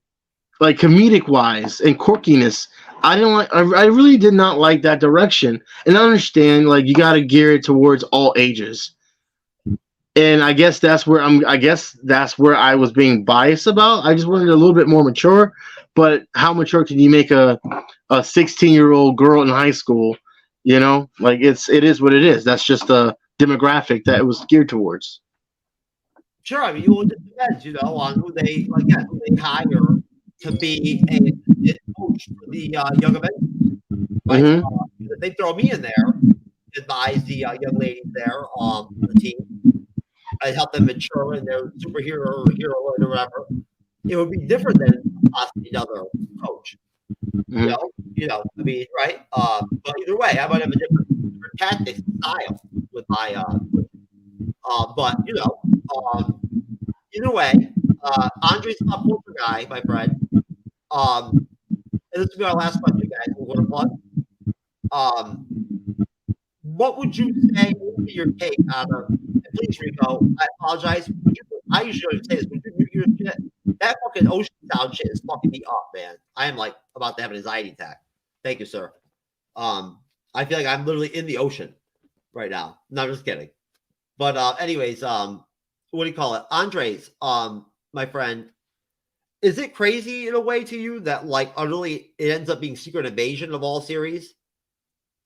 like comedic wise and quirkiness. I really did not like that direction. And I understand, like, you got to gear it towards all ages. And I guess that's where I was being biased about. I just wanted a little bit more mature. But how mature can you make a 16-year-old girl in high school? You know, like it is what it is. That's just a demographic that it was geared towards. Sure, I mean, it depends, you know, on who they hire to be a coach for the young men. Right? Mm-hmm. If they throw me in there, advise the young ladies there on the team, I help them mature in their superhero or hero or whatever. It would be different than possibly another coach. Mm-hmm. You know, I mean, right? But either way, I might have a different tactics and style with my but you know, either way, Andre's top poker guy, my friend. And this will be our last question, guys. We're going to plug. What would you say would be your take on please, Rico, I apologize. I usually don't say this, but your shit, that fucking ocean sound shit is fucking me up, man. I am like about to have an anxiety attack. Thank you, sir. I feel like I'm literally in the ocean right now. No, I'm just kidding. But anyways, what do you call it? Andres, my friend, is it crazy in a way to you that like utterly it ends up being Secret Invasion of all series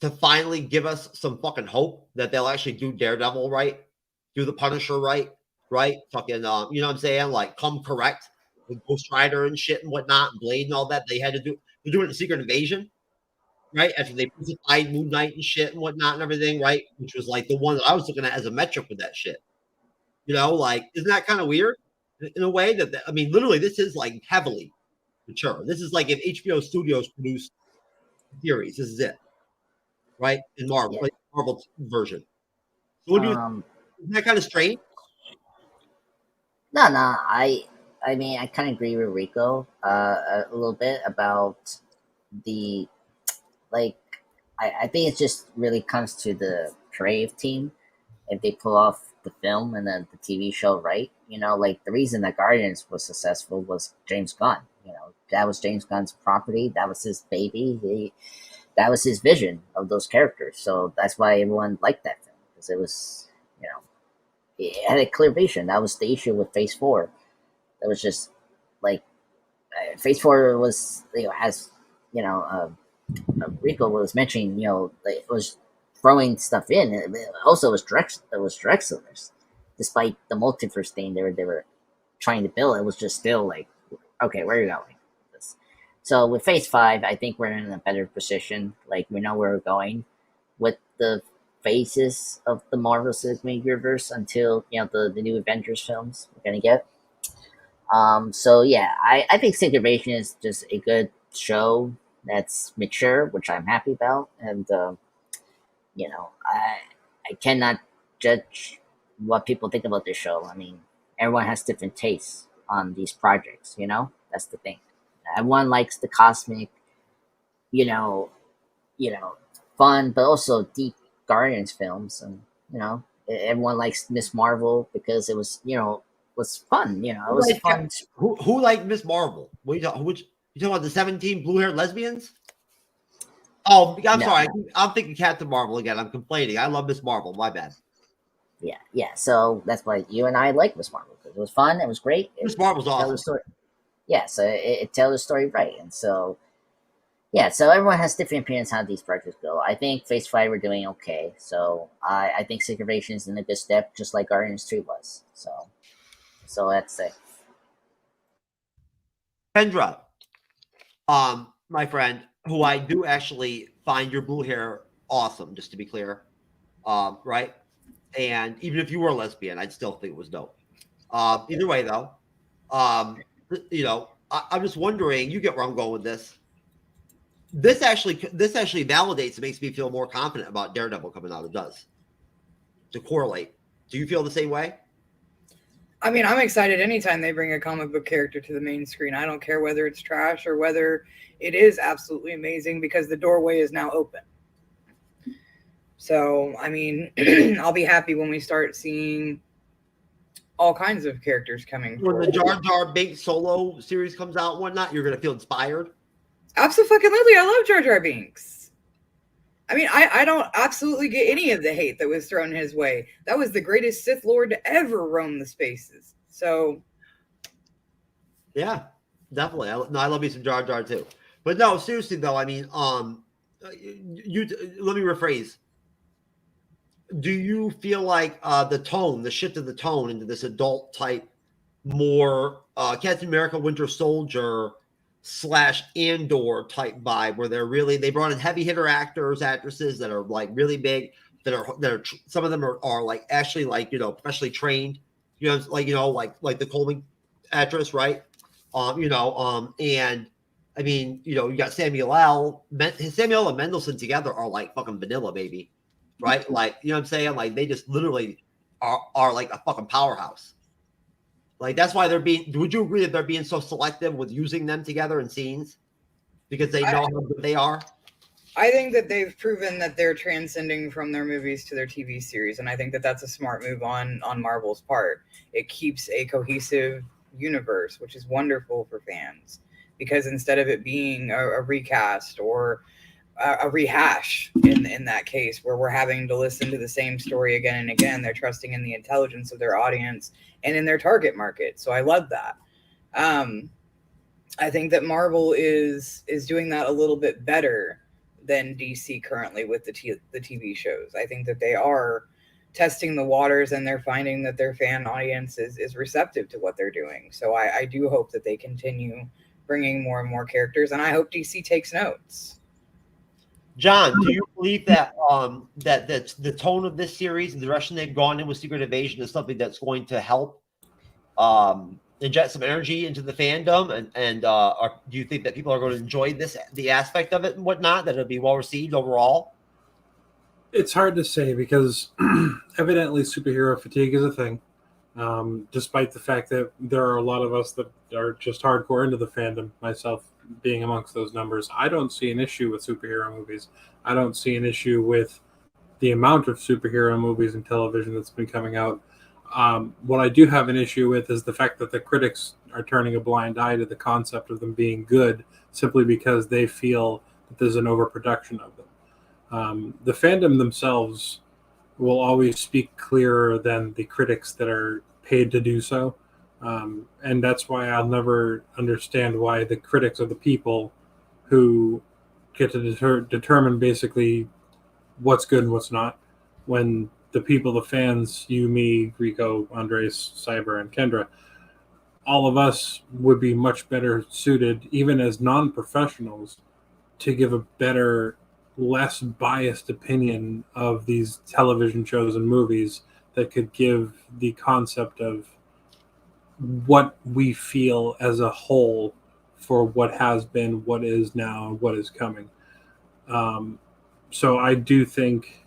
to finally give us some fucking hope that they'll actually do Daredevil right, do the Punisher right? Fucking, you know what I'm saying? Like come correct with Ghost Rider and shit and whatnot, and Blade and all that. They had to do. They're doing the Secret Invasion, right? After they crucified Moon Knight and shit and whatnot and everything, right? Which was like the one that I was looking at as a metric with that shit. You know, like, isn't that kind of weird in a way that, I mean, literally, this is like heavily mature. This is like if HBO Studios produced series, this is it, right? In Marvel, like Marvel version. So what do you, isn't that kind of strange? No, I mean, I kind of agree with Rico a little bit about the, like, I think it just really comes to the creative team if they pull off the film and then the TV show right. You know, like the reason that Guardians was successful was James Gunn. You know, that was James Gunn's property. That was his baby. That was his vision of those characters. So that's why everyone liked that film, because it was, you know, it had a clear vision. That was the issue with Phase 4. That was just like Phase 4 was, you know, as you know, Rico was mentioning, you know, it was throwing stuff in. It also was Drexler's, despite the multiverse thing they were trying to build. It was just still like, okay, where are you going with this? So with Phase 5, I think we're in a better position. Like we know where we're going with the phases of the Marvel Cinematic Universe until the new Avengers films we're gonna get. So yeah, I think Synchronization is just a good show that's mature, which I'm happy about, and I cannot judge what people think about this show. I mean, everyone has different tastes on these projects. That's the thing. Everyone likes the cosmic, you know, fun, but also deep Guardians films, and everyone likes Miss Marvel because it was was fun. It was fun. Who liked Miss Marvel? What you talking about? The 17 blue-haired lesbians? Oh, I'm sorry. I'm thinking Captain Marvel again. I'm complaining. I love Miss Marvel. My bad. Yeah. So that's why you and I like Miss Marvel, because it was fun. It was great. Miss Marvel's awesome. Yeah, so it tells the story right, and so yeah. So everyone has different opinions how these projects go. I think Phase 5 we're doing okay. So I think Synchronization is in a good step, just like Guardians 3 was. So that's it. Kendra, my friend, who I do actually find your blue hair awesome, just to be clear. Right? And even if you were a lesbian, I'd still think it was dope. Either way, though, I'm just wondering, you get where I'm going with this. This actually validates, it makes me feel more confident about Daredevil coming out. It does. To correlate. Do you feel the same way? I mean, I'm excited anytime they bring a comic book character to the main screen. I don't care whether it's trash or whether it is absolutely amazing, because the doorway is now open. So, I mean, I'll be happy when we start seeing all kinds of characters coming. When the Jar Jar Binks solo series comes out and whatnot, you're going to feel inspired? Absolutely. I love Jar Jar Binks. I mean, I don't absolutely get any of the hate that was thrown his way. That was the greatest Sith Lord to ever roam the spaces. So, yeah, definitely. I love me some Jar Jar too. But no, seriously though, I mean, let me rephrase. Do you feel like the shift of the tone into this adult type, more Captain America Winter Soldier / Andor type vibe, where they brought in heavy hitter actresses that are like really big, that are some of them are like actually like professionally trained, like the Coleman actress, right? And I mean, you got Samuel L. and Mendelsohn together are like fucking vanilla, baby, right? Like, you know what I'm saying? Like, they just literally are like a fucking powerhouse. Like, that's why would you agree that they're being so selective with using them together in scenes? Because they know how good they are? I think that they've proven that they're transcending from their movies to their TV series, and I think that that's a smart move on Marvel's part. It keeps a cohesive universe, which is wonderful for fans, because instead of it being a recast or a rehash in that case, where we're having to listen to the same story again and again, they're trusting in the intelligence of their audience and in their target market. So I love that. I think that Marvel is doing that a little bit better than DC currently with the TV shows. I think that they are testing the waters, and they're finding that their fan audience is receptive to what they're doing. So I do hope that they continue bringing more and more characters, and I hope DC takes notes. John, do you believe that that the tone of this series and the direction they've gone in with Secret Invasion is something that's going to help inject some energy into the fandom, and do you think that people are going to enjoy the aspect of it and whatnot, that it'll be well received overall? It's hard to say, because evidently superhero fatigue is a thing, despite the fact that there are a lot of us that are just hardcore into the fandom, myself being amongst those numbers. I don't see an issue with superhero movies. I don't see an issue with the amount of superhero movies and television that's been coming out. What I do have an issue with is the fact that the critics are turning a blind eye to the concept of them being good, simply because they feel that there's an overproduction of them. The fandom themselves will always speak clearer than the critics that are paid to do so. And that's why I'll never understand why the critics are the people who get to determine basically what's good and what's not, when the people, the fans, you, me, Rico, Andres, Cyber, and Kendra, all of us would be much better suited, even as non-professionals, to give a better less biased opinion of these television shows and movies that could give the concept of what we feel as a whole for what has been, what is now, and what is coming. So I do think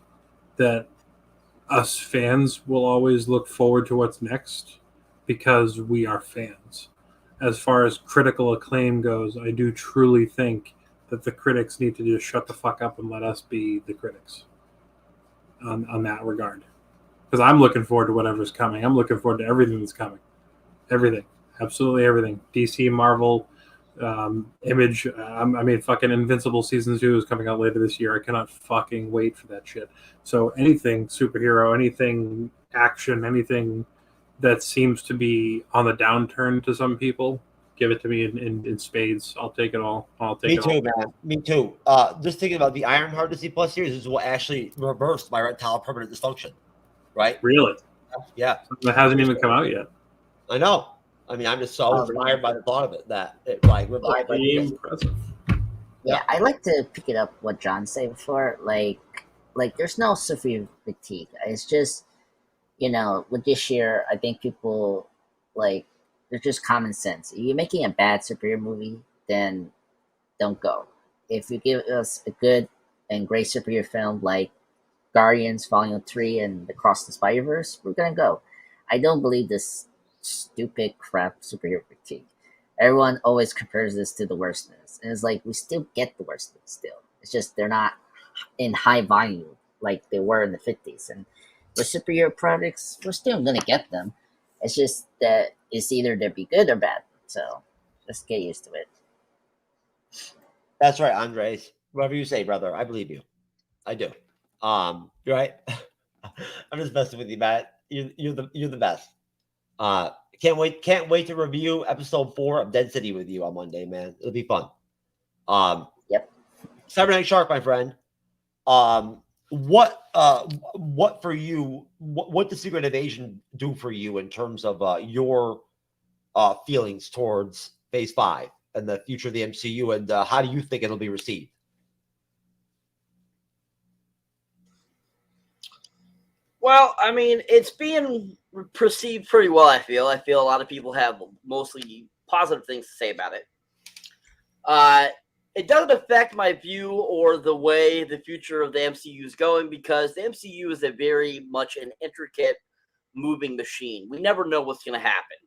that us fans will always look forward to what's next because we are fans. As far as critical acclaim goes, I do truly think that the critics need to just shut the fuck up and let us be the critics on that regard. Because I'm looking forward to whatever's coming. I'm looking forward to everything that's coming. Everything. Absolutely everything. DC, Marvel, Image. I mean, fucking Invincible Season 2 is coming out later this year. I cannot fucking wait for that shit. So anything superhero, anything action, anything that seems to be on the downturn to some people, give it to me in spades. I'll take it all. Me too, man. Me too. Just thinking about the Ironheart Disney Plus series is what actually reversed my erectile permanent dysfunction, right? Really? Yeah. That hasn't even come out yet. I know. I mean, I'm just so inspired by the thought of it that it like revived. Impressive. Yeah, I like to pick it up what John said before. Like there's no superhero fatigue. It's just, with this year, I think people there's just common sense. If you're making a bad superhero movie, then don't go. If you give us a good and great superhero film like Guardians Volume 3 and Across the Spider-Verse, we're gonna go. I don't believe this stupid crap superhero fatigue. Everyone always compares this to the worstness, and it's like we still get the worstness still. It's just they're not in high volume like they were in the 50s. And with superhero products, we're still gonna get them. It's just that it's either they'll be good or bad. So just get used to it. That's right, Andres. Whatever you say, brother, I believe you. I do. You're right. I'm just messing with you, Matt. You're the best. Can't wait to review episode 4 of Dead City with you on Monday, man. It'll be fun. Yep. Cyberneticshark, my friend. What for you? What does Secret Invasion do for you in terms of your feelings towards Phase 5 and the future of the MCU, and how do you think it'll be received? Well, I mean, it's being perceived pretty well, I feel. I feel a lot of people have mostly positive things to say about it. It doesn't affect my view or the way the future of the MCU is going, because the MCU is a very much an intricate moving machine. We never know what's going to happen.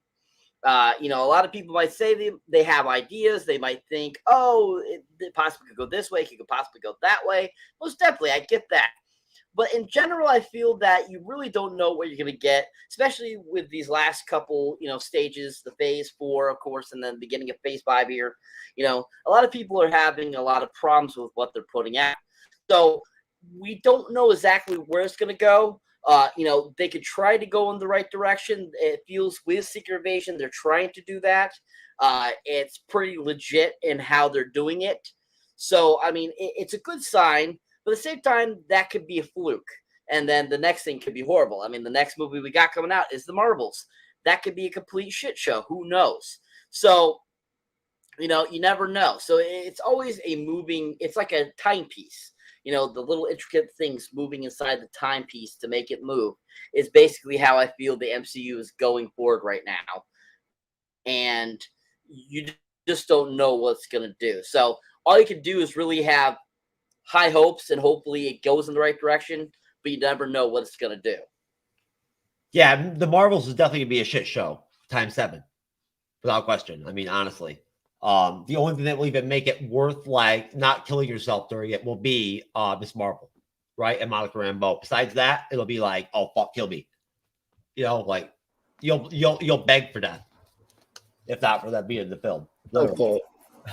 A lot of people might say they have ideas. They might think, it possibly could go this way. It could possibly go that way. Most definitely, I get that. But in general, I feel that you really don't know what you're going to get, especially with these last couple, stages, the Phase 4, of course, and then the beginning of Phase 5 here. A lot of people are having a lot of problems with what they're putting out. So we don't know exactly where it's going to go. They could try to go in the right direction. It feels with Secret Invasion, they're trying to do that. It's pretty legit in how they're doing it. So, I mean, it's a good sign. But at the same time, that could be a fluke. And then the next thing could be horrible. I mean, the next movie we got coming out is The Marvels. That could be a complete shit show. Who knows? So, you never know. So it's always it's like a timepiece. The little intricate things moving inside the timepiece to make it move is basically how I feel the MCU is going forward right now. And you just don't know what it's going to do. So all you can do is really have high hopes, and hopefully it goes in the right direction, but you never know what it's going to do. Yeah, the Marvels is definitely going to be a shit show times 7, without question. I mean, honestly, the only thing that will even make it worth not killing yourself during it will be Miss Marvel, right? And Monica Rambeau. Besides that, it'll be like, oh fuck, kill me. You'll beg for death, if not for that being in the film. Literally. Okay.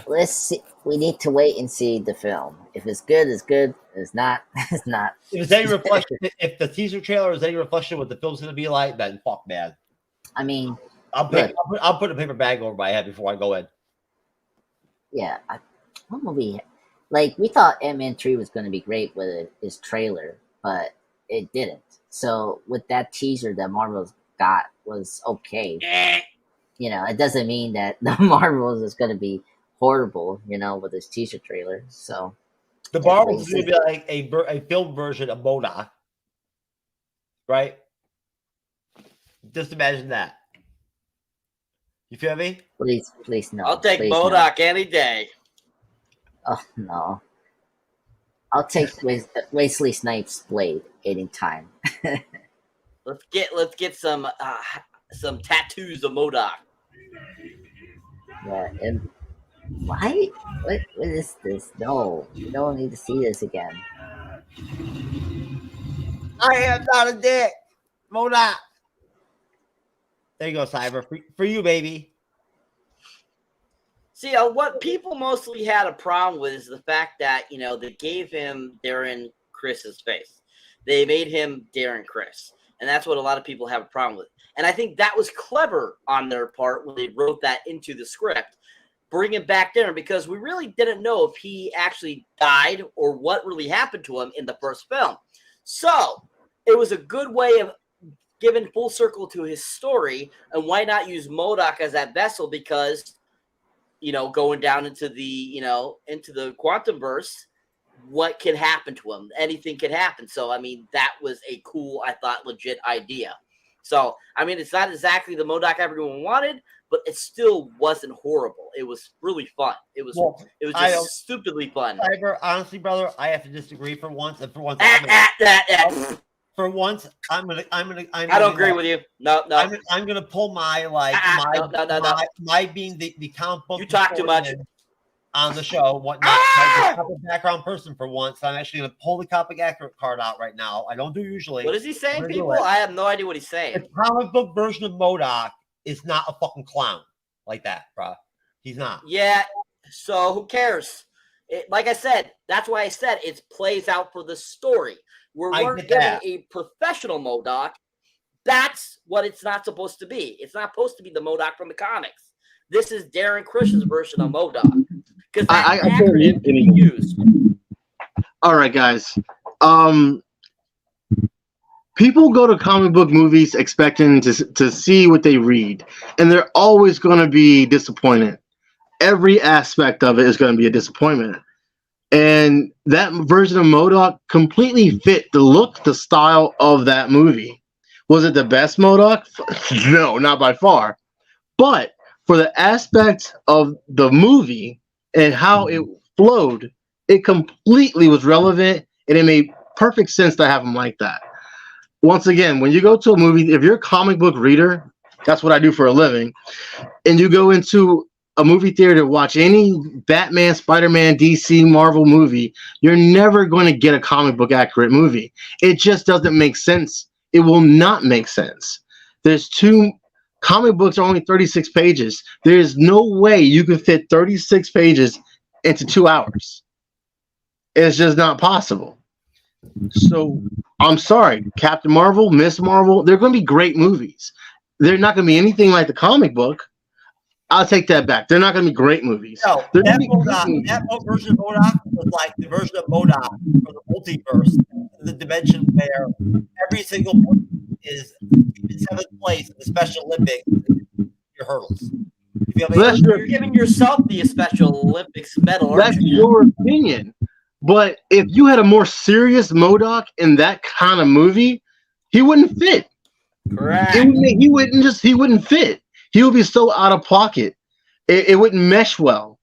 Let's see. We need to wait and see the film. If it's good, it's good. If it's not, it's not. If it's any reflection, if the teaser trailer is any reflection of what the film's going to be like, then fuck, man. I mean, I'll put a paper bag over my head before I go in. Yeah, what movie? We thought Ant-Man 3 was going to be great with his trailer, but it didn't. So with that teaser that Marvel got was okay. It doesn't mean that the Marvels is going to be horrible, with this teaser trailer. So The Marvels is going to be like a film version of MODOK, right? Just imagine that. You feel me? Please no. I'll take please MODOK any day. Oh no. I'll take Wesley Snipes' blade anytime. Let's get some tattoos of MODOK. Yeah, and why? What is this? No, you don't need to see this again. I am not a dick. MODOK. There you go, Cyber. For you, baby. See, what people mostly had a problem with is the fact that, they gave him Darren Chris's face. They made him Darren Chris. And that's what a lot of people have a problem with. And I think that was clever on their part when they wrote that into the script. Bring him back Darren, because we really didn't know if he actually died or what really happened to him in the first film. So it was a good way of giving full circle to his story. And why not use MODOK as that vessel? Because going down into the quantum verse, what could happen to him? Anything could happen. So, that was a cool, I thought, legit idea. So, it's not exactly the MODOK everyone wanted, but it still wasn't horrible. It was really fun. It was just stupidly fun. Cyber, honestly, brother, I have to disagree for once. And for once, for once, I don't agree with you. No. I'm gonna pull my my being the comic book. You talk too much on the show. Whatnot? Background person for once. I'm actually gonna pull the comic accurate card out right now. I don't do usually. What is he saying, people? I have no idea what he's saying. The comic book version of MODOK is not a fucking clown like that, bro. He's not. Yeah. So who cares? Like I said, that's why I said it plays out for the story. We're getting a professional MODOK. That's what it's not supposed to be. It's not supposed to be the MODOK from the comics. This is Darren Chris's version of MODOK. Because that acronym can be used. All right, guys. People go to comic book movies expecting to see what they read, and they're always going to be disappointed. Every aspect of it is going to be a disappointment. And that version of MODOK completely fit the look, the style of that movie. Was it the best MODOK? No, not by far. But for the aspect of the movie and how it flowed, it completely was relevant, and it made perfect sense to have him like that. Once again, when you go to a movie, if you're a comic book reader, that's what I do for a living, and you go into a movie theater to watch any Batman, Spider-Man, DC, Marvel movie, you're never going to get a comic book accurate movie. It just doesn't make sense. It will not make sense. Comic books are only 36 pages. There is no way you can fit 36 pages into 2 hours. It's just not possible. So I'm sorry, Captain Marvel, Miss Marvel, they're going to be great movies. They're not going to be anything like the comic book. I'll take that back. They're not going to be great movies. No, that version of MODOK was like the version of MODOK for the multiverse, the dimension where every single point is in 7th place in the Special Olympics. Your hurdles. You feel me? You're giving yourself the Special Olympics medal. That's your opinion. But if you had a more serious MODOK in that kind of movie, he wouldn't fit. Correct. He wouldn't fit. He would be so out of pocket. It wouldn't mesh well.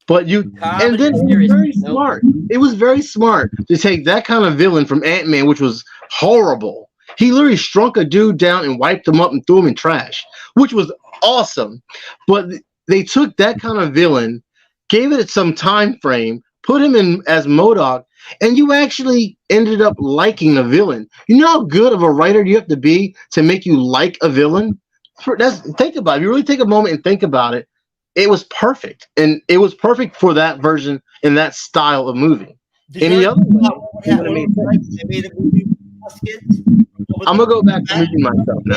But it was very smart. It was very smart to take that kind of villain from Ant-Man, which was horrible. He literally shrunk a dude down and wiped him up and threw him in trash, which was awesome. But they took that kind of villain, gave it some time frame, put him in as MODOK, and you actually ended up liking the villain. You know how good of a writer you have to be to make you like a villain? Think about it. You really take a moment and think about it. It was perfect, and it was perfect for that version and that style of movie. Any other way, I'm gonna go back to reading myself now.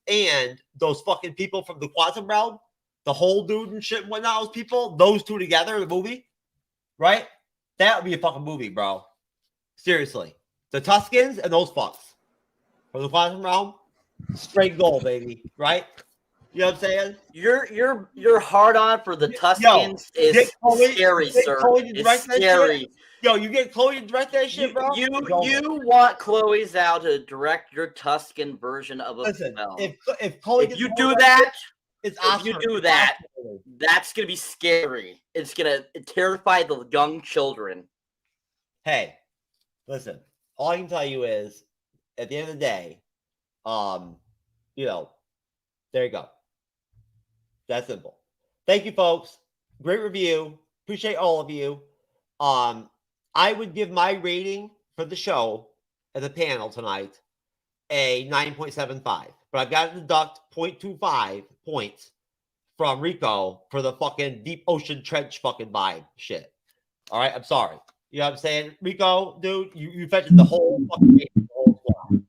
And those fucking people from the quantum realm, the whole dude and shit and whatnot, those people, those two together in the movie, right? That would be a fucking movie, bro. Seriously, the Tuskens and those fucks from the quantum realm. Straight goal, baby, right? You know what I'm saying? Your hard on for the Tuscans is scary, sir. It's scary. Yo, you get Chloe to direct that shit, bro? You want Chloe Zhao to direct your Tuscan version of a spell. If Chloe if you do that, it's if you do that, that's gonna be scary. It's gonna terrify the young children. Hey, listen. All I can tell you is, at the end of the day, you know, there you go. That's simple. Thank you, folks. Great review. Appreciate all of you. I would give my rating for the show as a panel tonight a 9.75, but I've got to deduct 0.25 points from Rico for the fucking deep ocean trench fucking vibe shit. All right, I'm sorry. You know what I'm saying? Rico, dude, you fetched the whole fucking game, the whole squad.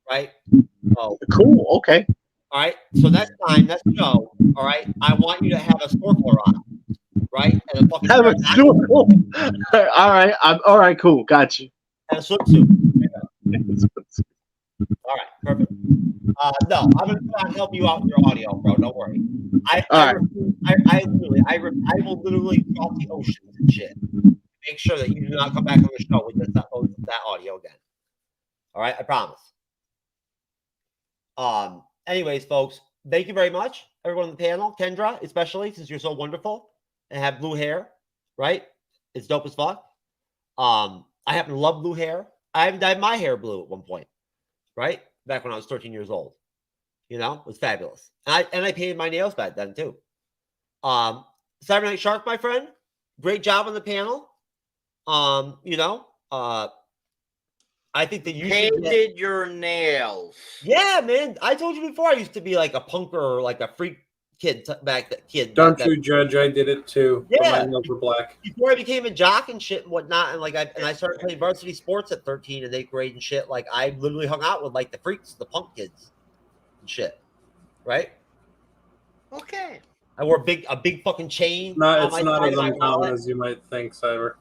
Right? Oh. Cool. Okay. All right. So next time, next show, all right, I want you to have a snorkeler on. Right? And a fucking Have a snorkel. All right. All right. Cool. Got you. And a swimsuit. All right, perfect. No, I'm gonna try and help you out with your audio, bro. Don't worry. I will literally cross the oceans and shit. Make sure that you do not come back on the show with that audio again. All right, I promise. Anyways, folks, thank you very much, everyone on the panel. Kendra, especially since you're so wonderful and have blue hair, right? It's dope as fuck. I happen to love blue hair. I even dyed my hair blue at one point, right? Back when I was 13 years old. You know, it was fabulous. And I painted my nails back then too. Cyberneticshark, my friend, great job on the panel. You know, I think that you painted your nails. Yeah, man. I told you before I used to be like a punker or like a freak kid Don't you judge? I did it too. Yeah, my nails were black. Before I became a jock and shit and whatnot, and like I started playing varsity sports at 13 and 8th grade and shit. Like I literally hung out with like the freaks, the punk kids and shit. Right? Okay. I wore a big fucking chain. No, it's not as uncommon as you might think, Cyber.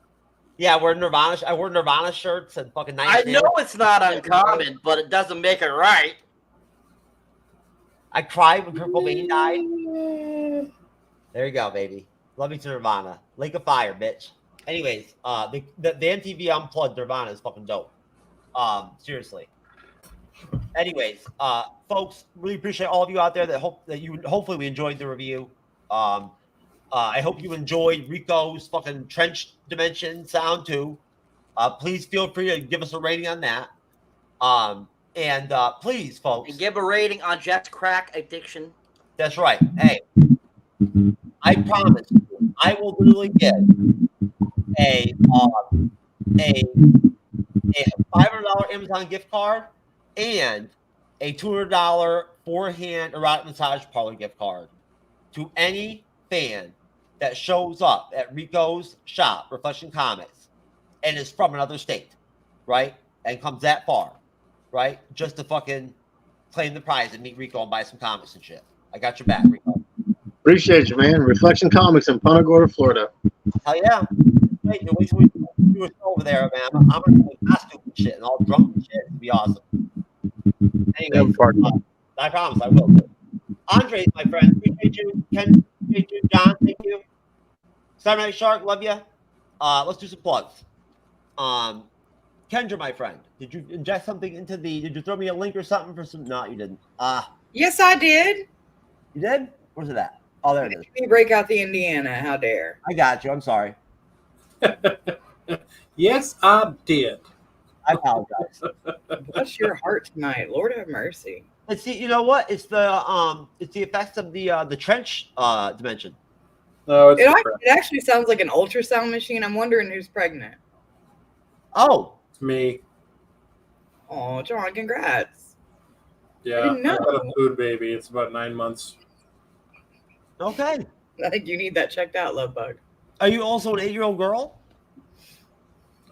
Yeah, I wore Nirvana shirts and fucking. I know it's not uncommon, but it doesn't make it right. I cried when Kurt Cobain died. There you go, baby. Love me to Nirvana. Lake of Fire, bitch. Anyways, the MTV Unplugged Nirvana is fucking dope. Seriously. Anyways, folks, really appreciate all of you out there that hopefully we enjoyed the review. I hope you enjoyed Rico's fucking trench dimension sound too. Please feel free to give us a rating on that. And please, folks, and give a rating on Jeff's crack addiction. That's right. Hey, I promise you, I will literally get a $500 Amazon gift card and a $200 4-hand erotic massage parlor gift card to any fan that shows up at Rico's shop, Reflection Comics, and is from another state, right? And comes that far, right? Just to fucking claim the prize and meet Rico and buy some comics and shit. I got your back, Rico. Appreciate you, man. Reflection Comics in Punta Gorda, Florida. Hell yeah. Hey, wait till we do a show over there, man. I'm going to be in costume and shit and all drunk and shit. It'd be awesome. Anyway, I promise I will. Andre, my friend, appreciate you. Ken, appreciate you. John, thank you. Cyberneticshark, love you. Let's do some plugs. Kendra, my friend, did you inject something into did you throw me a link or something for some? No, you didn't. Yes, I did. You did? Where's it at? Oh, there it is. You break out the Indiana. How dare. I got you. I'm sorry. Yes, I did. I apologize. Bless your heart tonight. Lord have mercy. And see, you know what? It's the effects of the trench dimension. No, it actually sounds like an ultrasound machine. I'm wondering who's pregnant. Oh, it's me. Oh, John, congrats. Yeah, I got a food baby. It's about 9 months. Okay. I think you need that checked out, love bug. Are you also an 8-year-old girl?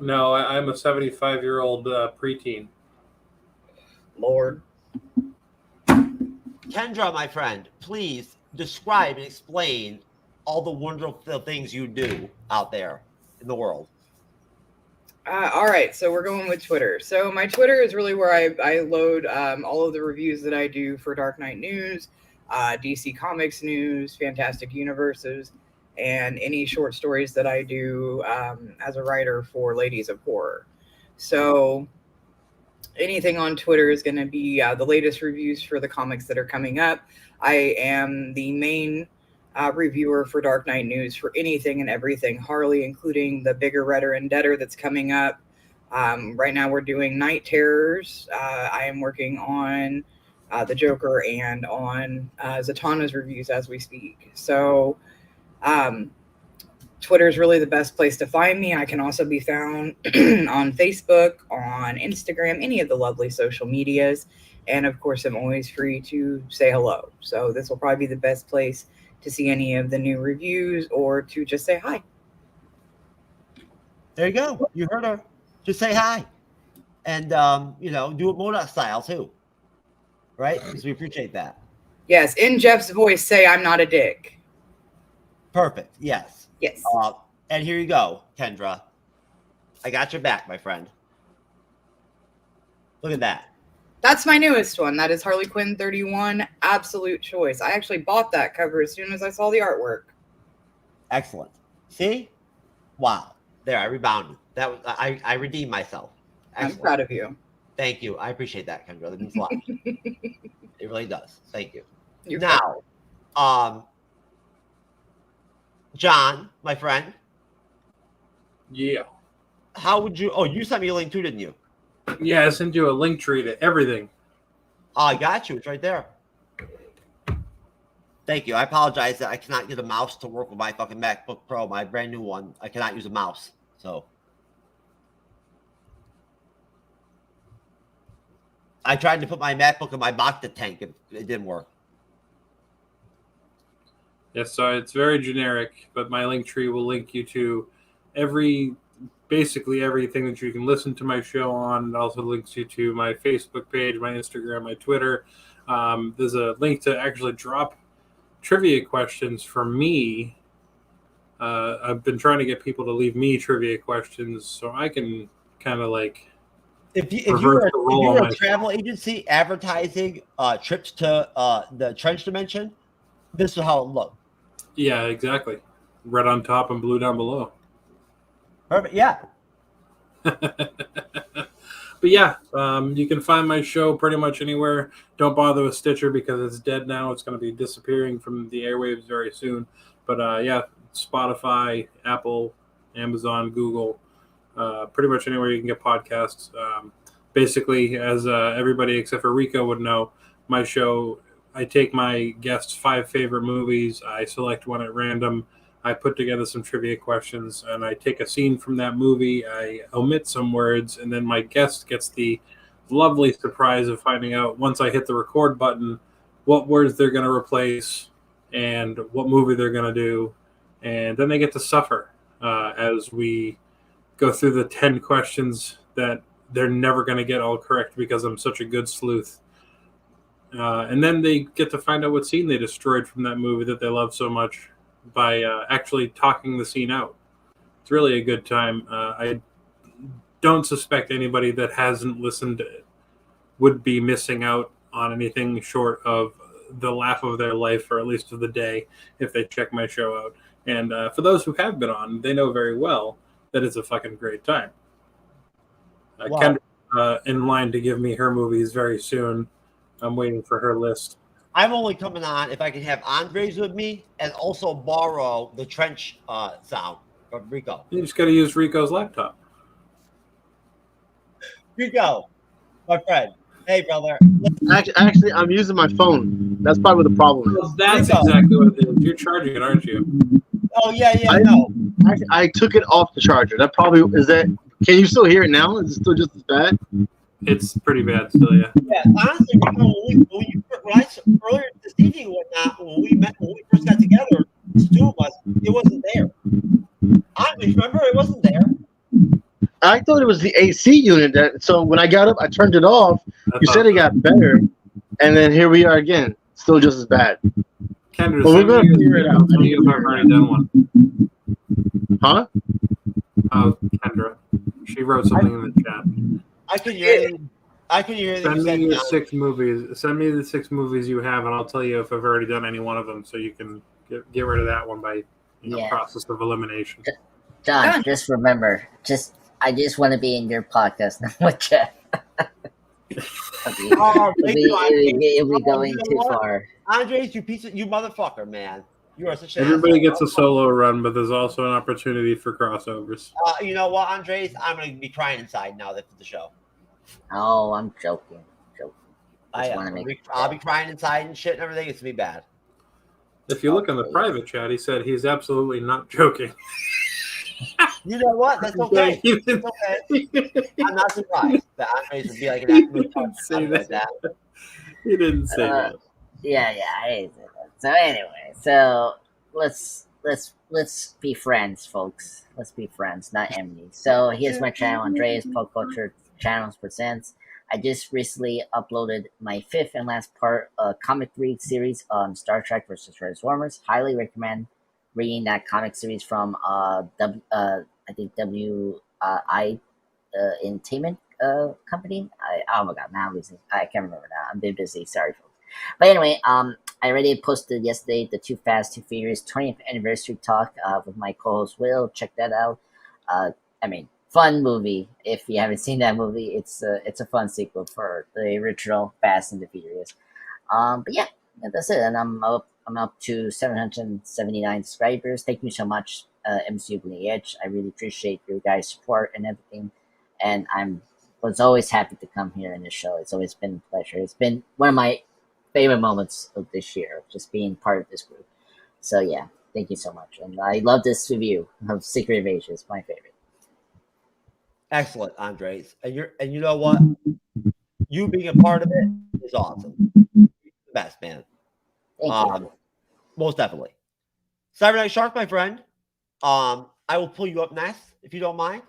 No, I'm a 75-year-old preteen. Lord. Kendra, my friend, please describe and explain all the wonderful things you do out there in the world. All right, so we're going with Twitter. So my Twitter is really where I load all of the reviews that I do for Dark Knight News. DC Comics news, Fantastic Universes, and any short stories that I do as a writer for Ladies of Horror. So anything on Twitter is going to be the latest reviews for the comics that are coming up. I am the main reviewer for Dark Knight News for anything and everything Harley, including the bigger, redder, and deader that's coming up. Right now we're doing Night Terrors. I am working on the Joker and on Zatanna's reviews as we speak. So Twitter is really the best place to find me. I can also be found on Facebook, on Instagram, any of the lovely social medias. And of course, I'm always free to say hello. So this will probably be the best place to see any of the new reviews or to just say hi. There you go. You heard her. Just say hi. And, do it Moda style too. Right? Because we appreciate that. Yes. In Jeff's voice, say I'm not a dick. Perfect. Yes. Yes. And here you go, Kendra. I got your back, my friend. Look at that. That's my newest one. That is Harley Quinn 31. Absolute choice. I actually bought that cover as soon as I saw the artwork. Excellent. See? Wow. There, I rebounded. That was I redeemed myself. Excellent. I'm proud of you. Thank you. I appreciate that, Kendra. That means a lot. It really does. Thank you. You're now, John, my friend. Yeah. How would you? Oh, you sent me a link too, didn't you? Yeah, I sent you a link tree to everything. Oh, I got you. It's right there. Thank you. I apologize that I cannot get a mouse to work with my fucking MacBook Pro, my brand new one. I cannot use a mouse. So I tried to put my MacBook in my Bacta tank. It didn't work. Yes, so it's very generic, but my link tree will link you to basically everything that you can listen to my show on. It also links you to my Facebook page, my Instagram, my Twitter. There's a link to actually drop trivia questions for me. I've been trying to get people to leave me trivia questions so I can kind of like if you're a travel agency advertising trips to the trench dimension, this is how it looks. Yeah, exactly. Red on top and blue down below. Perfect. Yeah. But yeah, you can find my show pretty much anywhere. Don't bother with Stitcher because it's dead now. It's going to be disappearing from the airwaves very soon. But yeah, Spotify, Apple, Amazon, Google, pretty much anywhere you can get podcasts. Basically, as everybody except for Rico would know, my show, I take my guests' 5 favorite movies. I select one at random. I put together some trivia questions, and I take a scene from that movie. I omit some words, and then my guest gets the lovely surprise of finding out once I hit the record button what words they're going to replace and what movie they're going to do. And then they get to suffer as we go through the 10 questions that they're never going to get all correct because I'm such a good sleuth. And then they get to find out what scene they destroyed from that movie that they love so much by actually talking the scene out. It's really a good time. I don't suspect anybody that hasn't listened would be missing out on anything short of the laugh of their life, or at least of the day, if they check my show out. And for those who have been on, they know very well that it's a fucking great time. Wow. Kendra in line to give me her movies very soon. I'm waiting for her list. I'm only coming on if I can have Andres with me and also borrow the trench sound from Rico. You just got to use Rico's laptop. Rico, my friend. Hey, brother. Actually, I'm using my phone. That's probably the problem. Well, that's exactly what it is. You're charging it, aren't you? Oh, yeah, no. I took it off the charger. That probably is that. Can you still hear it now? Is it still just as bad? It's pretty bad still, yeah. Yeah, honestly, earlier this evening and whatnot, when we first got together, the two of us, it wasn't there. Honestly, remember, it wasn't there. I thought it was the AC unit. So when I got up, I turned it off. You said it got better, and then here we are again, still just as bad. Kendra, but we're gonna figure it out. I've already done one. Huh? Oh, Kendra. She wrote something in the chat. I can hear you. I can hear that Send you me said your John. 6 movies. Send me the 6 movies you have, and I'll tell you if I've already done any one of them, so you can get rid of that one by process of elimination. John, just remember, I just want to be in your podcast, not with Jeff. Oh, It'll be going too far. Andres, you motherfucker, man. You are such an Everybody asshole. gets a solo run, but there's also an opportunity for crossovers. You know what, Andres? I'm going to be crying inside now after the show. Oh, I'm joking. I'll be crying inside and shit and everything. It's going to be bad. If you look in the private chat, he said he's absolutely not joking. You know what? That's okay. It's okay. I'm not surprised that Andres would be like an absolute like that. He didn't say that. Yeah, I didn't say that. So anyway, let's be friends, folks. Let's be friends, not enemies. So here's my channel, Andreas Pop Culture Channels Presents. I just recently uploaded my 5th and last part comic read series on Star Trek versus Transformers. Highly recommend reading that comic series from I think WI Entertainment Company. Oh my god, now I'm losing. I can't remember now. I'm a bit busy. Sorry, folks. But anyway, I already posted yesterday the Too Fast, Too Furious 20th anniversary talk with my co-host Will. Check that out. Fun movie. If you haven't seen that movie, it's a fun sequel for the original Fast and the Furious. But yeah, that's it. And I'm up to 779 subscribers. Thank you so much, MCU Bleeding Edge. I really appreciate your guys' support and everything. And was always happy to come here in the show. It's always been a pleasure. It's been one of my favorite moments of this year, just being part of this group. So yeah, thank you so much. And I love this review of Secret Invasion. It's my favorite. Excellent, Andres. And you know what? You being a part of it is awesome. The best, man. Most definitely. Cyberneticshark, my friend. I will pull you up next if you don't mind.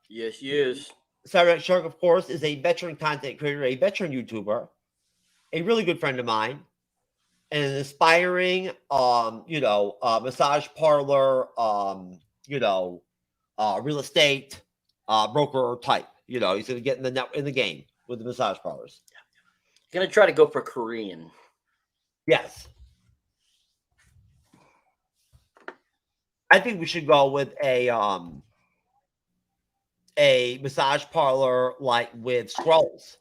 Yes. Cyberneticshark, of course, is a veteran content creator, a veteran YouTuber, a really good friend of mine, and an aspiring, massage parlor, real estate broker type. He's going to get in the game with the massage parlors. Going to try to go for Korean. Yes. I think we should go with a massage parlor like with Skrulls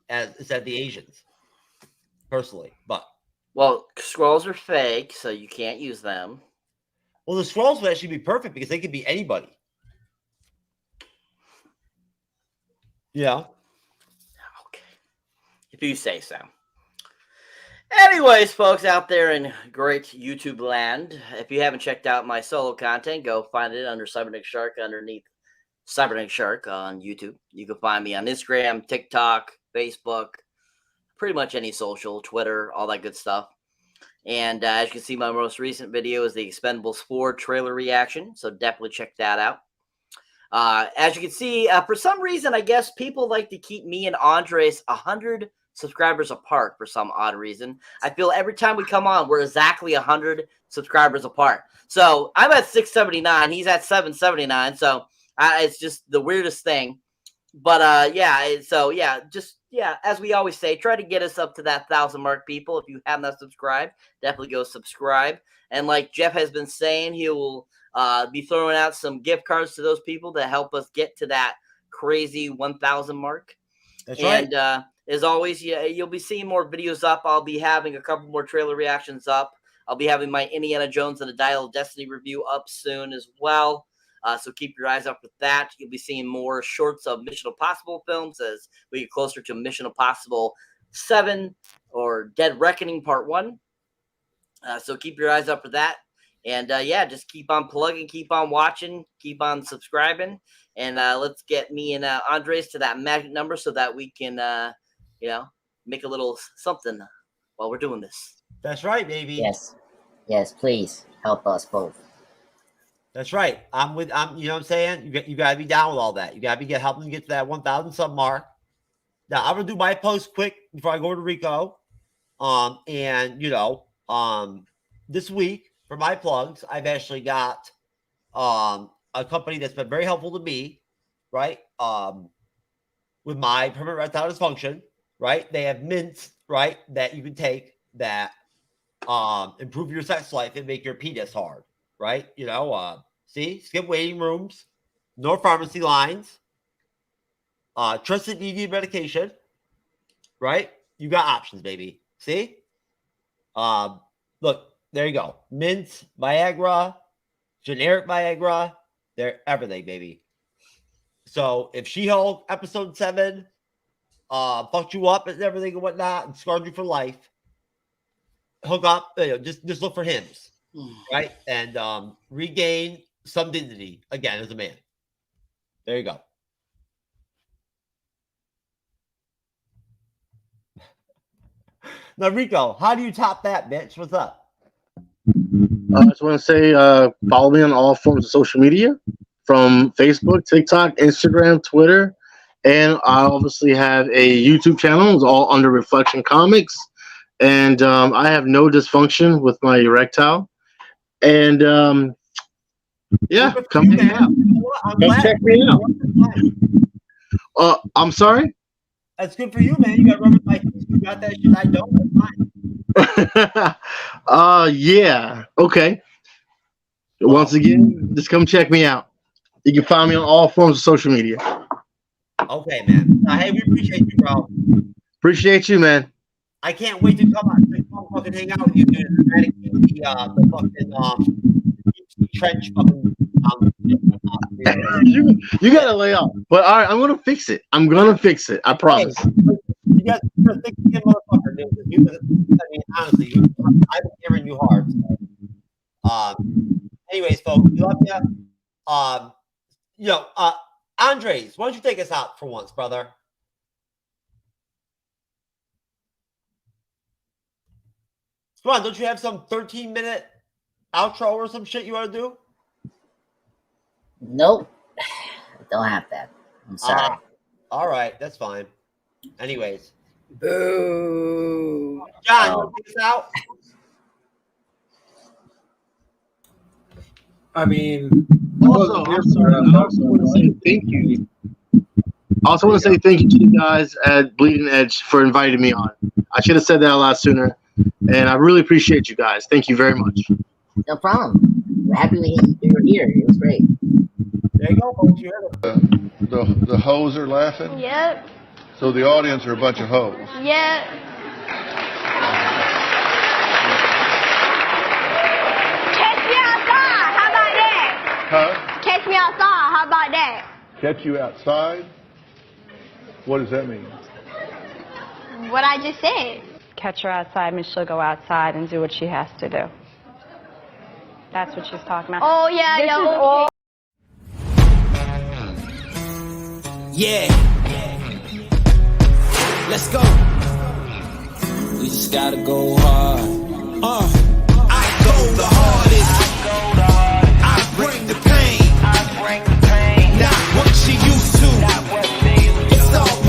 instead of the Asians. Personally, well, Skrulls are fake, so you can't use them. Well, the Skrulls would actually be perfect because they could be anybody. Yeah. Okay. If you say so. Anyways, folks out there in great YouTube land, if you haven't checked out my solo content, go find it under Cyberneticshark underneath Cyberneticshark on YouTube. You can find me on Instagram, TikTok, Facebook, pretty much any social, Twitter, all that good stuff. And as you can see, my most recent video is the Expendables 4 trailer reaction, so definitely check that out. As you can see, for some reason, I guess people like to keep me and Andres 100 subscribers apart for some odd reason. I feel every time we come on, we're exactly 100 subscribers apart. So I'm at 679, he's at 779, so it's just the weirdest thing. But as we always say, try to get us up to that 1,000 mark, people. If you have not subscribed, definitely go subscribe. And like Jeff has been saying, he will be throwing out some gift cards to those people to help us get to that crazy 1,000 mark. That's right. And as always, you'll be seeing more videos up. I'll be having a couple more trailer reactions up. I'll be having my Indiana Jones and the Dial of Destiny review up soon as well. So keep your eyes up with that. You'll be seeing more shorts of Mission Impossible films as we get closer to Mission Impossible 7 or Dead Reckoning Part 1. So keep your eyes up for that. And just keep on plugging, keep on watching, keep on subscribing. And let's get me and Andres to that magic number so that we can, make a little something while we're doing this. That's right, baby. Yes, please help us both. That's right. You know what I'm saying? You got to be down with all that. You got to be helping to get to that 1,000 sub mark. Now, I'm going to do my post quick before I go to Rico. This week for my plugs, I've actually got a company that's been very helpful to me right? With my permanent erectile dysfunction, right? They have mints, right, that you can take that improve your sex life and make your penis hard, right? You know, see, skip waiting rooms, no pharmacy lines, trusted ED medication, right? You got options, baby. See? Look, there you go. Mint, Viagra, generic Viagra, they're everything, baby. So if She-Hulk episode 7 fucked you up and everything and whatnot and scarred you for life, hook up, just look for hymns, right? And regain some dignity again as a man. There you go. Now, Rico, how do you top that, bitch? What's up? I just want to say follow me on all forms of social media, from Facebook, TikTok, Instagram, Twitter, and I obviously have a YouTube channel. It's all under Reflection Comics, and I have no dysfunction with my erectile. And yeah, come check me out. Come check me out. I'm sorry. That's good for you, man. You got rubber like you got that shit. I don't. That's fine. Yeah. Okay. Once again, just come check me out. You can find me on all forms of social media. Okay, man. Hey, we appreciate you, bro. Appreciate you, man. I can't wait to come fucking hang out with you, dude. The fucking trench fucking. You gotta lay off. But all right, I'm gonna fix it. I promise. Hey, you got a thick skin motherfucker, dude. I mean, honestly, I've been hearing you hard. So. Anyways, folks, we love you. Andres, why don't you take us out for once, brother? Come on, don't you have some 13-minute outro or some shit you want to do? Nope. I don't have that. I'm sorry. All right, that's fine. Anyways. Boo. John, you want to take us out? I mean, also want to say thank you. I also want to say thank you to you guys at Bleeding Edge for inviting me on. I should have said that a lot sooner, and I really appreciate you guys. Thank you very much. No problem. We're happy you were here. It was great. There you go, folks. You heard it. The hoes are laughing? Yep. So the audience are a bunch of hoes? Yep. Catch me outside. How about that? Huh? Catch me outside. How about that? Catch you outside? What does that mean? What I just said. Catch her outside means she'll go outside and do what she has to do. That's what she's talking about. Oh, yeah, this yo. is all. Yeah. Let's go. We just gotta go hard.